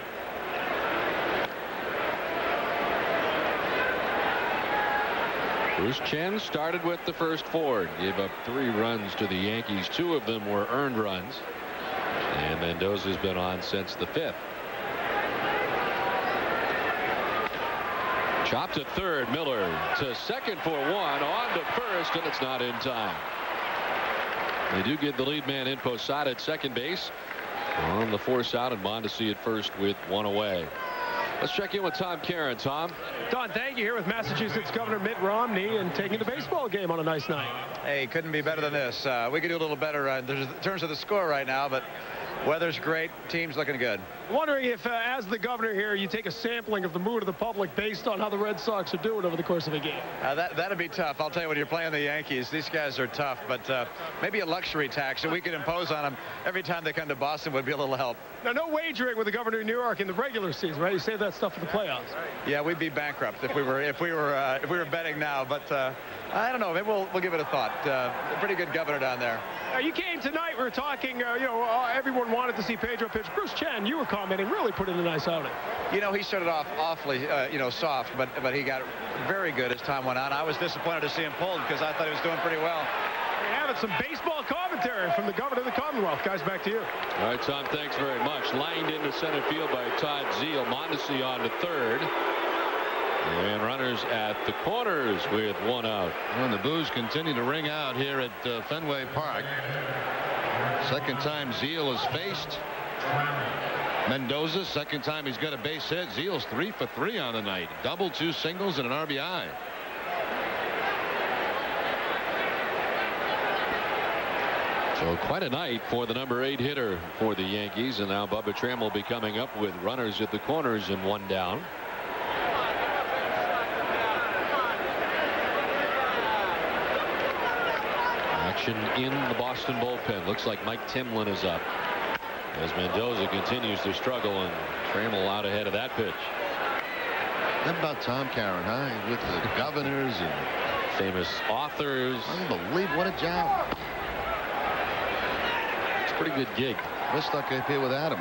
Bruce Chen started with the first 4. Gave up 3 runs to the Yankees. 2 of them were earned runs. And Mendoza's been on since the 5th. Chop to 3rd. Miller to 2nd for 1. On to 1st, and it's not in time. They do get the lead man in Posada at second base on the force out, and Mondesi at first with one away. Let's check in with Tom Caron. Tom. Don, thank you. Here with Massachusetts Governor Mitt Romney and taking the baseball game on a nice night. Hey, couldn't be better than this. We could do a little better in terms of the score right now, but weather's great. Team's looking good. Wondering if, as the governor here, you take a sampling of the mood of the public based on how the Red Sox are doing over the course of a game. That'd be tough. I'll tell you, when you're playing the Yankees, these guys are tough, but maybe a luxury tax that we could impose on them every time they come to Boston would be a little help. Now, no wagering with the governor of New York in the regular season, right? You save that stuff for the playoffs. Yeah, we'd be bankrupt if we were betting now, but I don't know. Maybe we'll give it a thought. A pretty good governor down there. You came tonight. We were talking. Everyone wanted to see Pedro pitch. Bruce Chen, you were commenting, really put in a nice outing. He started off awfully, soft, but he got very good as time went on. I was disappointed to see him pulled because I thought he was doing pretty well. We're having some baseball commentary from the governor of the Commonwealth. Guys, back to you. All right, Tom, thanks very much. Lined into center field by Todd Zeal. Mondesi on to third. And runners at the corners with one out. And the boos continue to ring out here at Fenway Park. Second time Zeal has faced Mendoza. Second time he's got a base hit. Zeal's 3 for 3 on the night. Double, 2 singles, and an RBI. So quite a night for the number 8 hitter for the Yankees. And now Bubba Trammell will be coming up with runners at the corners and one down. Action in the Boston bullpen. Looks like Mike Timlin is up as Mendoza continues to struggle, and Trammell out ahead of that pitch. How about Tom Caron, huh? With the governors and famous authors. Unbelievable. What a job. It's a pretty good gig. We're stuck up here with Adam.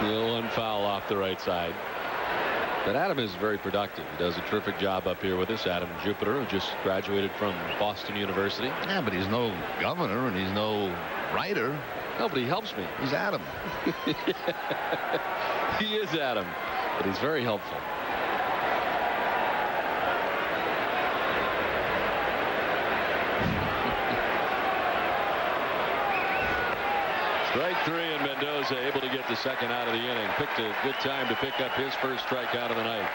The one foul off the right side. But Adam is very productive. He does a terrific job up here with us. Adam Jupiter, who just graduated from Boston University. Yeah, but he's no governor and he's no writer. No, but he helps me. He's Adam. He is Adam, but he's very helpful. Strike 3, and Mendoza able to get the second out of the inning. Picked a good time to pick up his first strikeout of the night.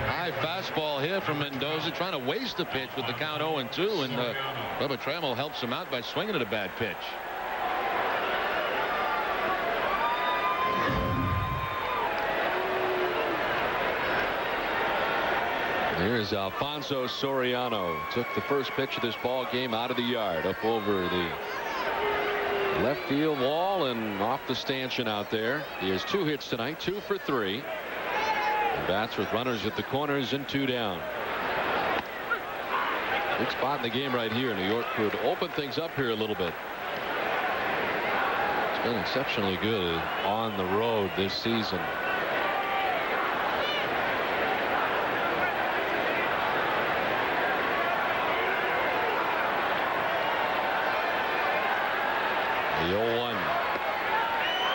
High fastball here from Mendoza, trying to waste the pitch with the count 0-2, and Bubba Trammell helps him out by swinging at a bad pitch. Here's Alfonso Soriano. Took the first pitch of this ball game out of the yard, up over the left field wall and off the stanchion out there. He has 2 hits tonight, 2 for 3. And bats with runners at the corners and 2 down. Big spot in the game right here. New York could open things up here a little bit. It's been exceptionally good on the road this season. The 0-1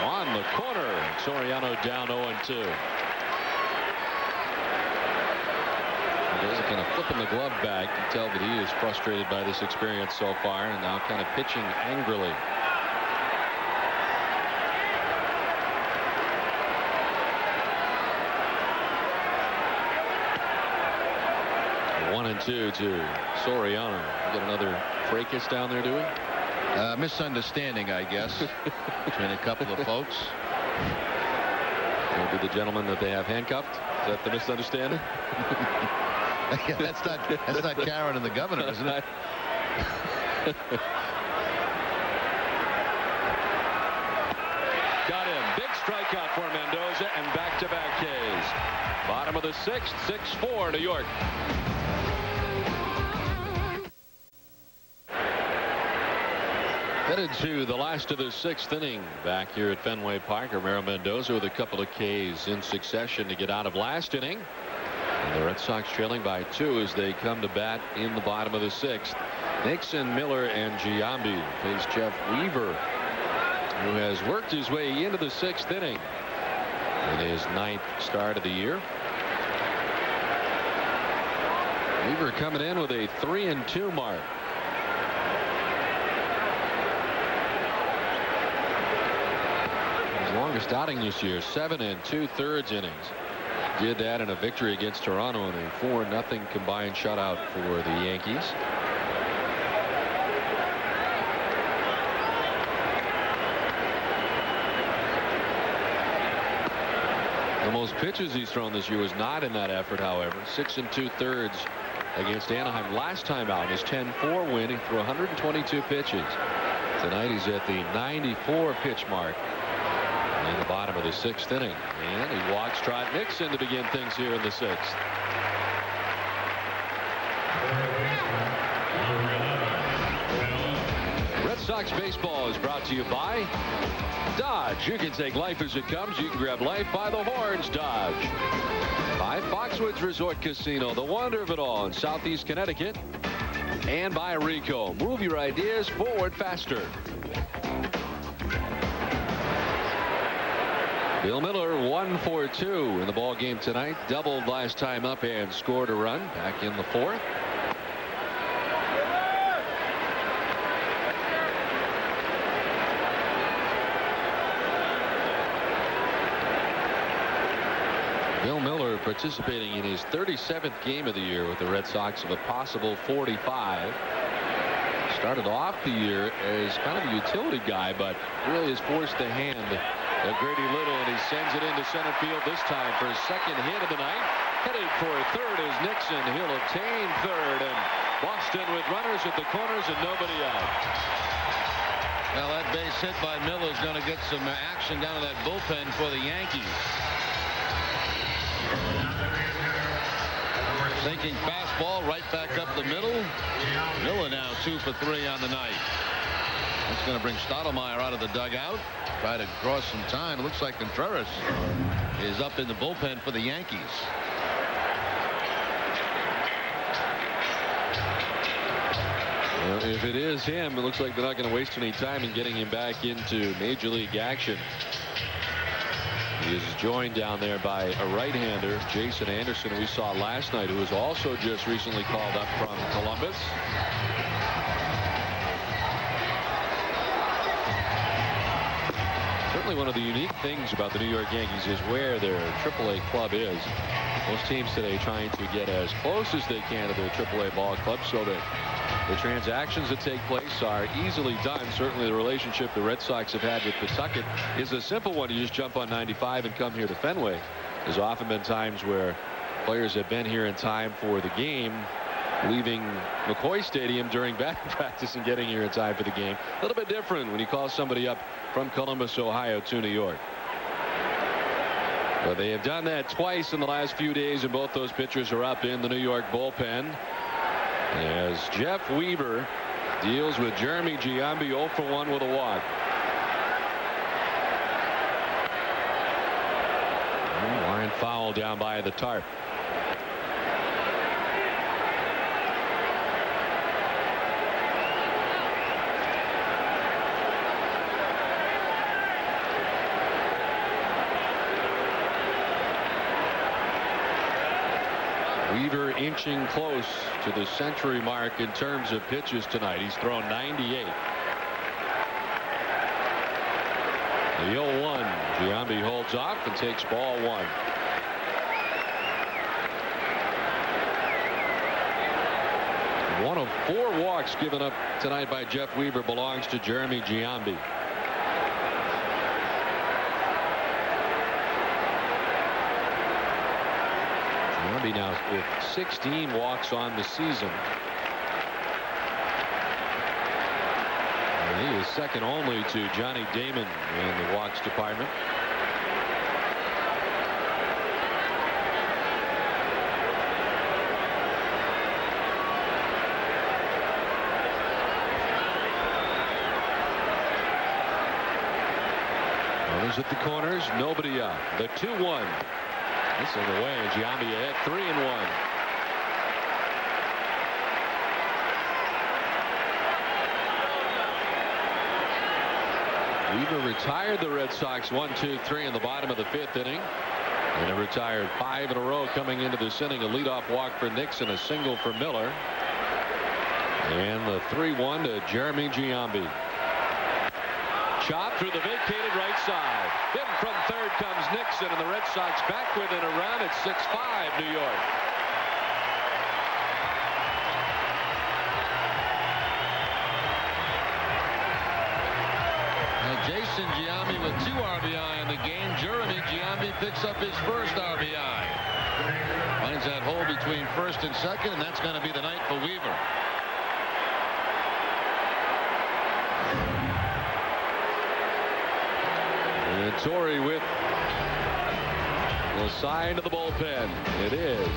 on the corner. Soriano down 0-2. Mendoza kind of flipping the glove back. You can tell that he is frustrated by this experience so far, and now kind of pitching angrily. One and 2 to Soriano. We got another fracas down there, do we? Misunderstanding, I guess, between a couple of folks. Maybe the gentleman that they have handcuffed. Is that the misunderstanding? Yeah, that's not Caron and the governor, isn't it? Got him. Big strikeout for Mendoza, and back-to-back Ks. Bottom of the 6th, 6-4 New York. Headed to the last of the 6th inning back here at Fenway Park. Romero Mendoza with a couple of Ks in succession to get out of last inning. And the Red Sox trailing by 2 as they come to bat in the bottom of the 6th. Nixon, Miller, and Giambi face Jeff Weaver who has worked his way into the 6th inning in his 9th start of the year. Weaver coming in with a 3-2 mark. His longest outing this year, 7 2/3 innings. Did that in a victory against Toronto in a 4-0 combined shutout for the Yankees. The most pitches he's thrown this year was not in that effort, however. 6 2/3 against Anaheim last time out. His 10-4 win, he threw 122 pitches. Tonight he's at the 94 pitch mark in the bottom of the 6th inning. And he walks Trot Nixon to begin things here in the 6th. Red Sox baseball is brought to you by Dodge. You can take life as it comes. You can grab life by the horns. Dodge. By Foxwoods Resort Casino, the wonder of it all in Southeast Connecticut. And by Rico. Move your ideas forward faster. Bill Miller 1 for 2 in the ball game tonight. Doubled last time up and scored a run back in the 4th. Bill Miller participating in his 37th game of the year with the Red Sox of a possible 45. Started off the year as kind of a utility guy, but really has forced the hand of Grady Little, and he sends it into center field this time for his 2nd hit of the night. Headed for 3rd is Nixon. He'll obtain 3rd, and Boston with runners at the corners and nobody out. Well, that base hit by Miller is going to get some action down to that bullpen for the Yankees. Sinking fastball right back up the middle. Miller now 2 for 3 on the night. That's going to bring Stottlemyre out of the dugout. Try to draw some time. It looks like Contreras is up in the bullpen for the Yankees. Well, if it is him, it looks like they're not going to waste any time in getting him back into Major League action. He is joined down there by a right-hander, Jason Anderson, who we saw last night, who was also just recently called up from Columbus. Certainly one of the unique things about the New York Yankees is where their AAA club is. Most teams today trying to get as close as they can to their AAA ball club so that the transactions that take place are easily done. Certainly the relationship the Red Sox have had with Pawtucket is a simple one. You just jump on 95 and come here to Fenway. There's often been times where players have been here in time for the game, leaving McCoy Stadium during batting practice and getting here in time for the game. A little bit different when you call somebody up from Columbus, Ohio to New York. But they have done that twice in the last few days, and both those pitchers are up in the New York bullpen. As Jeff Weaver deals with Jeremy Giambi 0 for 1 with a walk. Line foul down by the tarp. Weaver inching close to the century mark in terms of pitches tonight. He's thrown 98. The 0-1. Giambi holds off and takes ball 1. One of 4 walks given up tonight by Jeff Weaver belongs to Jeremy Giambi. Giambi now with 16 walks on the season. And he is second only to Johnny Damon in the walks department. Runners at the corners, nobody out. The 2-1. This is away, and Giambi ahead 3-1. Weaver retired the Red Sox 1-2-3 in the bottom of the 5th inning. And it retired 5 in a row coming into this inning. A leadoff walk for Nixon, a single for Miller. And the 3-1 to Jeremy Giambi. Chop through the vacated right side. In from third comes Nixon, and the Red Sox back within a run at 6-5 New York. Jason Giambi with 2 RBI in the game. Jeremy Giambi picks up his first RBI. Finds that hole between first and second, and that's going to be the night for Weaver. And Torrey with the sign to the bullpen. It is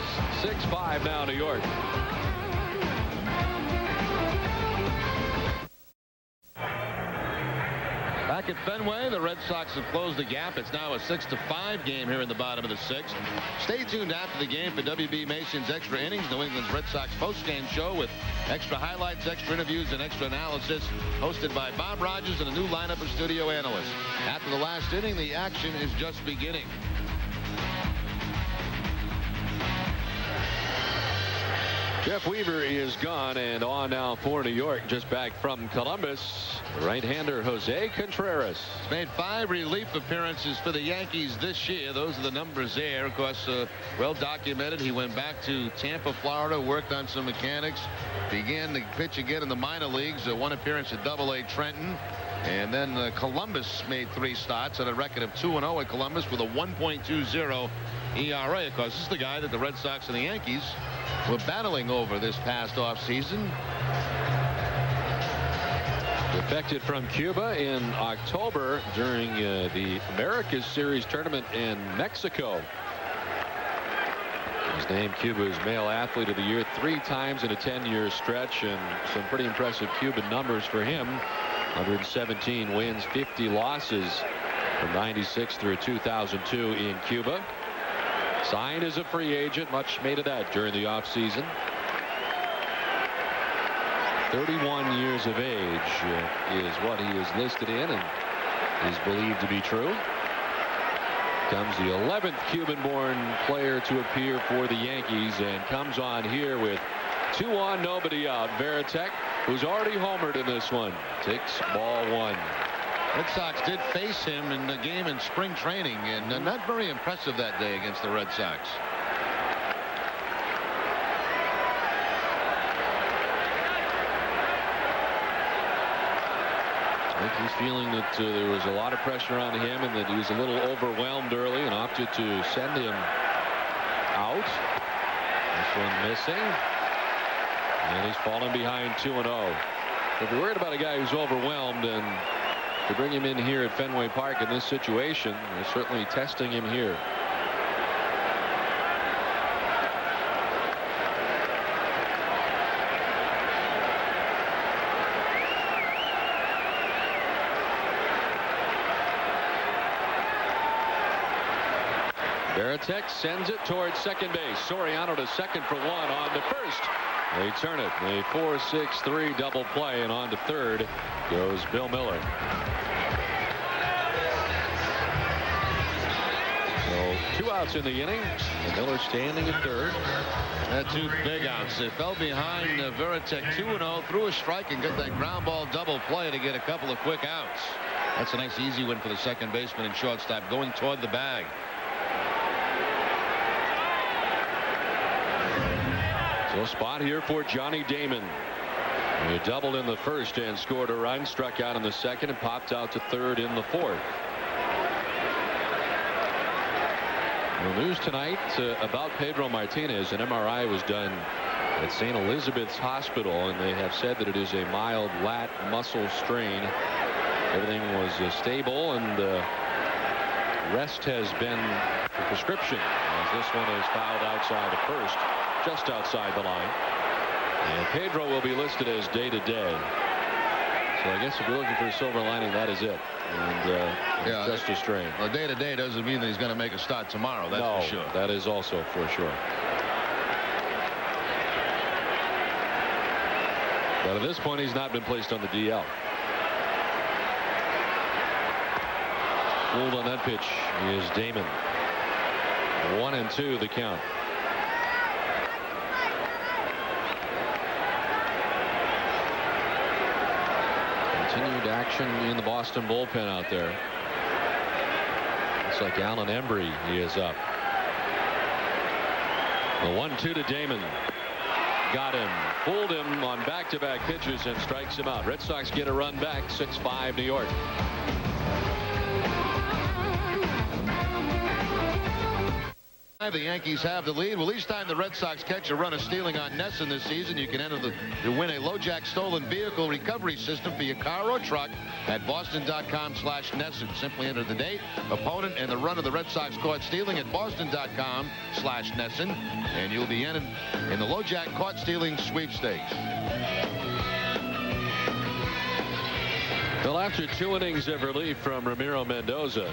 6-5 now, New York. Back at Fenway, the Red Sox have closed the gap. It's now a 6-5 game here in the bottom of the 6th. Stay tuned after the game for W.B. Mason's Extra Innings, New England's Red Sox postgame show with extra highlights, extra interviews, and extra analysis, hosted by Bob Rogers and a new lineup of studio analysts. After the last inning, the action is just beginning. Jeff Weaver is gone, and on now for New York, just back from Columbus, right-hander Jose Contreras. He's made 5 relief appearances for the Yankees this year. Those are the numbers there. Of course, well documented. He went back to Tampa, Florida, worked on some mechanics, began to pitch again in the minor leagues. One appearance at AA Trenton. And then Columbus made 3 starts at a record of 2-0 at Columbus with a 1.20 ERA. Of course, this is the guy that the Red Sox and the Yankees were battling over this past offseason. Defected from Cuba in October during the Americas Series tournament in Mexico. He was named Cuba's male athlete of the year 3 times in a 10-year stretch, and some pretty impressive Cuban numbers for him. 117 wins, 50 losses from 96 through 2002 in Cuba. Signed as a free agent, much made of that during the offseason. 31 years of age is what he is listed in and is believed to be true. Comes the 11th Cuban-born player to appear for the Yankees, and comes on here with 2 on, nobody out. Varitek, who's already homered in this one, takes ball 1. Red Sox did face him in the game in spring training, and not very impressive that day against the Red Sox. I think he's feeling that there was a lot of pressure on him and that he was a little overwhelmed early and opted to send him out. This one missing. And he's fallen behind 2-0. If you're worried about a guy who's overwhelmed, and to bring him in here at Fenway Park in this situation, they're certainly testing him here. Varitek sends it towards second base. Soriano to second for 1, on to first. They turn it. A 4-6-3 double play, and on to third goes Bill Miller. So 2 outs in the inning, and Miller standing at third. 2 big outs. They fell behind Varitek 2-0, threw a strike and got that ground ball double play to get a couple of quick outs. That's a nice easy win for the second baseman and shortstop, going toward the bag. So spot here for Johnny Damon. He doubled in the first and scored a run, struck out in the second, and popped out to third in the fourth. The news tonight about Pedro Martinez. An MRI was done at St. Elizabeth's Hospital, and they have said that it is a mild lat muscle strain. Everything was stable, and rest has been the prescription, as this one is fouled outside of first, just outside the line. And Pedro will be listed as day-to-day. So I guess if you're looking for a silver lining, that is it. And yeah, just a strain. Well, day-to-day doesn't mean that he's going to make a start tomorrow. That's for sure. That is also for sure. But at this point, he's not been placed on the DL. Fooled on that pitch is Damon. 1-2 the count. Continued action in the Boston bullpen out there. Looks like Alan Embry is up. The 1-2 to Damon. Got him. Fooled him on back-to-back pitches and strikes him out. Red Sox get a run back. 6-5 New York. The Yankees have the lead. Well, each time the Red Sox catch a run of stealing on Nesson this season, you can enter to win a LoJack stolen vehicle recovery system for your car or truck at boston.com/Nesson. Simply enter the date, opponent, and the run of the Red Sox caught stealing at boston.com/Nesson, and you'll be entered in the LoJack caught stealing sweepstakes. Well, after 2 innings of relief from Ramiro Mendoza,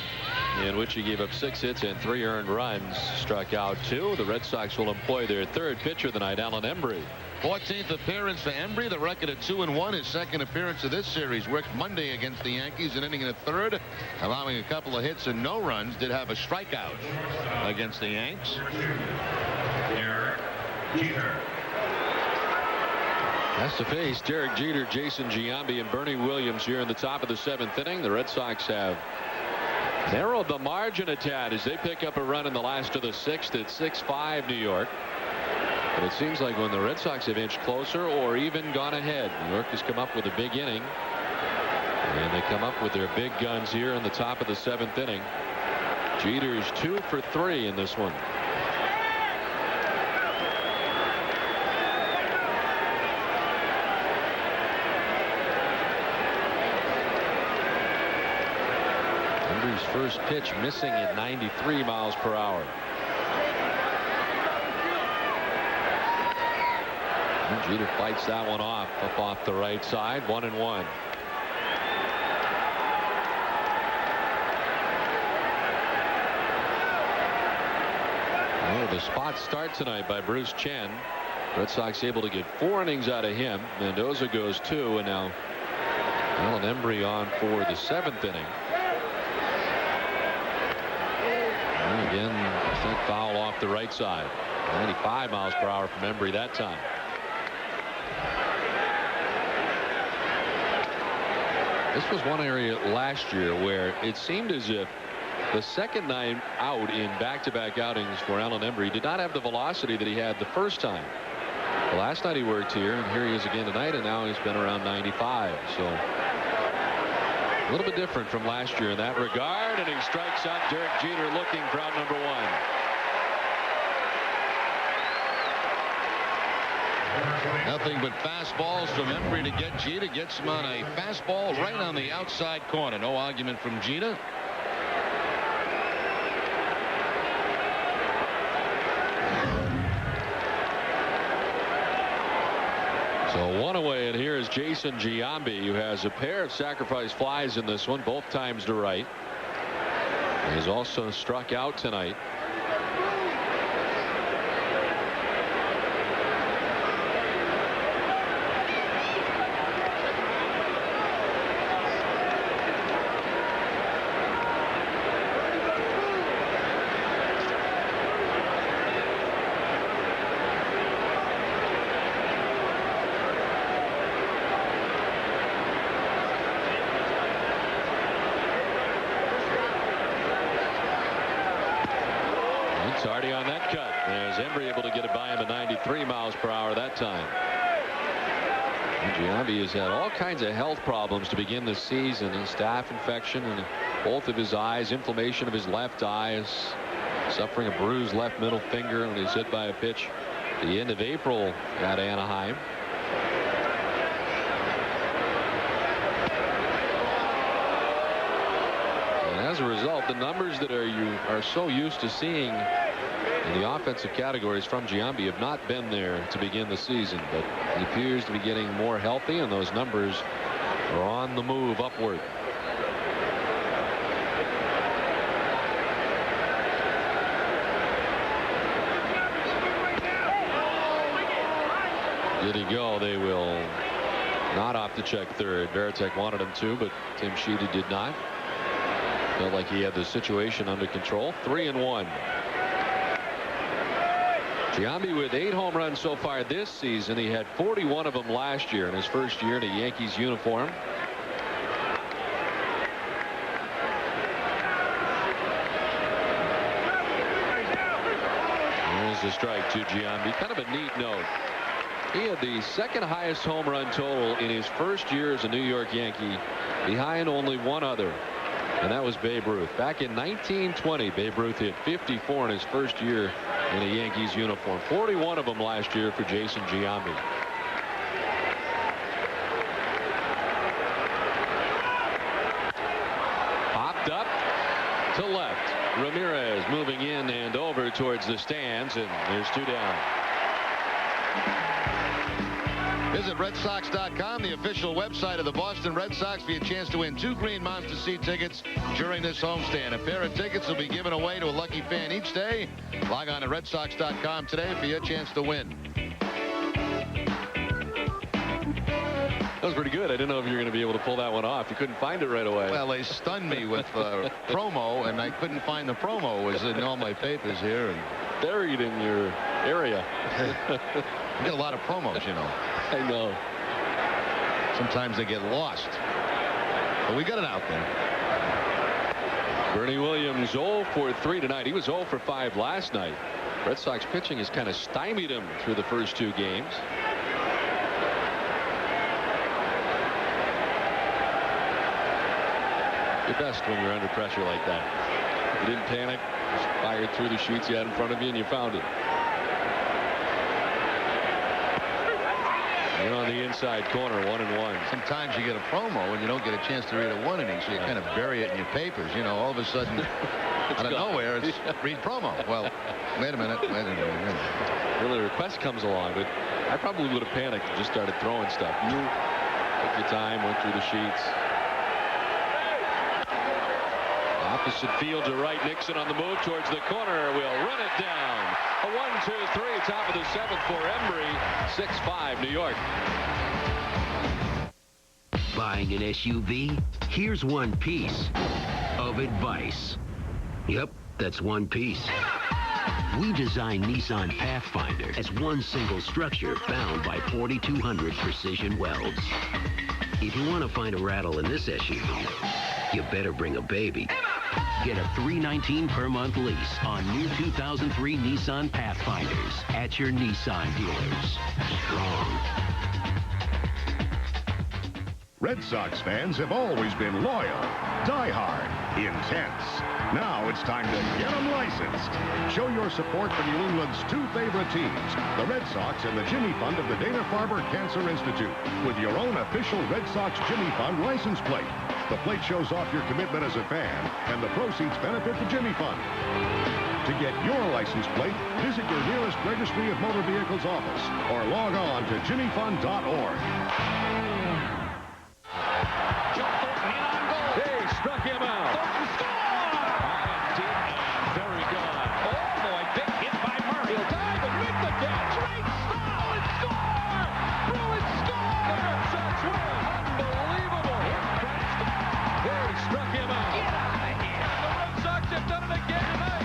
in which he gave up 6 hits and 3 earned runs, struck out 2, the Red Sox will employ their third pitcher of the night, Alan Embry. 14th appearance for Embry, the record at 2-1. His second appearance of this series. Worked Monday against the Yankees, an inning in the third, allowing a couple of hits and no runs. Did have a strikeout against the Yanks. Has to face Derek Jeter, Jason Giambi, and Bernie Williams here in the top of the 7th inning. The Red Sox have narrowed the margin a tad as they pick up a run in the last of the 6th at 6-5 New York. But it seems like when the Red Sox have inched closer or even gone ahead, New York has come up with a big inning. And they come up with their big guns here in the top of the 7th inning. Jeter's 2 for 3 in this one. First pitch missing at 93 miles per hour. And Jeter fights that one off up off the right side. 1-1. Oh, the spot start tonight by Bruce Chen. Red Sox able to get 4 innings out of him. Mendoza goes 2, and now Alan Embry on for the 7th inning. Again, sent foul off the right side. 95 miles per hour from Embry that time. This was one area last year where it seemed as if the second night out in back-to-back outings for Alan Embry did not have the velocity that he had the first time. The last night he worked here, and here he is again tonight, and now he's been around 95. So a little bit different from last year in that regard, and he strikes out Derek Jeter looking for out number 1. Nothing but fastballs from Embry to get Jeter. Gets him on a fastball right on the outside corner. No argument from Jeter. So 1 away, and here is Jason Giambi, who has a pair of sacrifice flies in this one, both times to right. He's also struck out tonight. Already on that cut. There's Embry able to get it by him at 93 miles per hour that time. Giambi has had all kinds of health problems to begin this season. A staph infection in both of his eyes, inflammation of his left eye, suffering a bruised left middle finger when he's hit by a pitch at the end of April at Anaheim. And as a result, the numbers that you are so used to seeing in the offensive categories from Giambi have not been there to begin the season, but he appears to be getting more healthy, and those numbers are on the move upward. Did he go? They will not opt to check third. Veritek wanted him to, but Tim Sheedy did not. Felt like he had the situation under control. 3-1. Giambi with 8 home runs so far this season. He had 41 of them last year in his first year in a Yankees uniform. There's a strike to Giambi. Kind of a neat note. He had the second highest home run total in his first year as a New York Yankee, behind only one other, and that was Babe Ruth. Back in 1920, Babe Ruth hit 54 in his first year in a Yankees uniform. 41 of them last year for Jason Giambi. Popped up to left. Ramirez moving in and over towards the stands, and there's 2 down. Visit RedSox.com, the official website of the Boston Red Sox, for your chance to win 2 Green Monster seat tickets during this homestand. A pair of tickets will be given away to a lucky fan each day. Log on to RedSox.com today for your chance to win. That was pretty good. I didn't know if you were going to be able to pull that one off. You couldn't find it right away. Well, they stunned me with promo, and I couldn't find the promo. It was in all my papers here. And buried in your area. You get a lot of promos, you know. I know. Sometimes they get lost. But we got it out there. Bernie Williams 0 for 3 tonight. He was 0 for 5 last night. Red Sox pitching has kind of stymied him through the first 2 games. Your best when you're under pressure like that. You didn't panic. Just fired through the sheets you had in front of you and you found it. And on the inside corner, 1-1. Sometimes you get a promo and you don't get a chance to read a 1 inning, so you kind of bury it in your papers. You know, all of a sudden, out of nowhere, it's read promo. Well, wait a minute. Well, the request comes along, but I probably would have panicked and just started throwing stuff. You took your time, went through the sheets. Opposite field to right. Nixon on the move towards the corner. Will run it down. A 1-2-3, top of the 7th for Embry. 6-5 New York. Buying an SUV? Here's one piece of advice. Yep, that's one piece. We designed Nissan Pathfinder as one single structure bound by 4,200 precision welds. If you want to find a rattle in this SUV, you better bring a baby. Get a $319 per month lease on new 2003 Nissan Pathfinders at your Nissan dealers. Strong. Red Sox fans have always been loyal, diehard, intense. Now it's time to get them licensed. Show your support for New England's 2 favorite teams, the Red Sox and the Jimmy Fund of the Dana-Farber Cancer Institute, with your own official Red Sox Jimmy Fund license plate. The plate shows off your commitment as a fan, and the proceeds benefit the Jimmy Fund. To get your license plate, visit your nearest Registry of Motor Vehicles office or log on to jimmyfund.org. He struck him out. Deep, very gone. Oh, boy, big hit by Murray. He'll dive and make the catch. Great style and score! Bruins score! The Red Sox win. Unbelievable. He struck him out. Get out of here. The Red Sox have done it again tonight.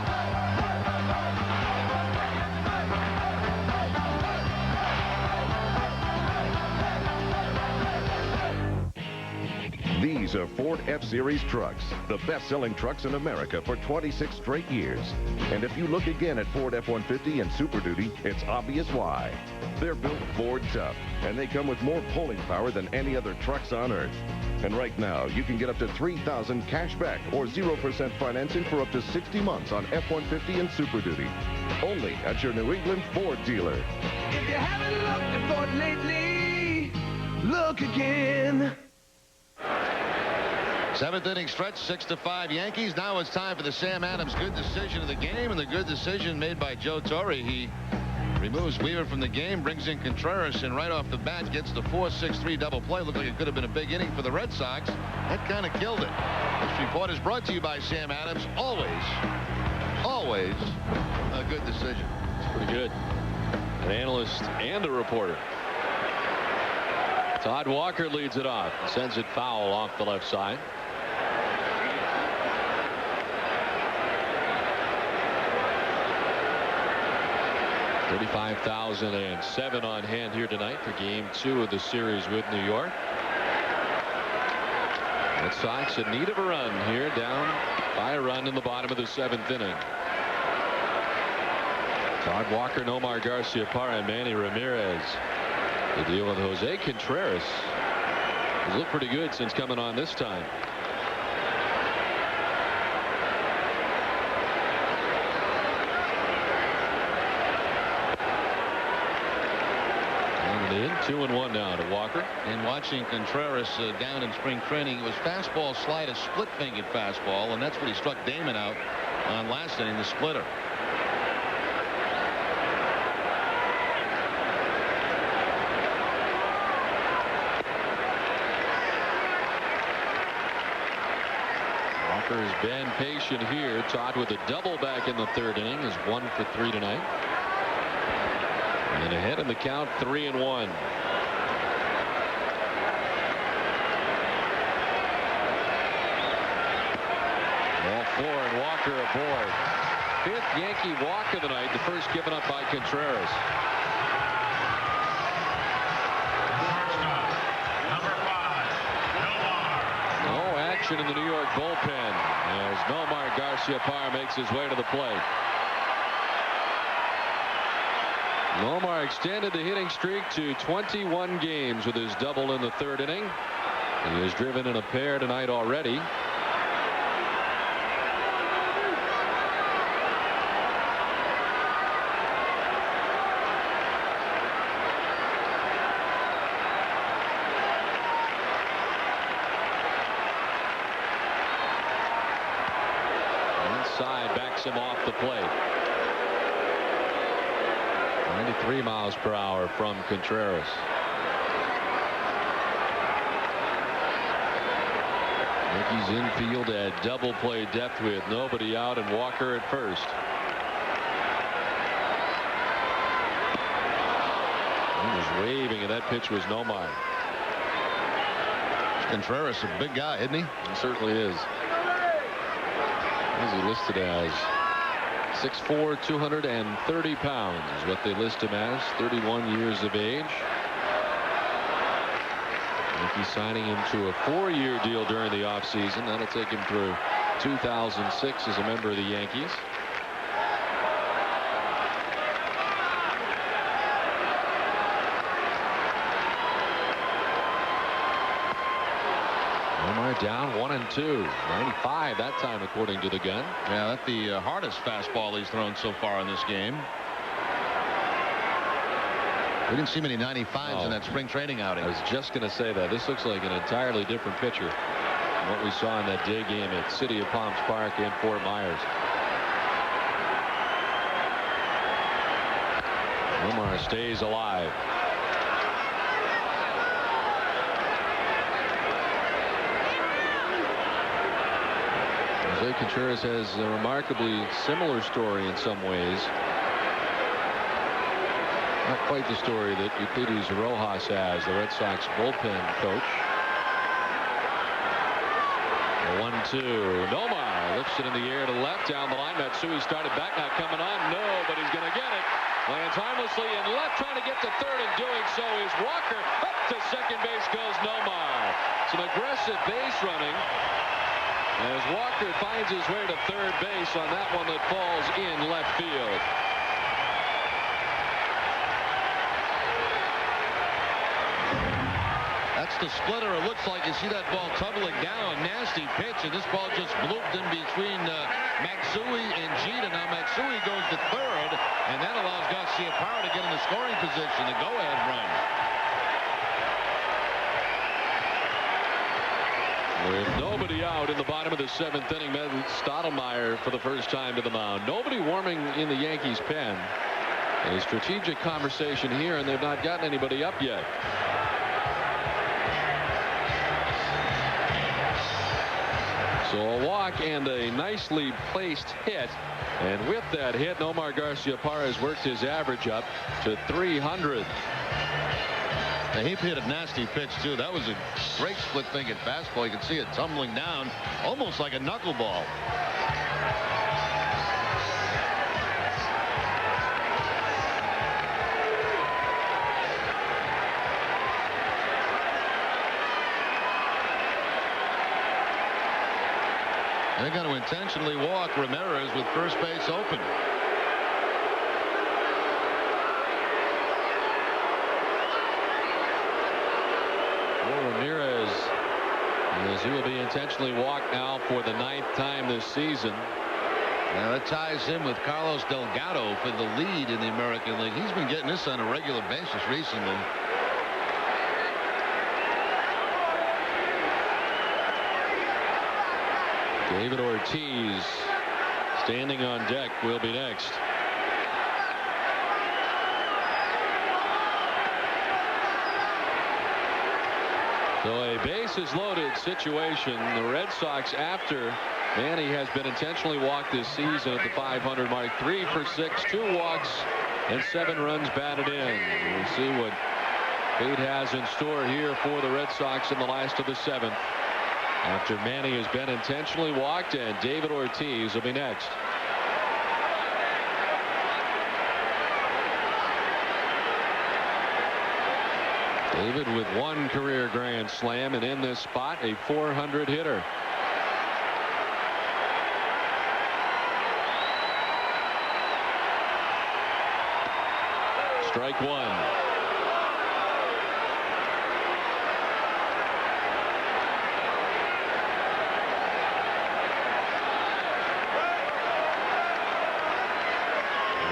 These are Ford F-Series trucks, the best-selling trucks in America for 26 straight years. And if you look again at Ford F-150 and Super Duty, it's obvious why. They're built Ford tough, and they come with more pulling power than any other trucks on Earth. And right now, you can get up to $3,000 cash back or 0% financing for up to 60 months on F-150 and Super Duty. Only at your New England Ford dealer. If you haven't looked at Ford lately, look again. 7th inning stretch, 6-5 Yankees. Now it's time for the Sam Adams good decision of the game, and the good decision made by Joe Torre. He removes Weaver from the game, brings in Contreras, and right off the bat gets the 4-6-3 double play. Looked like it could have been a big inning for the Red Sox. That kind of killed it. This report is brought to you by Sam Adams. Always a good decision. It's pretty good. An analyst and a reporter. Todd Walker leads it off and sends it foul off the left side. 35,007 on hand here tonight for Game 2 of the series with New York. Red Sox in need of a run here, down by a run in the bottom of the 7th inning. Todd Walker, Nomar Garciaparra, and Manny Ramirez. The deal with Jose Contreras has looked pretty good since coming on this time. And in 2-1 now to Walker. And watching Contreras down in spring training, it was fastball, slider, split-fingered fastball, and that's what he struck Damon out on last inning, the splitter. Has been patient here. Todd with a double back in the 3rd inning is 1 for 3 tonight. And ahead in the count, 3-1. Ball 4 and Walker aboard. 5th Yankee walk of the night, the first given up by Contreras. In the New York bullpen as Nomar Garciaparra makes his way to the plate. Nomar extended the hitting streak to 21 games with his double in the 3rd inning. He has driven in a pair tonight already. Backs him off the plate. 93 miles per hour from Contreras. Yankees infield at double play depth with nobody out and Walker at first. He was waving, and that pitch was Nomar. Contreras, a big guy, isn't he? He certainly is. He listed as 6'4", 230 pounds is what they list him as. 31 years of age. Yankees signing him to a 4-year deal during the offseason. That'll take him through 2006 as a member of the Yankees. Down 1-2. 95 that time, according to the gun. Yeah, that's the hardest fastball he's thrown so far in this game. We didn't see many 95s in that spring training outing. I was just going to say that. This looks like an entirely different pitcher than what we saw in that day game at City of Palms Park in Fort Myers. Nomar stays alive. Jose Contreras has a remarkably similar story in some ways. Not quite the story that Euclides Rojas has, the Red Sox bullpen coach. 1-2. Nomar lifts it in the air to left down the line. Matsui started back, now coming on. No, but he's going to get it. Lands harmlessly in left, trying to get to 3rd, and doing so is Walker. Up to 2nd base goes Nomar. Some aggressive base running as Walker finds his way to 3rd base on that one that falls in left field. That's the splitter. It looks like you see that ball tumbling down. Nasty pitch, and this ball just blooped in between Matsui and Jeter. Now Matsui goes to 3rd, and that allows Garciaparra to get in the scoring position, the go-ahead run. With nobody out in the bottom of the 7th inning, Stottlemyre for the first time to the mound. Nobody warming in the Yankees pen. A strategic conversation here, and they've not gotten anybody up yet. So a walk and a nicely placed hit. And with that hit, Nomar Garciaparra has worked his average up to 300. Now, he hit a nasty pitch, too. That was a great split-fingered fastball. You can see it tumbling down, almost like a knuckleball. And they're going to intentionally walk Ramirez with first base open. Ramirez, as he will be intentionally walked now for the 9th time this season. Now that ties him with Carlos Delgado for the lead in the American League. He's been getting this on a regular basis recently. David Ortiz standing on deck will be next. So a bases loaded situation. The Red Sox, after Manny has been intentionally walked this season at the 500 mark, 3 for 6, 2 walks and 7 runs batted in. We'll see what fate has in store here for the Red Sox in the last of the 7th. After Manny has been intentionally walked, and David Ortiz will be next. David with 1 career grand slam, and in this spot a 400 hitter. Strike 1.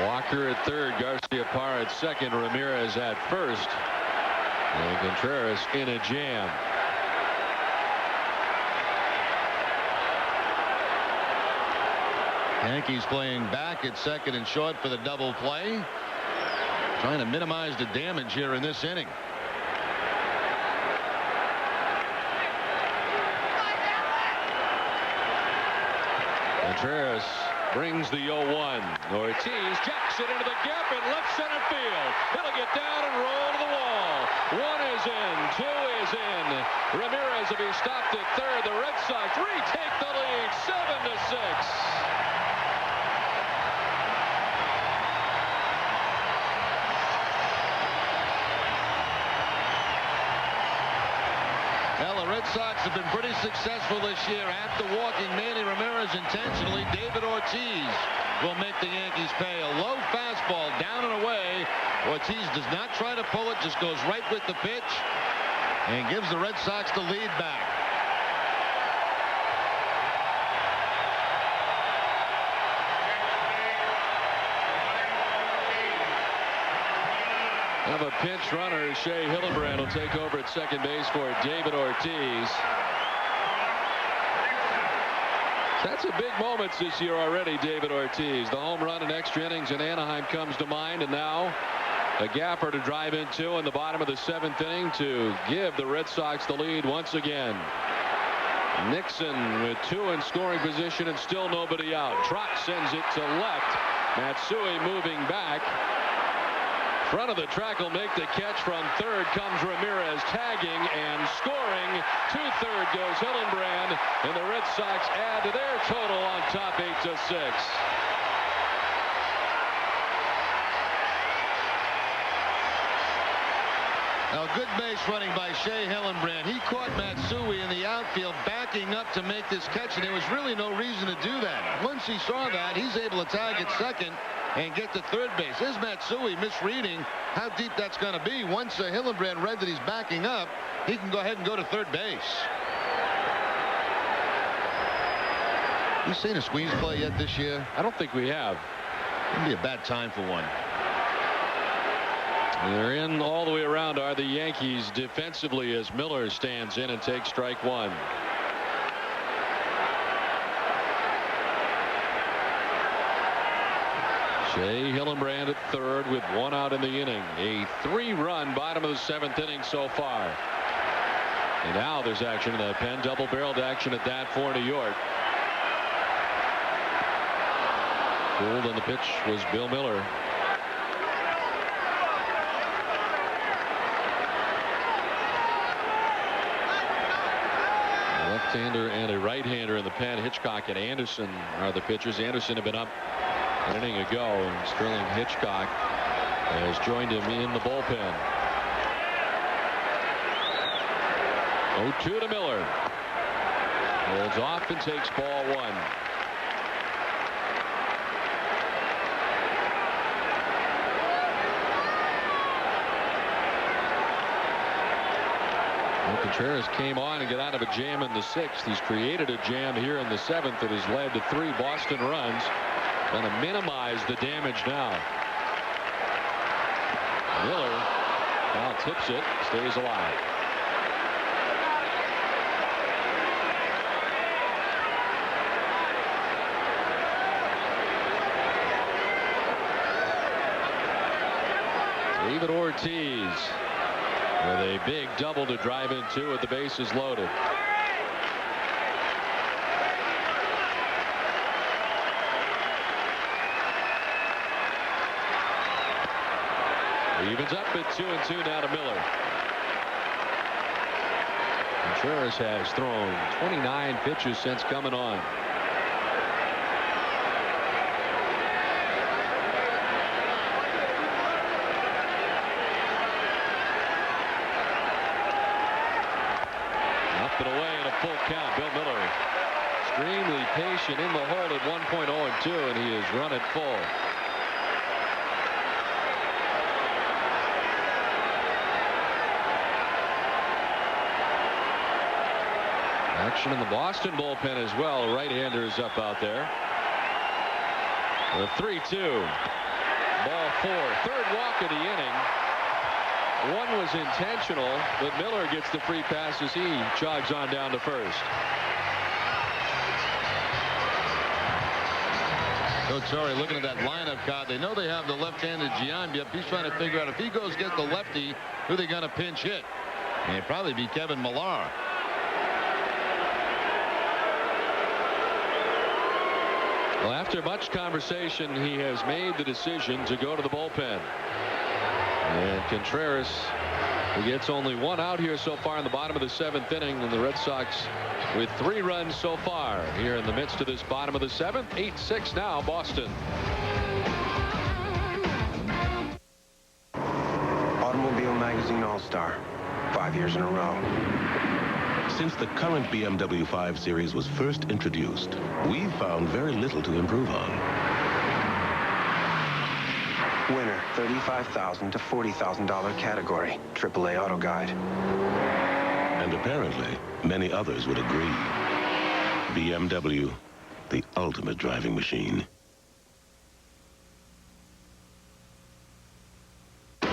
Walker at third, Garcia Parra at second, Ramirez at first. And Contreras in a jam. Yankees playing back at second and short for the double play. Trying to minimize the damage here in this inning. Contreras brings the 0-1. Ortiz jacks it into the gap in left center field. It'll get down and roll to the wall. 1 is in, 2 is in. Ramirez will be stopped at third. The Red Sox retake the lead, 7-6. Well, the Red Sox have been pretty successful this year after walking Manny Ramirez intentionally. David Ortiz will make the Yankees pay. A low fastball down and away. Ortiz does not try to pull it, just goes right with the pitch and gives the Red Sox the lead back. Have a pinch runner. Shea Hillenbrand will take over at second base for David Ortiz. That's a big moments this year already, David Ortiz. The home run in extra innings in Anaheim comes to mind, and now a gapper to drive into in the bottom of the 7th inning to give the Red Sox the lead once again. Nixon with 2 in scoring position and still nobody out. Trot sends it to left. Matsui moving back. Front of the track will make the catch. From third comes Ramirez tagging and scoring. To third goes Hillenbrand, and the Red Sox add to their total on top 8-6. Now, good base running by Shea Hillenbrand. He caught Matsui in the outfield backing up to make this catch, and there was really no reason to do that. Once he saw that, he's able to tag at second and get to third base. There's Matsui misreading how deep that's going to be. Once Hillenbrand read that he's backing up, he can go ahead and go to third base. You seen a squeeze play yet this year? I don't think we have. It'd be a bad time for one. They're in all the way around are the Yankees defensively as Miller stands in and takes strike 1. Shea Hillenbrand at third with 1 out in the inning. A 3-run bottom of the 7th inning so far. And now there's action in the pen. Double-barreled action at that for New York. Pulled on the pitch was Bill Miller. A left-hander and a right-hander in the pen. Hitchcock and Anderson are the pitchers. Anderson had been up an inning ago, and Sterling Hitchcock has joined him in the bullpen. 0-2 to Miller. Holds off and takes ball one. Contreras came on and got out of a jam in the 6th. He's created a jam here in the 7th that has led to 3 Boston runs. Going to minimize the damage now. Miller now tips it, stays alive. David Ortiz with a big double to drive in 2 with the bases loaded. Evens up at 2-2 now to Miller. Contreras has thrown 29 pitches since coming on. Up and away in a full count. Bill Miller extremely patient in the hole at 1.0-2, and he has run it full. Action in the Boston bullpen as well. Right-handers up out there. The 3-2. Ball 4. 3rd walk of the inning. One was intentional, but Miller gets the free pass as he jogs on down to first. Coach Torrey looking at that lineup card. They know they have the left-handed Giambi up. He's trying to figure out if he goes get the lefty, who they going to pinch hit. And it'd probably be Kevin Millar. Well, after much conversation, he has made the decision to go to the bullpen. And Contreras, who gets only 1 out here so far in the bottom of the 7th inning, and the Red Sox with 3 runs so far here in the midst of this bottom of the 7th. 8-6 now, Boston. Automobile Magazine All-Star, 5 years in a row. Since the current BMW 5 Series was first introduced, we've found very little to improve on. Winner, $35,000 to $40,000 category, AAA Auto Guide. And apparently, many others would agree. BMW, the ultimate driving machine.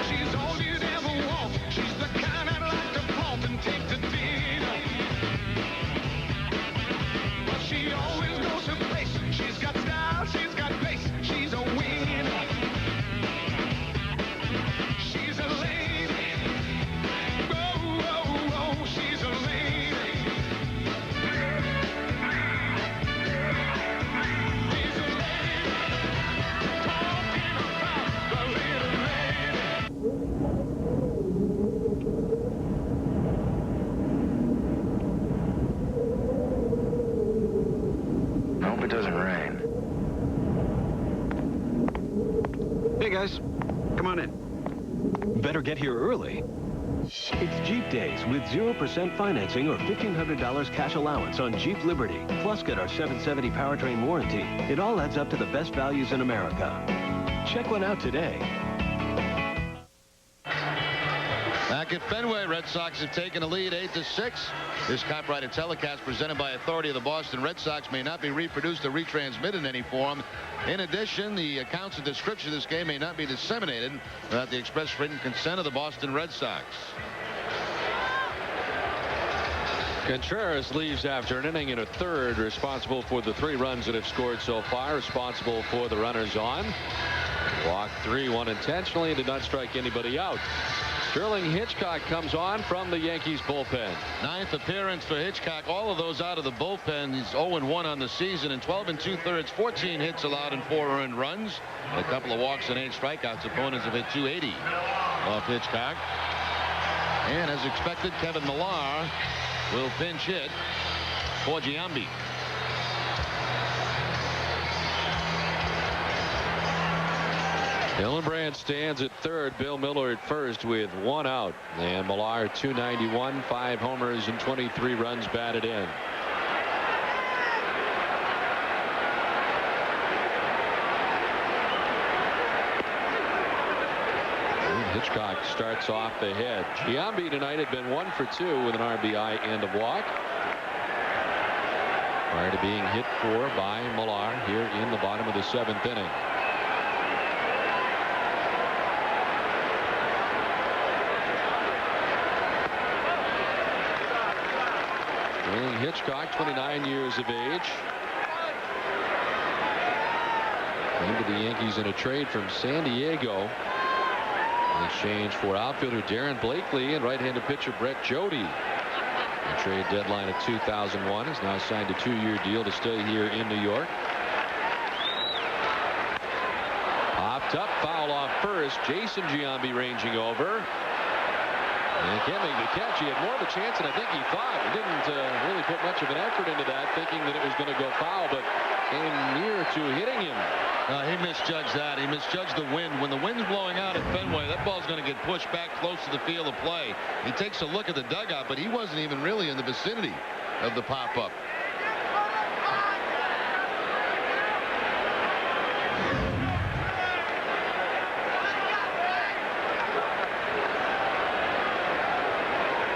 She's all you'd ever want. She's the kind I'd like to pump and take to dinner. But she always goes to place. She's got style, she's got grace. She's a winner. She's a lady. Oh, oh, oh, she's a lady. She's a lady. Talking about the little lady. I hope it doesn't rain. Hey guys, come on in. Better get here early. It's Jeep Days with 0% financing or $1,500 cash allowance on Jeep Liberty. Plus get our 770 powertrain warranty. It all adds up to the best values in America. Check one out today. Back at Fenway, Red Sox have taken a lead 8-6. This copyrighted telecast presented by authority of the Boston Red Sox may not be reproduced or retransmitted in any form. In addition, the accounts and description of this game may not be disseminated without the express written consent of the Boston Red Sox. Contreras leaves after an inning and a third, responsible for the 3 runs that have scored so far, responsible for the runners on. Walked 3, 1 intentionally, did not strike anybody out. Sterling Hitchcock comes on from the Yankees bullpen. 9th appearance for Hitchcock. All of those out of the bullpen. He's 0-1 on the season in 12 2/3, 14 hits allowed and 4 earned runs. A couple of walks and 8 strikeouts. Opponents have hit 280 off Hitchcock. And as expected, Kevin Millar will pinch hit for Giambi. Hillenbrand stands at third. Bill Miller at first with 1 out. And Millar 291, 5 homers and 23 runs batted in. Hitchcock starts off the head. Giambi tonight had been 1 for 2 with an RBI and a walk, prior to being hit for by Millar here in the bottom of the 7th inning. Hitchcock, 29 years of age, came to the Yankees in a trade from San Diego in exchange for outfielder Darren Blakely and right-handed pitcher Brett Jody. The trade deadline of 2001. He's now signed a 2-year deal to stay here in New York. Popped up, foul off first. Jason Giambi ranging over. And can't make the catch. He had more of a chance than I think he thought. He didn't really put much of an effort into that, thinking that it was going to go foul, but came near to hitting him. He misjudged that. He misjudged the wind. When the wind's blowing out at Fenway, that ball's going to get pushed back close to the field of play. He takes a look at the dugout, but he wasn't even really in the vicinity of the pop-up.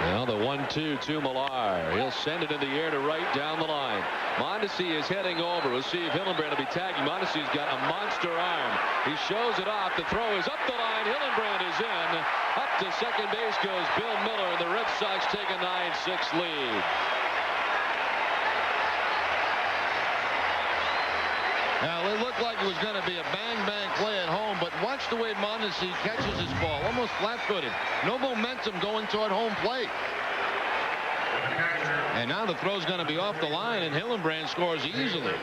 Well, the 1-2 to Millar. He'll send it in the air to right down the line. Mondesi is heading over. We'll see if Hillenbrand will be tagging. Mondesi's got a monster arm. He shows it off. The throw is up the line. Hillenbrand is in. Up to second base goes Bill Miller, and the Red Sox take a 9-6 lead. Now, it looked like it was going to be a bang-bang play at home, but watch the way Mondesi catches his ball, almost flat-footed. No momentum going toward home plate. And now the throw's going to be off the line, and Hillenbrand scores easily.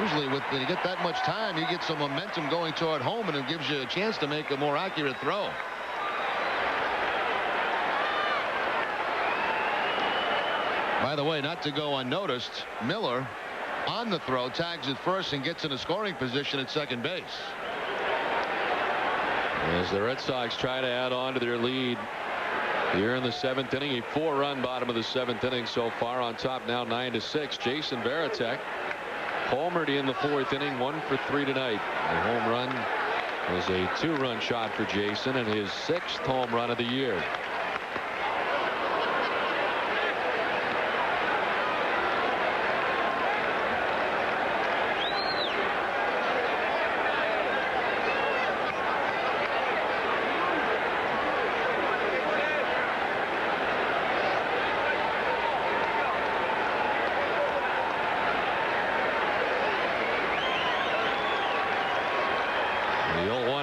Usually, when you get that much time, you get some momentum going toward home, and it gives you a chance to make a more accurate throw. By the way, not to go unnoticed, Miller on the throw tags at first and gets in a scoring position at second base. As the Red Sox try to add on to their lead here in the 7th inning, a 4-run bottom of the 7th inning so far, on top now 9-6. Jason Varitek homered in the 4th inning, 1 for 3 tonight. The home run was a 2-run shot for Jason and his 6th home run of the year.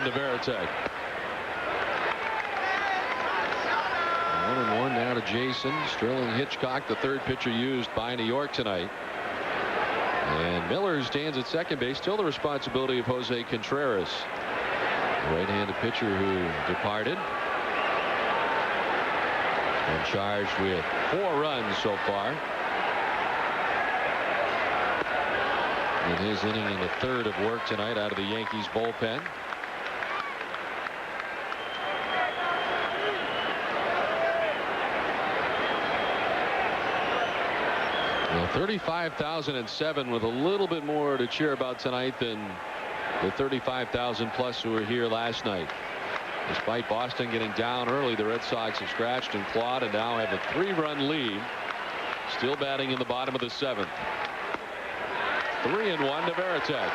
Varitek. 1-1 now to Jason. Sterling Hitchcock, the 3rd pitcher used by New York tonight. And Miller stands at second base. Still the responsibility of Jose Contreras, the right-handed pitcher who departed. And charged with 4 runs so far in his inning in the 3rd of work tonight out of the Yankees bullpen. Well, 35,007 with a little bit more to cheer about tonight than the 35,000 plus who were here last night. Despite Boston getting down early, the Red Sox have scratched and clawed and now have a 3-run lead. Still batting in the bottom of the 7th. 3-1 to Varitek.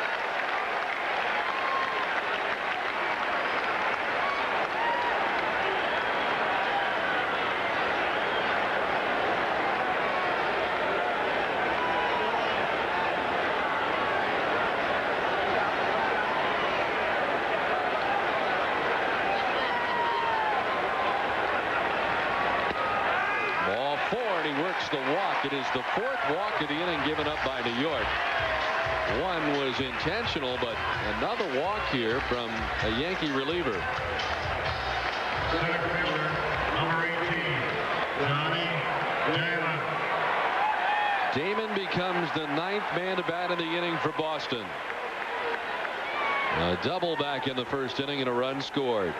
The walk. It is the 4th walk of the inning given up by New York. One was intentional, but another walk here from a Yankee reliever. Number 18, Johnny Damon. Damon becomes the 9th man to bat in the inning for Boston. A double back in the 1st inning and a run scored.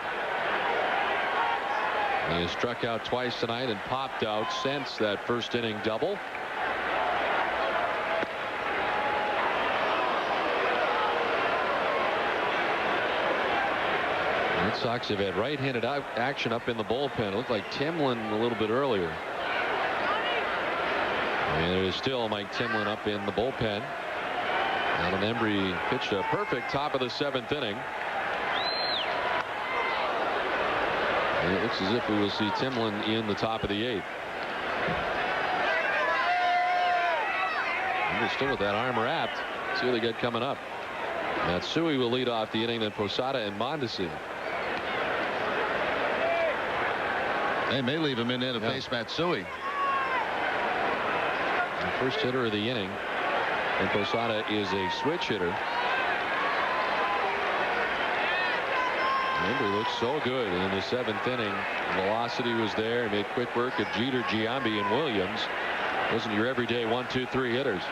He has struck out twice tonight and popped out since that 1st inning double. Red Sox have had right-handed action up in the bullpen. It looked like Timlin a little bit earlier. And it is still Mike Timlin up in the bullpen. Alan Embry pitched a perfect top of the 7th inning. And it looks as if we will see Timlin in the top of the 8th. And they're still with that arm wrapped. See what they got coming up. Matsui will lead off the inning, then Posada and Mondesi. They may leave him in there to face Matsui. The first hitter of the inning, and Posada is a switch hitter. Embry looks so good in the 7th inning. Velocity was there. He made quick work of Jeter, Giambi, and Williams. Wasn't your everyday 1, 2, 3 hitters.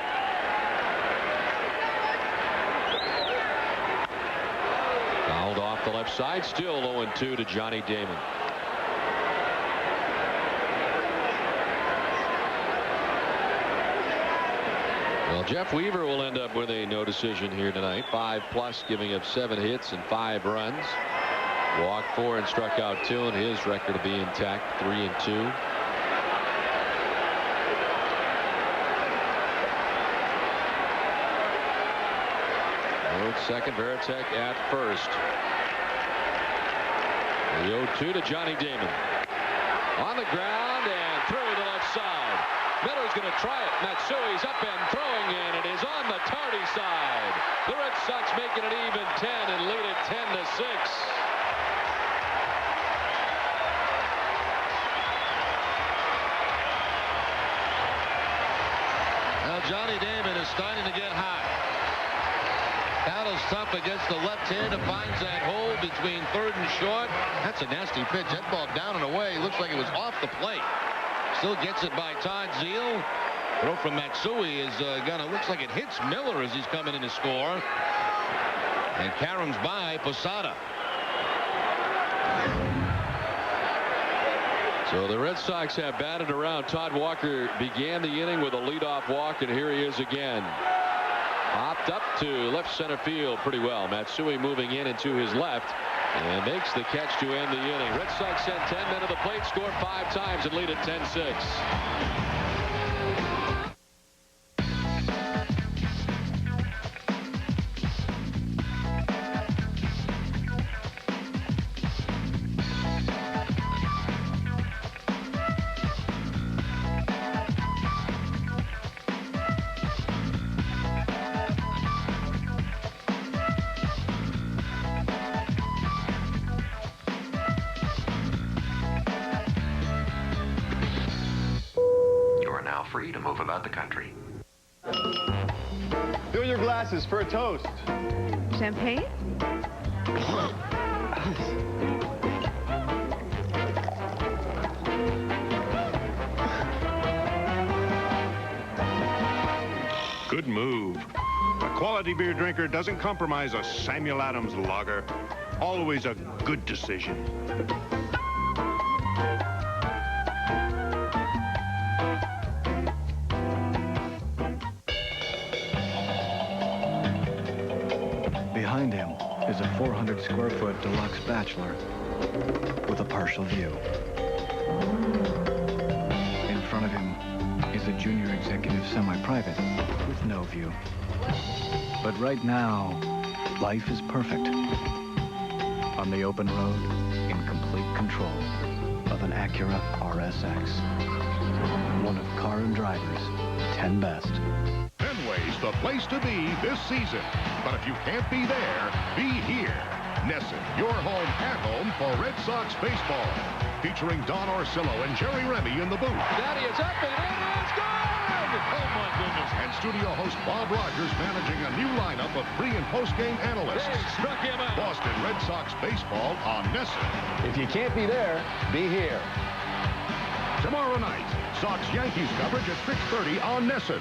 Fouled off the left side. Still 0-2 to Johnny Damon. Well, Jeff Weaver will end up with a no decision here tonight. 5+, giving up 7 hits and 5 runs. Walked 4 and struck out 2, and his record will be intact, 3-2. Second, Varitek at first. The 0-2 to Johnny Damon. On the ground and through the left side. Miller's going to try it. Matsui's up and throwing in. It is on the tardy side. The Red Sox making it even 10 and lead it 10-6. Now Johnny Damon is starting to get hot. Battles tough against the left-hander, finds that hole between third and short. That's a nasty pitch. That ball down and away. Looks like it was off the plate. Still gets it by Todd Zeile. Throw from Matsui is gonna. Looks like it hits Miller as he's coming in to score. And caroms by Posada. So the Red Sox have batted around. Todd Walker began the inning with a leadoff walk, and here he is again. Popped up to left center field pretty well. Matsui moving in and to his left and makes the catch to end the inning. Red Sox sent 10 men to the plate, score 5 times and lead at 10-6. Free to move about the country. Fill your glasses for a toast. Champagne? Good move. A quality beer drinker doesn't compromise a Samuel Adams lager. Always a good decision. Behind him is a 400-square-foot deluxe bachelor with a partial view. In front of him is a junior executive semi-private with no view. But right now, life is perfect. On the open road, in complete control of an Acura RSX. One of Car and Driver's 10 best. Fenway's the place to be this season. But if you can't be there, be here. Nesson, your home at home for Red Sox baseball. Featuring Don Orsillo and Jerry Remy in the booth. Daddy is up and it is good! Oh my goodness. And studio host Bob Rogers managing a new lineup of pre- and post-game analysts. They struck him out. Boston Red Sox baseball on Nesson. If you can't be there, be here. Tomorrow night, Sox-Yankees coverage at 6:30 on Nesson.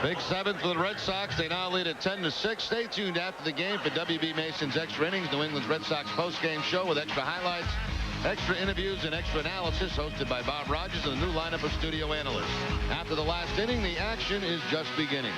Big 7th for the Red Sox. They now lead at 10-6. Stay tuned after the game for W.B. Mason's Extra Innings, New England's Red Sox post-game show with extra highlights, extra interviews, and extra analysis hosted by Bob Rogers and a new lineup of studio analysts. After the last inning, the action is just beginning.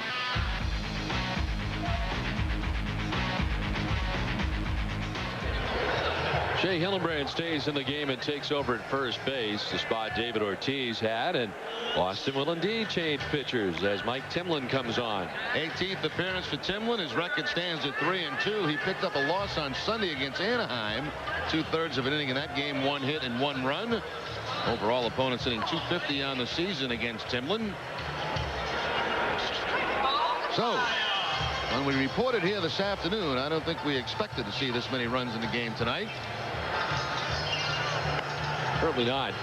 Jay Hillenbrand stays in the game and takes over at first base, the spot David Ortiz had, and Boston will indeed change pitchers as Mike Timlin comes on. 18th appearance for Timlin. His record stands at 3-2. He picked up a loss on Sunday against Anaheim. 2/3 of an inning in that game, 1 hit and 1 run. Overall, opponents hitting .250 on the season against Timlin. So, when we reported here this afternoon, I don't think we expected to see this many runs in the game tonight. Certainly not.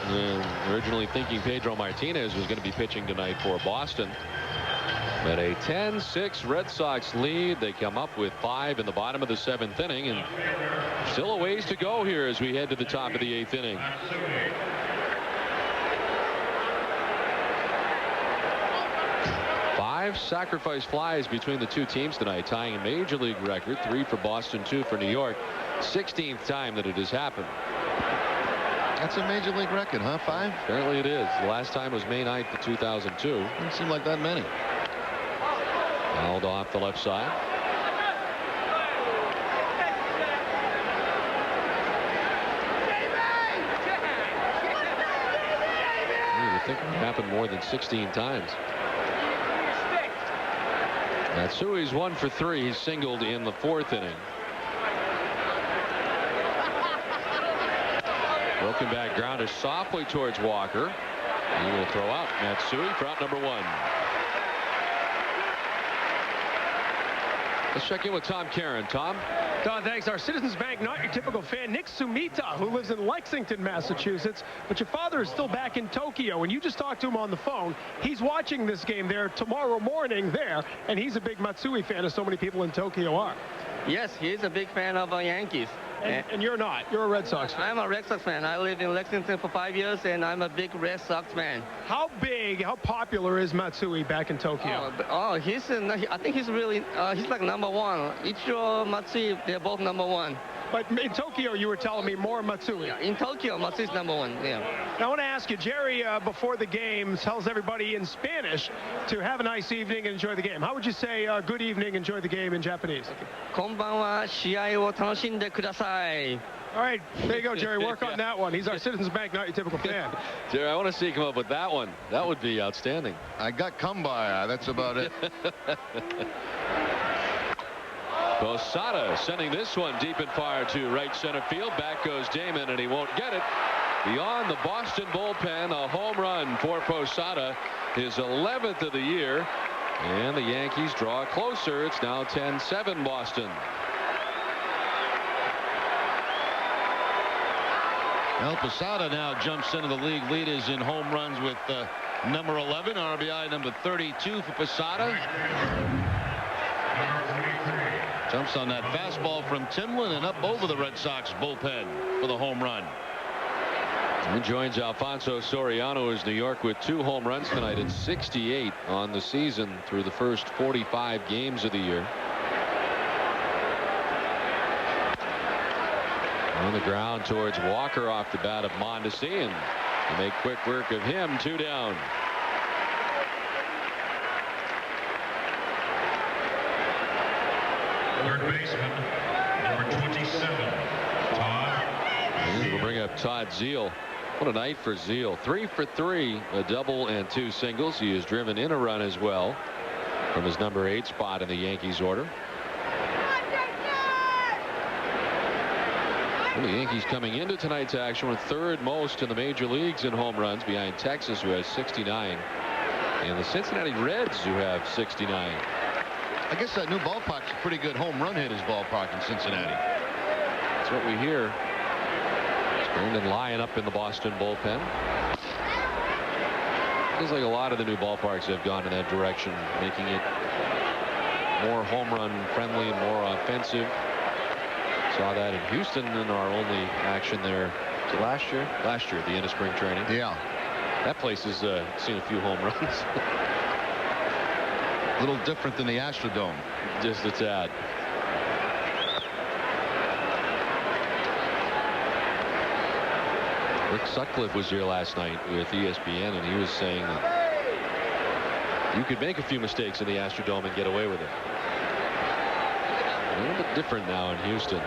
Originally thinking Pedro Martinez was going to be pitching tonight for Boston. But a 10-6 Red Sox lead. They come up with 5 in the bottom of the 7th inning, and still a ways to go here as we head to the top of the 8th inning. Five sacrifice flies between the two teams tonight, tying a major league record. 3 for Boston, 2 for New York. 16th time that it has happened. That's a major league record, huh? 5? Apparently it is. The last time was May 9th of 2002. Doesn't seem like that many. Fouled off the left side. You would think it happened more than 16 times. Matsui's 1 for 3. He's singled in the 4th inning. Broken back grounder softly towards Walker. He will throw out Matsui for out number 1. Let's check in with Tom Caron. Tom? Don, thanks. Our Citizens Bank, not your typical fan, Nick Sumita, who lives in Lexington, Massachusetts. But your father is still back in Tokyo, and you just talked to him on the phone. He's watching this game there tomorrow morning there, and he's a big Matsui fan, as so many people in Tokyo are. Yes, he's a big fan of Yankees. And you're not. You're a Red Sox fan. I'm a Red Sox fan. I lived in Lexington for 5 years, and I'm a big Red Sox fan. How big, how popular is Matsui back in Tokyo? I think he's really, he's like number 1. Ichiro, Matsui, they're both number 1. But in Tokyo, you were telling me more Matsui. In Tokyo, Matsui's number 1, yeah. Now, I want to ask you, Jerry, before the game, tells everybody in Spanish to have a nice evening and enjoy the game. How would you say good evening, enjoy the game in Japanese? Konbanwa, shiai wo tanashinde kudasai. All right, there you go, Jerry. Work on that one. He's our Citizens Bank, not your typical fan. Jerry, I want to see you come up with that one. That would be outstanding. I got kumbaya. That's about it. Posada sending this one deep and far to right center field. Back goes Damon, and he won't get it. Beyond the Boston bullpen, a home run for Posada, his 11th of the year. And the Yankees draw closer. It's now 10-7 Boston. Well, Posada now jumps into the league leaders in home runs with number 11, RBI number 32 for Posada. Jumps on that fastball from Timlin and up over the Red Sox bullpen for the home run. He joins Alfonso Soriano as New York with 2 home runs tonight and 68 on the season through the first 45 games of the year. On the ground towards Walker off the bat of Mondesi, and they make quick work of him. 2 down. Third baseman, number 27, Todd. And we'll bring up Todd Zeile. What a night for Zeile. 3 for 3, a double and 2 singles. He has driven in a run as well from his number 8 spot in the Yankees order. Well, the Yankees coming into tonight's action with 3rd most in the major leagues in home runs, behind Texas, who has 69, and the Cincinnati Reds, who have 69. I guess that new ballpark's a pretty good home run hitters ballpark in Cincinnati. That's what we hear. It's Brandon Lyon up in the Boston bullpen. Feels like a lot of the new ballparks have gone in that direction, making it more home run friendly and more offensive. Saw that in Houston in our only action there. Was it last year? Last year at the end of spring training. Yeah. That place has seen a few home runs. A little different than the Astrodome. Just a tad. Rick Sutcliffe was here last night with ESPN, and he was saying that you could make a few mistakes in the Astrodome and get away with it. A little bit different now in Houston.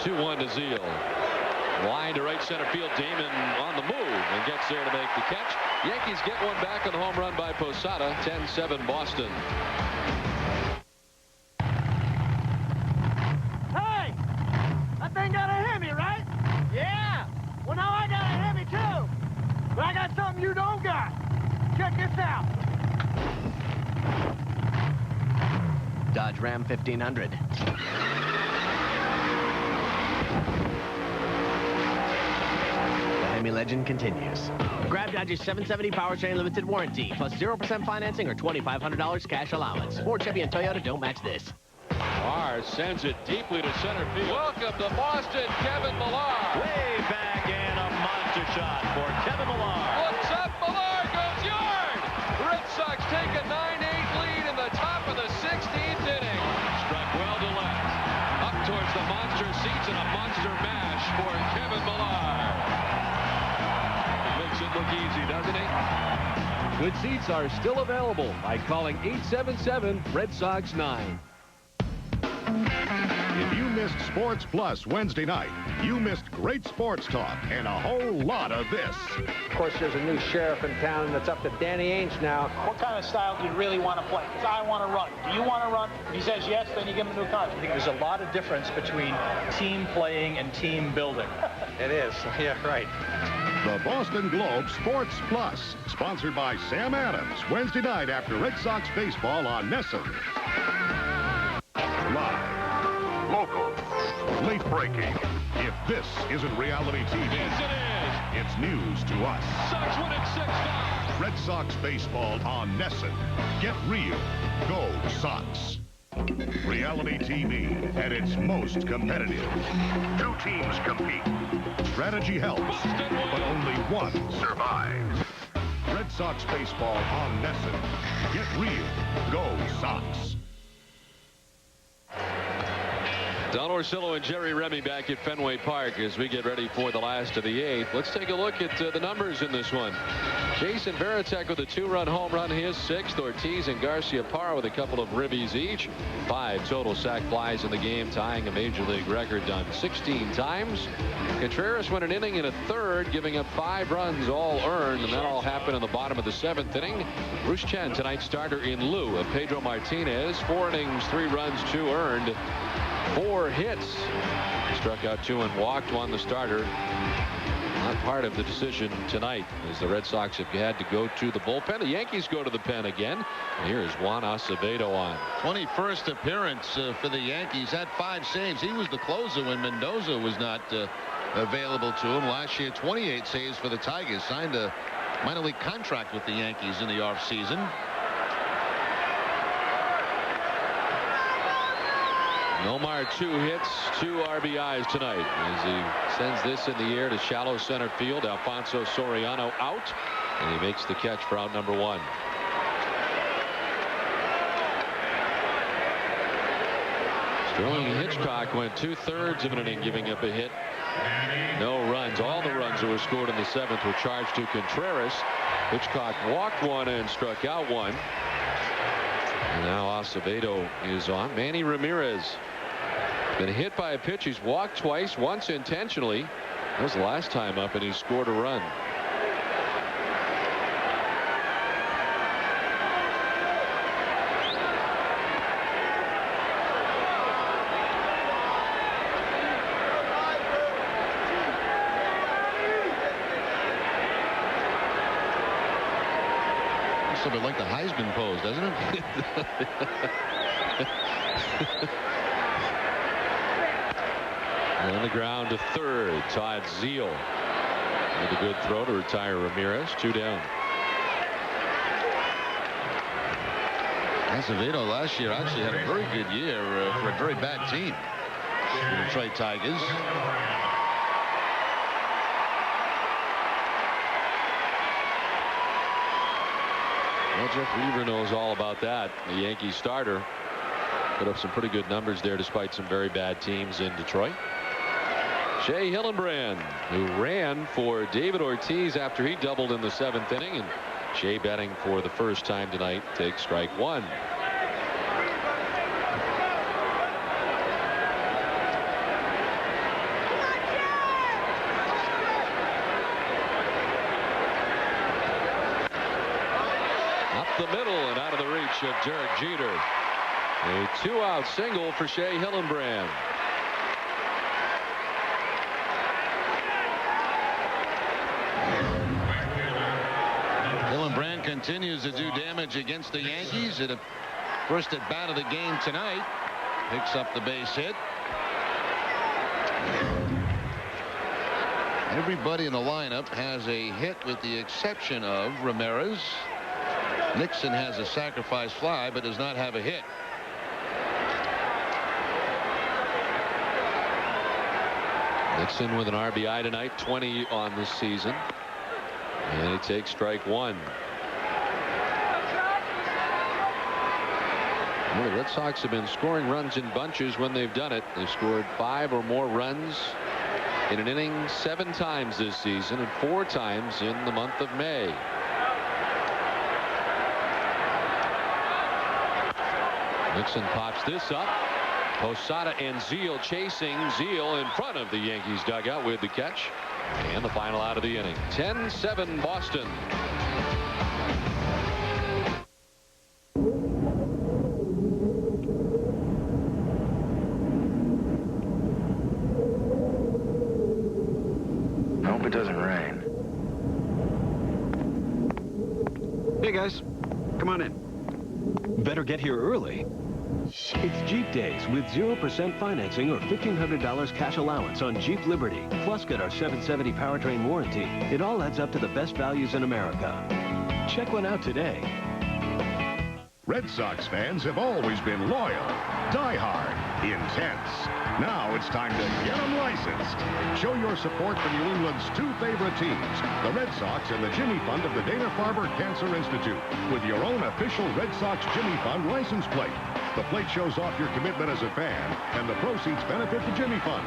2-1 to Zeal. Line to right center field. Damon on the move and gets there to make the catch. Yankees get one back on the home run by Posada. 10-7 Boston. Hey! That thing got a Hemi, right? Yeah! Well, now I got a Hemi, too. But I got something you don't got. Check this out. Dodge Ram 1500. The Hemi legend continues. Grab Dodge's 770 powertrain limited warranty, plus 0% financing or $2,500 cash allowance. Ford, Chevy, and Toyota don't match this. Millar sends it deeply to center field. Welcome to Boston, Kevin Millar. Way back in a monster shot for Kevin Millar. Looks up, Millar goes yard. Red Sox take a 9-8 lead in the top of the 16th inning. Struck well to left. Up towards the monster seats and a monster mash for Kevin Millar. Makes it look easy, doesn't it? Good seats are still available by calling 877 Red Sox 9. If you missed Sports Plus Wednesday night, you missed great sports talk and a whole lot of this. Of course, there's a new sheriff in town, and it's up to Danny Ainge now. What kind of style do you really want to play? Because I want to run. Do you want to run? If he says yes, then you give him a new contract. I think there's a lot of difference between team playing and team building. It is. Yeah, right. The Boston Globe Sports Plus, sponsored by Sam Adams, Wednesday night after Red Sox baseball on NESN. Live, local, late breaking. If this isn't reality TV, yes, it is. It's news to us. Sox winning 6-5. Red Sox baseball on NESN. Get real. Go Sox. Reality TV at its most competitive. Two teams compete. Strategy helps, but only one survives. Red Sox baseball on NESN. Get real. Go Sox. Don Orsillo and Jerry Remy back at Fenway Park as we get ready for the last of the 8th. Let's take a look at the numbers in this one. Jason Varitek with a 2-run home run, his 6th. Ortiz and Garcia Parra with a couple of ribbies each. 5 total sac flies in the game, tying a major league record done 16 times. Contreras went an inning and a third, giving up 5 runs, all earned, and that all happened in the bottom of the 7th inning. Bruce Chen, tonight's starter in lieu of Pedro Martinez. 4 innings, 3 runs, 2 earned. 4 hits. Struck out 2 and walked one, the starter. Not part of the decision tonight as the Red Sox have had to go to the bullpen. The Yankees go to the pen again. And here's Juan Acevedo on. 21st appearance for the Yankees. Had 5 saves. He was the closer when Mendoza was not available to him. Last year, 28 saves for the Tigers. Signed a minor league contract with the Yankees in the offseason. Nomar 2 hits, 2 RBIs tonight as he sends this in the air to shallow center field. Alfonso Soriano out, and he makes the catch for out number 1. Sterling Hitchcock went 2/3 of an inning giving up a hit. No runs. All the runs that were scored in the 7th were charged to Contreras. Hitchcock walked 1 and struck out 1. And now Acevedo is on. Manny Ramirez been hit by a pitch. He's walked twice, once intentionally. That was the last time up, and he scored a run. Looks a bit like the Heisman pose, doesn't it? On the ground to 3rd. Todd Zeal with a good throw to retire Ramirez. 2 down. Acevedo last year actually had a very good year for a very bad team. The Detroit Tigers. Well, Jeff Weaver knows all about that. The Yankee starter put up some pretty good numbers there despite some very bad teams in Detroit. Shea Hillenbrand, who ran for David Ortiz after he doubled in the 7th inning, and Shea batting for the first time tonight takes strike 1. the middle and out of the reach of Derek Jeter. A 2-out single for Shea Hillenbrand. Hillenbrand continues to do damage against the Yankees. At a first at bat of the game tonight, picks up the base hit. Everybody in the lineup has a hit with the exception of Ramirez. Nixon has a sacrifice fly but does not have a hit. Nixon with an RBI tonight, 20 on the season. And he takes strike one. Well, the Red Sox have been scoring runs in bunches when they've done it. They've scored 5 or more runs in an inning 7 times this season and 4 times in the month of May. Nixon pops this up. Posada and Zeal chasing. Zeal in front of the Yankees dugout with the catch. And the final out of the inning. 10-7 Boston. I hope it doesn't rain. Hey, guys. Come on in. Better get here early. It's Jeep Days with 0% financing or $1,500 cash allowance on Jeep Liberty. Plus, get our 770 powertrain warranty. It all adds up to the best values in America. Check one out today. Red Sox fans have always been loyal, diehard, intense. Now it's time to get them licensed. Show your support for New England's 2 favorite teams, the Red Sox and the Jimmy Fund of the Dana-Farber Cancer Institute, with your own official Red Sox Jimmy Fund license plate. The plate shows off your commitment as a fan, and the proceeds benefit the Jimmy Fund.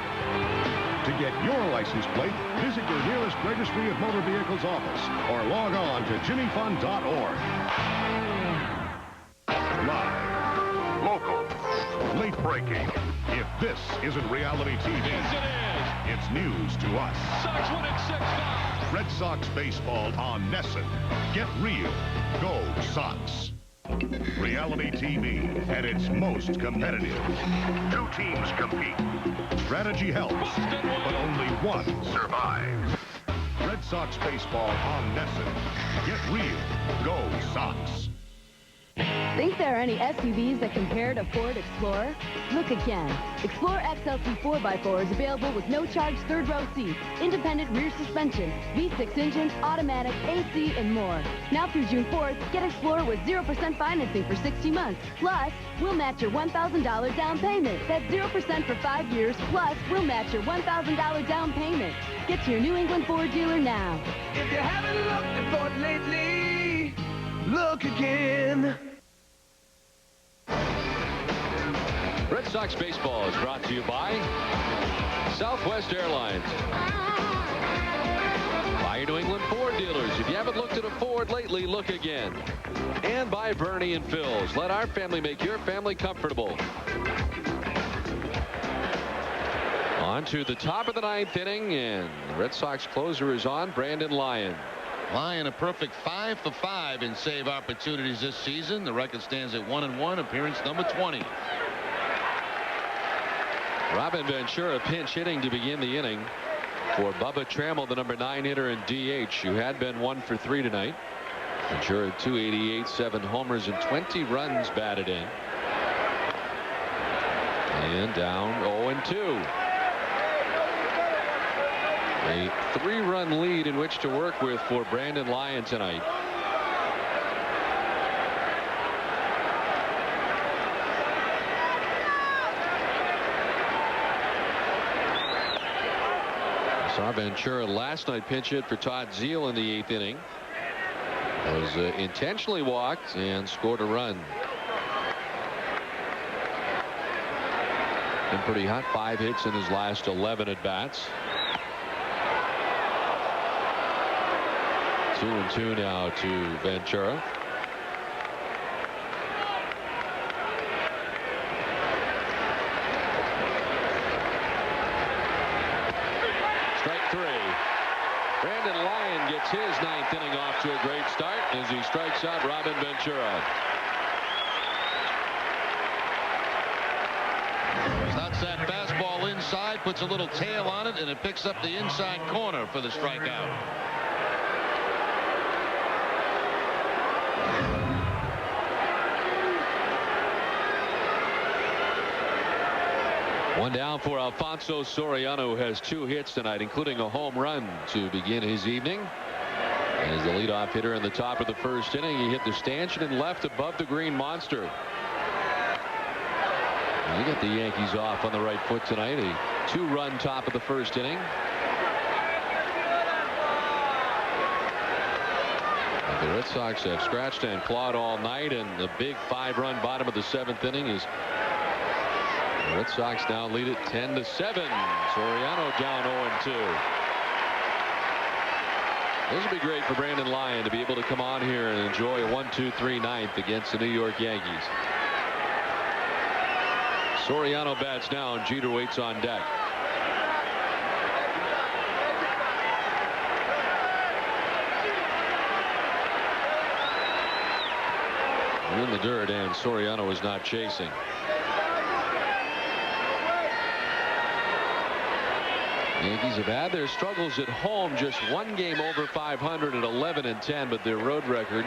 To get your license plate, visit your nearest Registry of Motor Vehicles office or log on to jimmyfund.org. Live, local, late breaking. If this isn't reality TV, Yes, it is. it's news to us. Sox winning 6-5. Red Sox baseball on Nesson. Get real. Go Sox. Reality TV at its most competitive. 2 teams compete. Strategy helps, but only one survives. Red Sox baseball on Nesson. Get real. Go Sox. Think there are any SUVs that compare to Ford Explorer? Look again. Explorer XLT 4x4 is available with no-charge third-row seats, independent rear suspension, V6 engine, automatic, AC, and more. Now through June 4th, get Explorer with 0% financing for 60 months. Plus, we'll match your $1,000 down payment. That's 0% for 5 years, plus we'll match your $1,000 down payment. Get to your New England Ford dealer now. If you haven't looked at Ford lately, look again. Red Sox baseball is brought to you by Southwest Airlines. By your New England Ford dealers. If you haven't looked at a Ford lately, look again. And by Bernie and Phil's. Let our family make your family comfortable. On to the top of the 9th inning, and the Red Sox closer is on, Brandon Lyon. Lyon a perfect 5 for 5 in save opportunities this season. The record stands at 1-1, appearance number 20. Robin Ventura pinch hitting to begin the inning for Bubba Trammell, the number 9 hitter in DH, who had been 1 for 3 tonight. Ventura 288, 7 homers and 20 runs batted in. And down 0-2. A 3-run lead in which to work with for Brandon Lyon tonight. Saw Ventura last night pinch hit for Todd Zeal in the 8th inning. Was intentionally walked and scored a run. Been pretty hot, 5 hits in his last 11 at bats. 2-2 now to Ventura. Strike 3. Brandon Lyon gets his 9th inning off to a great start as he strikes out Robin Ventura. Stops that fastball inside, puts a little tail on it, and it picks up the inside corner for the strikeout. One down for Alfonso Soriano, who has 2 hits tonight, including a home run to begin his evening. As the leadoff hitter in the top of the 1st inning, he hit the stanchion and left above the green monster. And you get the Yankees off on the right foot tonight. A 2-run top of the 1st inning. The Red Sox have scratched and clawed all night, and the big 5-run bottom of the 7th inning is the Red Sox now lead it 10-7. Soriano down 0-2. This would be great for Brandon Lyon to be able to come on here and enjoy a 1-2-3 ninth against the New York Yankees. Soriano bats down. Jeter waits on deck. In the dirt, and Soriano is not chasing. Yankees have had their struggles at home, just 1 game over 500 at 11-10, but their road record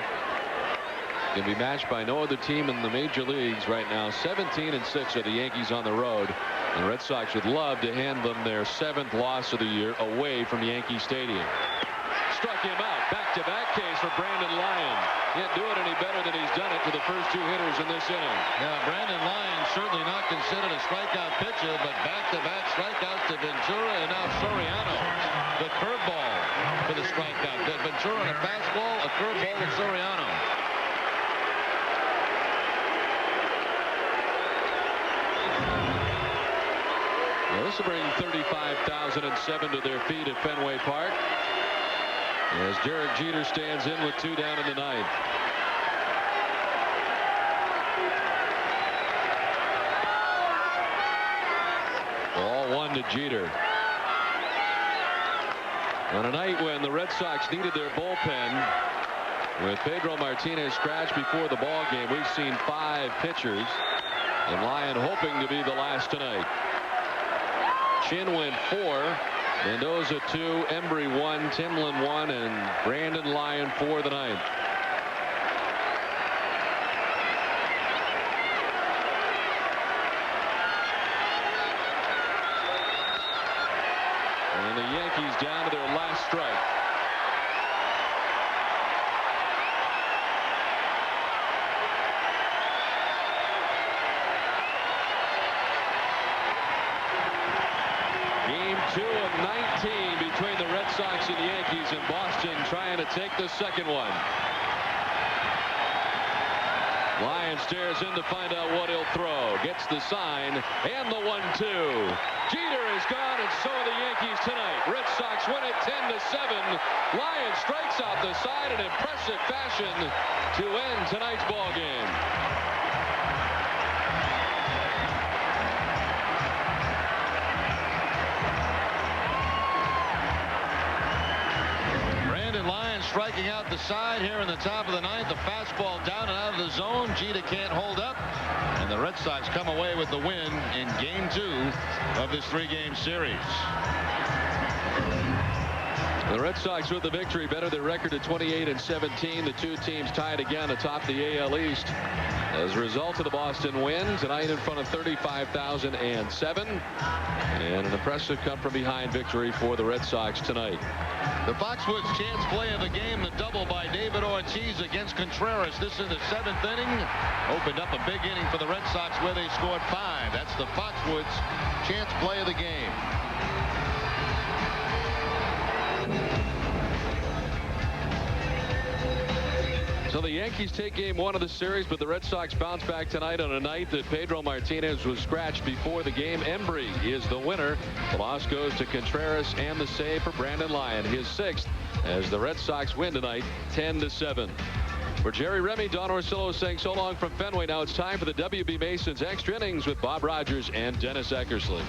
can be matched by no other team in the major leagues right now. 17-6 are the Yankees on the road. The Red Sox would love to hand them their 7th loss of the year away from Yankee Stadium. Struck him out. Back-to-back case for Brandon Lyon. Can't do it any better than he's done it to the first 2 hitters in this inning. Yeah, Brandon Lyon certainly not considered a strikeout pitcher, but back-to-back strikeouts to Ventura and now Soriano. The curveball for the strikeout. Ventura on a fastball, a curveball to Soriano. Well, this will bring 35,007 to their feet at Fenway Park, as Derek Jeter stands in with 2 down in the 9th. Ball 1 to Jeter. On a night when the Red Sox needed their bullpen, with Pedro Martinez scratched before the ball game, we've seen 5 pitchers, and Lyon hoping to be the last tonight. Chin went 4. Mendoza 2, Embry 1, Timlin 1, and Brandon Lyon for the 9th. And the Yankees down to their last strike. Game 2 of 19 between the Red Sox and Yankees in Boston, trying to take the second one. Lyon stares in to find out what he'll throw. Gets the sign and the 1-2. Jeter is gone, and so are the Yankees tonight. Red Sox win it 10-7. Lyon strikes out the side in impressive fashion to end tonight's ball game. Striking out the side here in the top of the 9th. The fastball down and out of the zone. Jeter can't hold up, and the Red Sox come away with the win in Game 2 of this 3-game series. The Red Sox with the victory better their record at 28-17. The 2 teams tied again atop the AL East as a result of the Boston win tonight in front of 35,007, and an impressive come from behind victory for the Red Sox tonight. The Foxwoods chance play of the game, the double by David Ortiz against Contreras. This is the 7th inning. Opened up a big inning for the Red Sox where they scored 5. That's the Foxwoods chance play of the game. So the Yankees take Game 1 of the series, but the Red Sox bounce back tonight on a night that Pedro Martinez was scratched before the game. Embry is the winner. The loss goes to Contreras, and the save for Brandon Lyon, his 6th, as the Red Sox win tonight 10-7. For Jerry Remy, Don Orsillo saying so long from Fenway. Now it's time for the W.B. Mason's Extra Innings with Bob Rogers and Dennis Eckersley.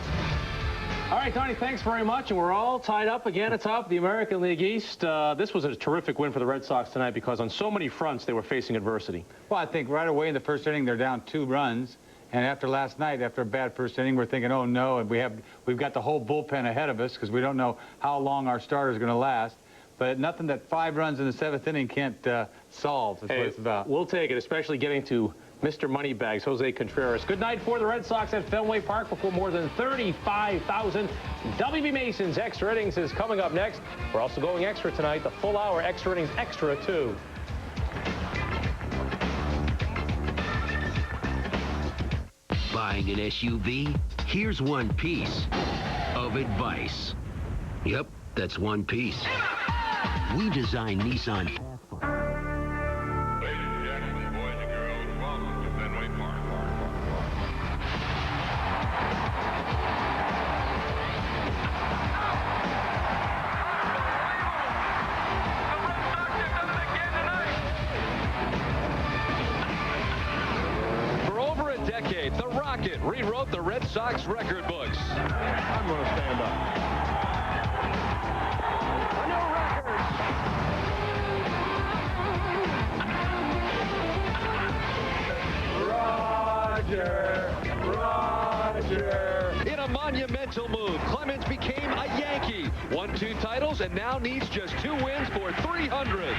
All right, Tony, thanks very much. And we're all tied up again atop the American League East. This was a terrific win for the Red Sox tonight because on so many fronts they were facing adversity. Well, I think right away in the first inning they're down 2 runs. And after last night, after a bad first inning, we're thinking, oh, no, and we've got the whole bullpen ahead of us because we don't know how long our starter is going to last. But nothing that 5 runs in the 7th inning can't solve is what it's about. We'll take it, especially getting to Mr. Moneybags, Jose Contreras. Good night for the Red Sox at Fenway Park before more than 35,000. WB Mason's Extra Innings is coming up next. We're also going extra tonight, the full hour Extra Innings Extra 2. Buying an SUV? Here's one piece of advice. Yep, that's one piece. We designed Nissan. Ladies and gentlemen, boys and girls, welcome to Fenway Park. For over a decade, the Rocket rewrote the Red Sox record books. I'm going to stand up. Roger. In a monumental move, Clemens became a Yankee. Won 2 titles and now needs just 2 wins for 300.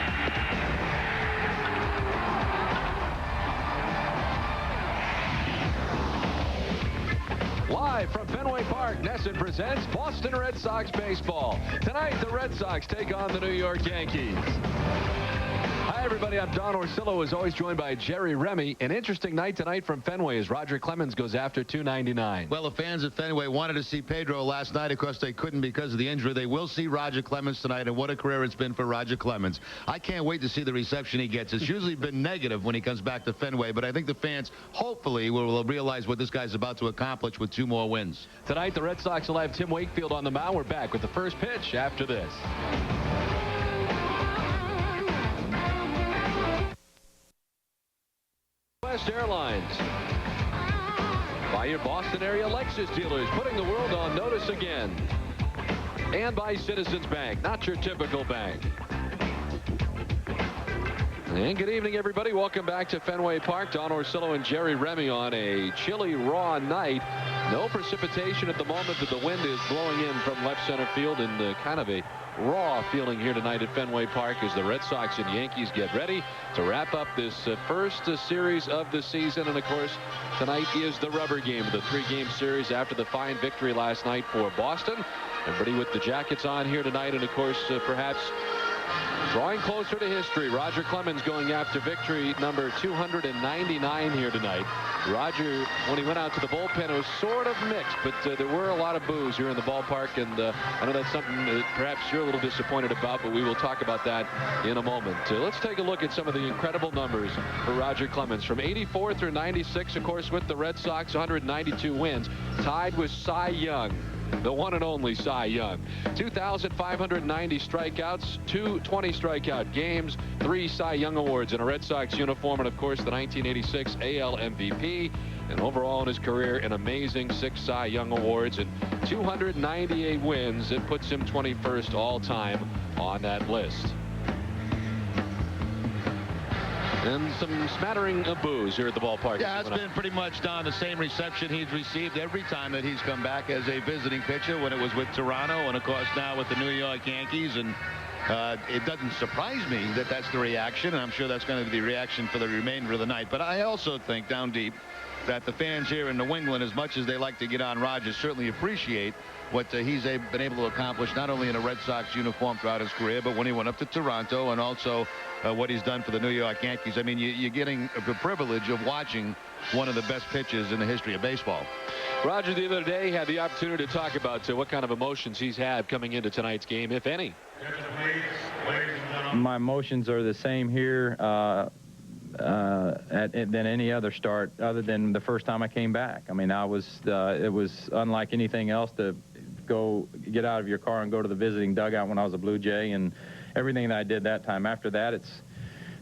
Live from Fenway Park, Nesson presents Boston Red Sox baseball. Tonight, the Red Sox take on the New York Yankees. Hi, everybody. I'm Don Orsillo, as always, joined by Jerry Remy. An interesting night tonight from Fenway as Roger Clemens goes after $2.99. Well, the fans at Fenway wanted to see Pedro last night. Of course, they couldn't because of the injury. They will see Roger Clemens tonight, and what a career it's been for Roger Clemens. I can't wait to see the reception he gets. It's usually been negative when he comes back to Fenway, but I think the fans hopefully will realize what this guy's about to accomplish with 2 more wins. Tonight, the Red Sox will have Tim Wakefield on the mound. We're back with the first pitch after this. West Airlines. By your Boston area Lexus dealers, putting the world on notice again. And by Citizens Bank, not your typical bank. And good evening, everybody. Welcome back to Fenway Park. Don Orsillo and Jerry Remy on a chilly, raw night. No precipitation at the moment, but the wind is blowing in from left center field, and kind of a raw feeling here tonight at Fenway Park as the Red Sox and Yankees get ready to wrap up this first series of the season. And of course, tonight is the rubber game of the 3-game series after the fine victory last night for Boston. Everybody with the jackets on here tonight, and of course, perhaps drawing closer to history, Roger Clemens going after victory number 299 here tonight. Roger, when he went out to the bullpen, it was sort of mixed, but there were a lot of boos here in the ballpark, and I know that's something that perhaps you're a little disappointed about, but we will talk about that in a moment. Let's take a look at some of the incredible numbers for Roger Clemens. From 84 through 96, of course, with the Red Sox, 192 wins, tied with Cy Young, the one and only Cy Young. 2,590 strikeouts, 220 strikeout games, 3 Cy Young awards in a Red Sox uniform, and of course the 1986 AL MVP. And overall in his career, an amazing 6 Cy Young awards and 298 wins. It puts him 21st all time on that list. And some smattering of boos here at the ballpark. Yeah, it's been pretty much, Don, the same reception he's received every time that he's come back as a visiting pitcher, when it was with Toronto and, of course, now with the New York Yankees. And it doesn't surprise me that that's the reaction, and I'm sure that's going to be the reaction for the remainder of the night. But I also think, down deep, that the fans here in New England, as much as they like to get on Rogers, certainly appreciate what he's been able to accomplish, not only in a Red Sox uniform throughout his career, but when he went up to Toronto, and also what he's done for the New York Yankees. I mean, you're getting the privilege of watching one of the best pitchers in the history of baseball. Roger the other day had the opportunity to talk about what kind of emotions he's had coming into tonight's game, if any. My emotions are the same here than any other start, other than the first time I came back. I mean, it was unlike anything else to get out of your car and go to the visiting dugout when I was a Blue Jay, and everything that I did that time. After that, it's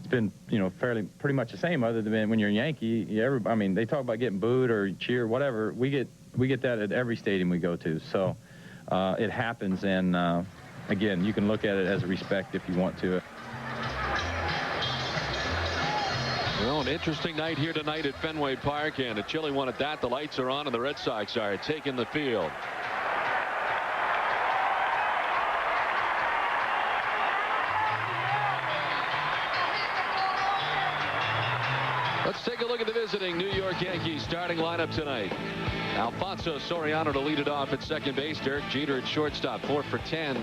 been, pretty much the same, other than when you're a Yankee. I mean, they talk about getting booed or cheer, whatever. We get that at every stadium we go to. So it happens, and again, you can look at it as a respect if you want to. Well, an interesting night here tonight at Fenway Park, and a chilly one at that. The lights are on, and the Red Sox are taking the field. Let's take a look at the visiting New York Yankees starting lineup tonight. Alfonso Soriano to lead it off at second base. Derek Jeter at shortstop, 4 for 10.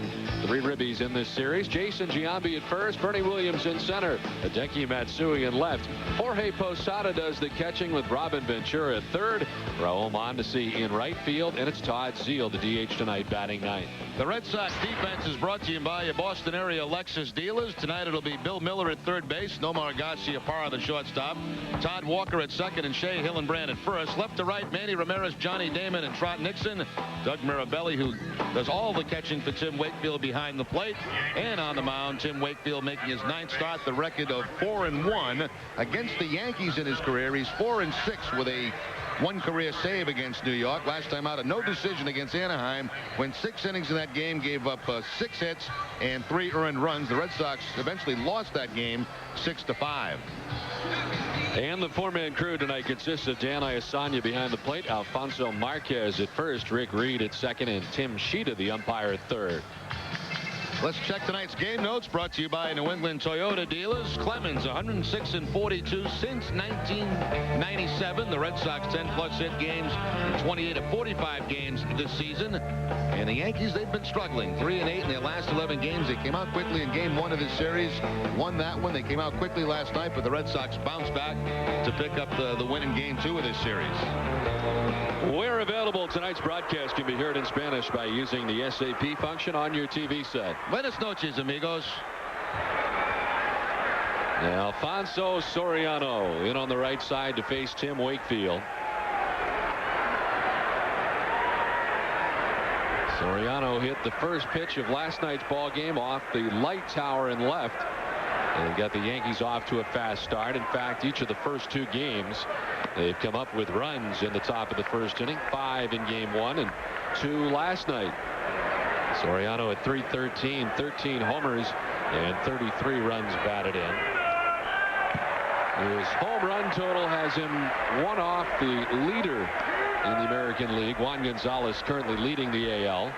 3 ribbies in this series. Jason Giambi at first. Bernie Williams in center. Hideki Matsui in left. Jorge Posada does the catching with Robin Ventura at third. Raul Mondesi in right field. And it's Todd Zeile, the DH tonight, batting ninth. The Red Sox defense is brought to you by your Boston area Lexus dealers. Tonight it'll be Bill Miller at third base. Nomar Garciaparra the shortstop. Todd Walker at second and Shea Hillenbrand at first. Left to right, Manny Ramirez, Johnny Damon, and Trot Nixon. Doug Mirabelli, who does all the catching for Tim Wakefield behind the plate. And on the mound, Tim Wakefield making his 9th start, the record of 4-1 against the Yankees in his career. He's 4-6 with a 1 career save against New York. Last time out, a no decision against Anaheim. Went 6 innings in that game, gave up 6 hits and 3 earned runs. The Red Sox eventually lost that game 6-5. And the 4-man crew tonight consists of Dan Iasanya behind the plate, Alfonso Marquez at first, Rick Reed at second, and Tim Sheeta, the umpire, at third. Let's check tonight's game notes, brought to you by New England Toyota dealers. Clemens, 106-42 since 1997. The Red Sox 10-plus hit games in 28 of 45 games this season. And the Yankees, they've been struggling. 3-8 in their last 11 games. They came out quickly in game 1 of this series, won that one. They came out quickly last night, but the Red Sox bounced back to pick up the win in game 2 of this series. Where available, tonight's broadcast can be heard in Spanish by using the SAP function on your TV set. Buenas noches, amigos. Alfonso Soriano in on the right side to face Tim Wakefield. Soriano hit the first pitch of last night's ball game off the light tower in left, and got the Yankees off to a fast start. In fact, each of the first 2 games, they've come up with runs in the top of the first inning. 5 in game 1 and 2 last night. Soriano at .313, 13 homers and 33 runs batted in. His home run total has him 1 off the leader in the American League. Juan Gonzalez currently leading the AL.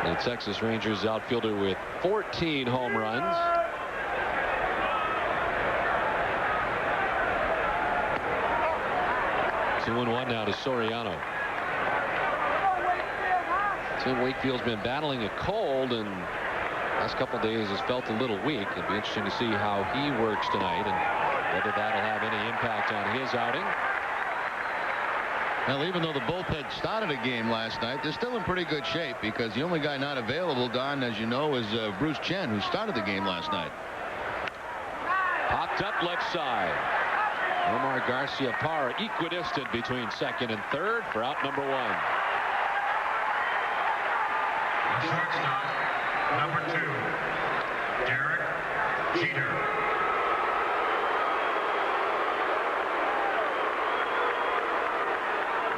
The Texas Rangers outfielder with 14 home runs. Two and 1 now to Soriano. Tim Wakefield's been battling a cold, and last couple of days has felt a little weak. It'll be interesting to see how he works tonight and whether that'll have any impact on his outing. Well, even though the bullpen started a game last night, they're still in pretty good shape, because the only guy not available, Don, as you know, is Bruce Chen, who started the game last night. Popped up left side. Omar Garciaparra equidistant between second and third for out number 1. Shortstop, number 2, Derek Jeter.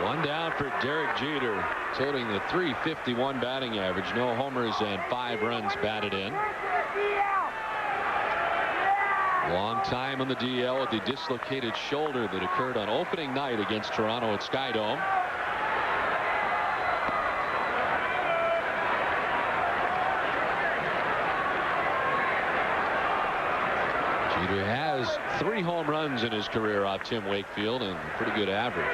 One down for Derek Jeter, totaling the .351 batting average. No homers and 5 runs batted in. Long time on the DL with the dislocated shoulder that occurred on opening night against Toronto at Skydome. Jeter has 3 home runs in his career off Tim Wakefield, and a pretty good average.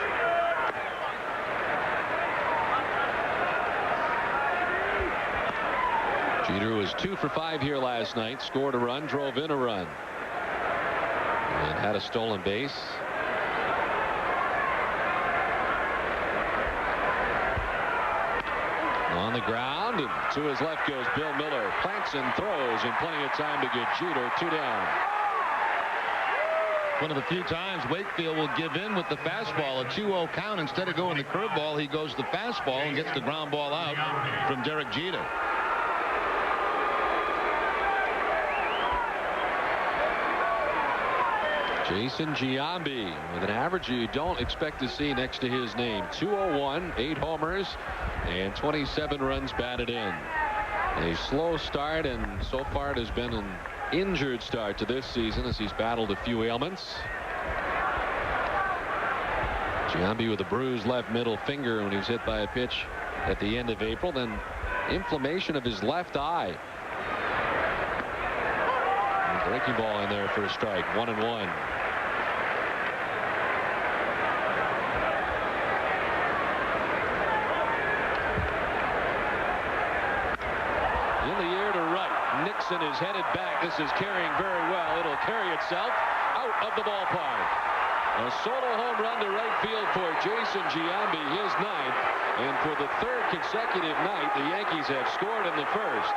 Jeter was 2 for 5 here last night, scored a run, drove in a run, and had a stolen base. On the ground, and to his left goes Bill Miller. Plants and throws, and plenty of time to get Jeter 2 down. One of the few times Wakefield will give in with the fastball, a 2-0 count. Instead of going the curveball, he goes the fastball and gets the ground ball out from Derek Jeter. Jason Giambi with an average you don't expect to see next to his name. 201, 8 homers, and 27 runs batted in. A slow start, and so far it has been an injured start to this season as he's battled a few ailments. Giambi with a bruised left middle finger when he was hit by a pitch at the end of April, then inflammation of his left eye. Breaking ball in there for a strike. 1-1. In the air to right. Nixon is headed back. This is carrying very well. It'll carry itself out of the ballpark. A solo home run to right field for Jason Giambi, his 9th. And for the 3rd consecutive night, the Yankees have scored in the 1st.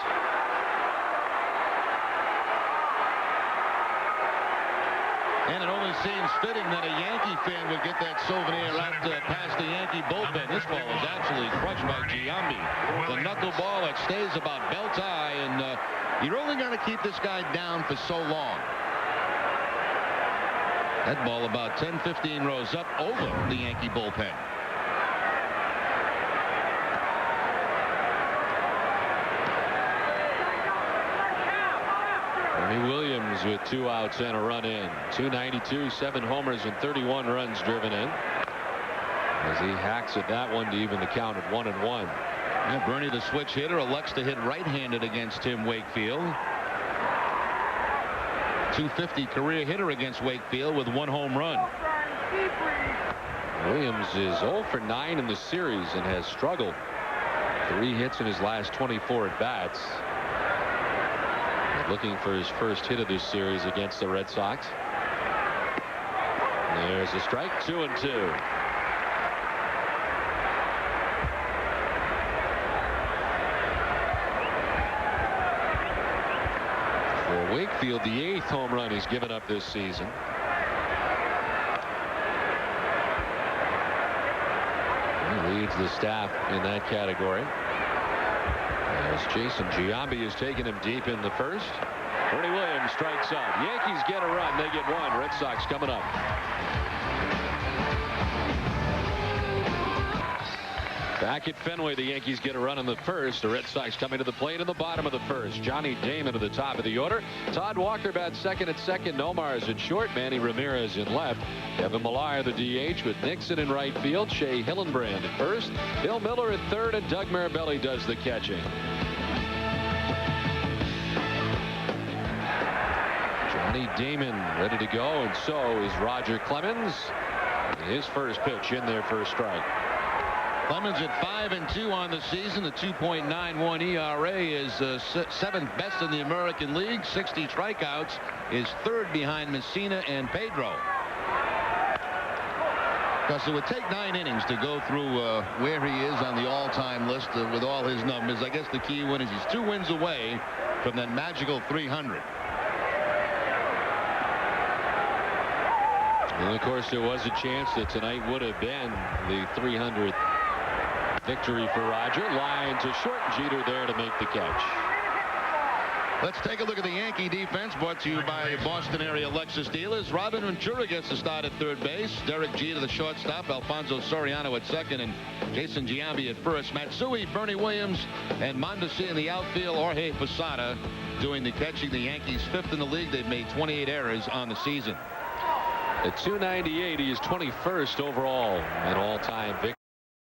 And it only seems fitting that a Yankee fan would get that souvenir out past the Yankee bullpen. This ball is absolutely crushed by Giambi. The knuckleball that stays about belt high, and you're only going to keep this guy down for so long. That ball about 10-15 rows up over the Yankee bullpen. Bernie Williams with 2 outs and a run in. 292, 7 homers and 31 runs driven in. As he hacks at that one to even the count at 1-1. Yeah, Bernie, the switch hitter, elects to hit right-handed against Tim Wakefield. .250 career hitter against Wakefield with 1 home run. Williams is 0 for 9 in the series and has struggled. 3 hits in his last 24 at bats. Looking for his first hit of this series against the Red Sox. There's a strike. 2-2. For Wakefield, the 8th home run he's given up this season. He leads the staff in that category. As Jason Giambi has taken him deep in the 1st. Bernie Williams strikes out. Yankees get a run. They get 1. Red Sox coming up. Back at Fenway, the Yankees get a run in the 1st. The Red Sox coming to the plate in the bottom of the 1st. Johnny Damon at the top of the order. Todd Walker bats second at second. Nomar's at short. Manny Ramirez in left. Kevin Millar the DH with Nixon in right field. Shea Hillenbrand at first. Bill Miller at third, and Doug Mirabelli does the catching. Johnny Damon ready to go, and so is Roger Clemens. His first pitch in there for a strike. Clemens at 5-2 on the season. The 2.91 ERA is 7th best in the American League. 60 strikeouts, is 3rd behind Messina and Pedro. Because it would take 9 innings to go through where he is on the all-time list with all his numbers. I guess the key one is he's 2 wins away from that magical 300. And of course, there was a chance that tonight would have been the 300th victory for Roger. Line to short. Jeter there to make the catch. Let's take a look at the Yankee defense, brought to you by Boston area Lexus dealers. Robin Ventura gets the start at third base. Derek Jeter, the shortstop. Alfonso Soriano at second, and Jason Giambi at first. Matsui, Bernie Williams, and Mondesi in the outfield. Jorge Posada doing the catching. The Yankees 5th in the league. They've made 28 errors on the season. At 298, he is 21st overall in all-time victory.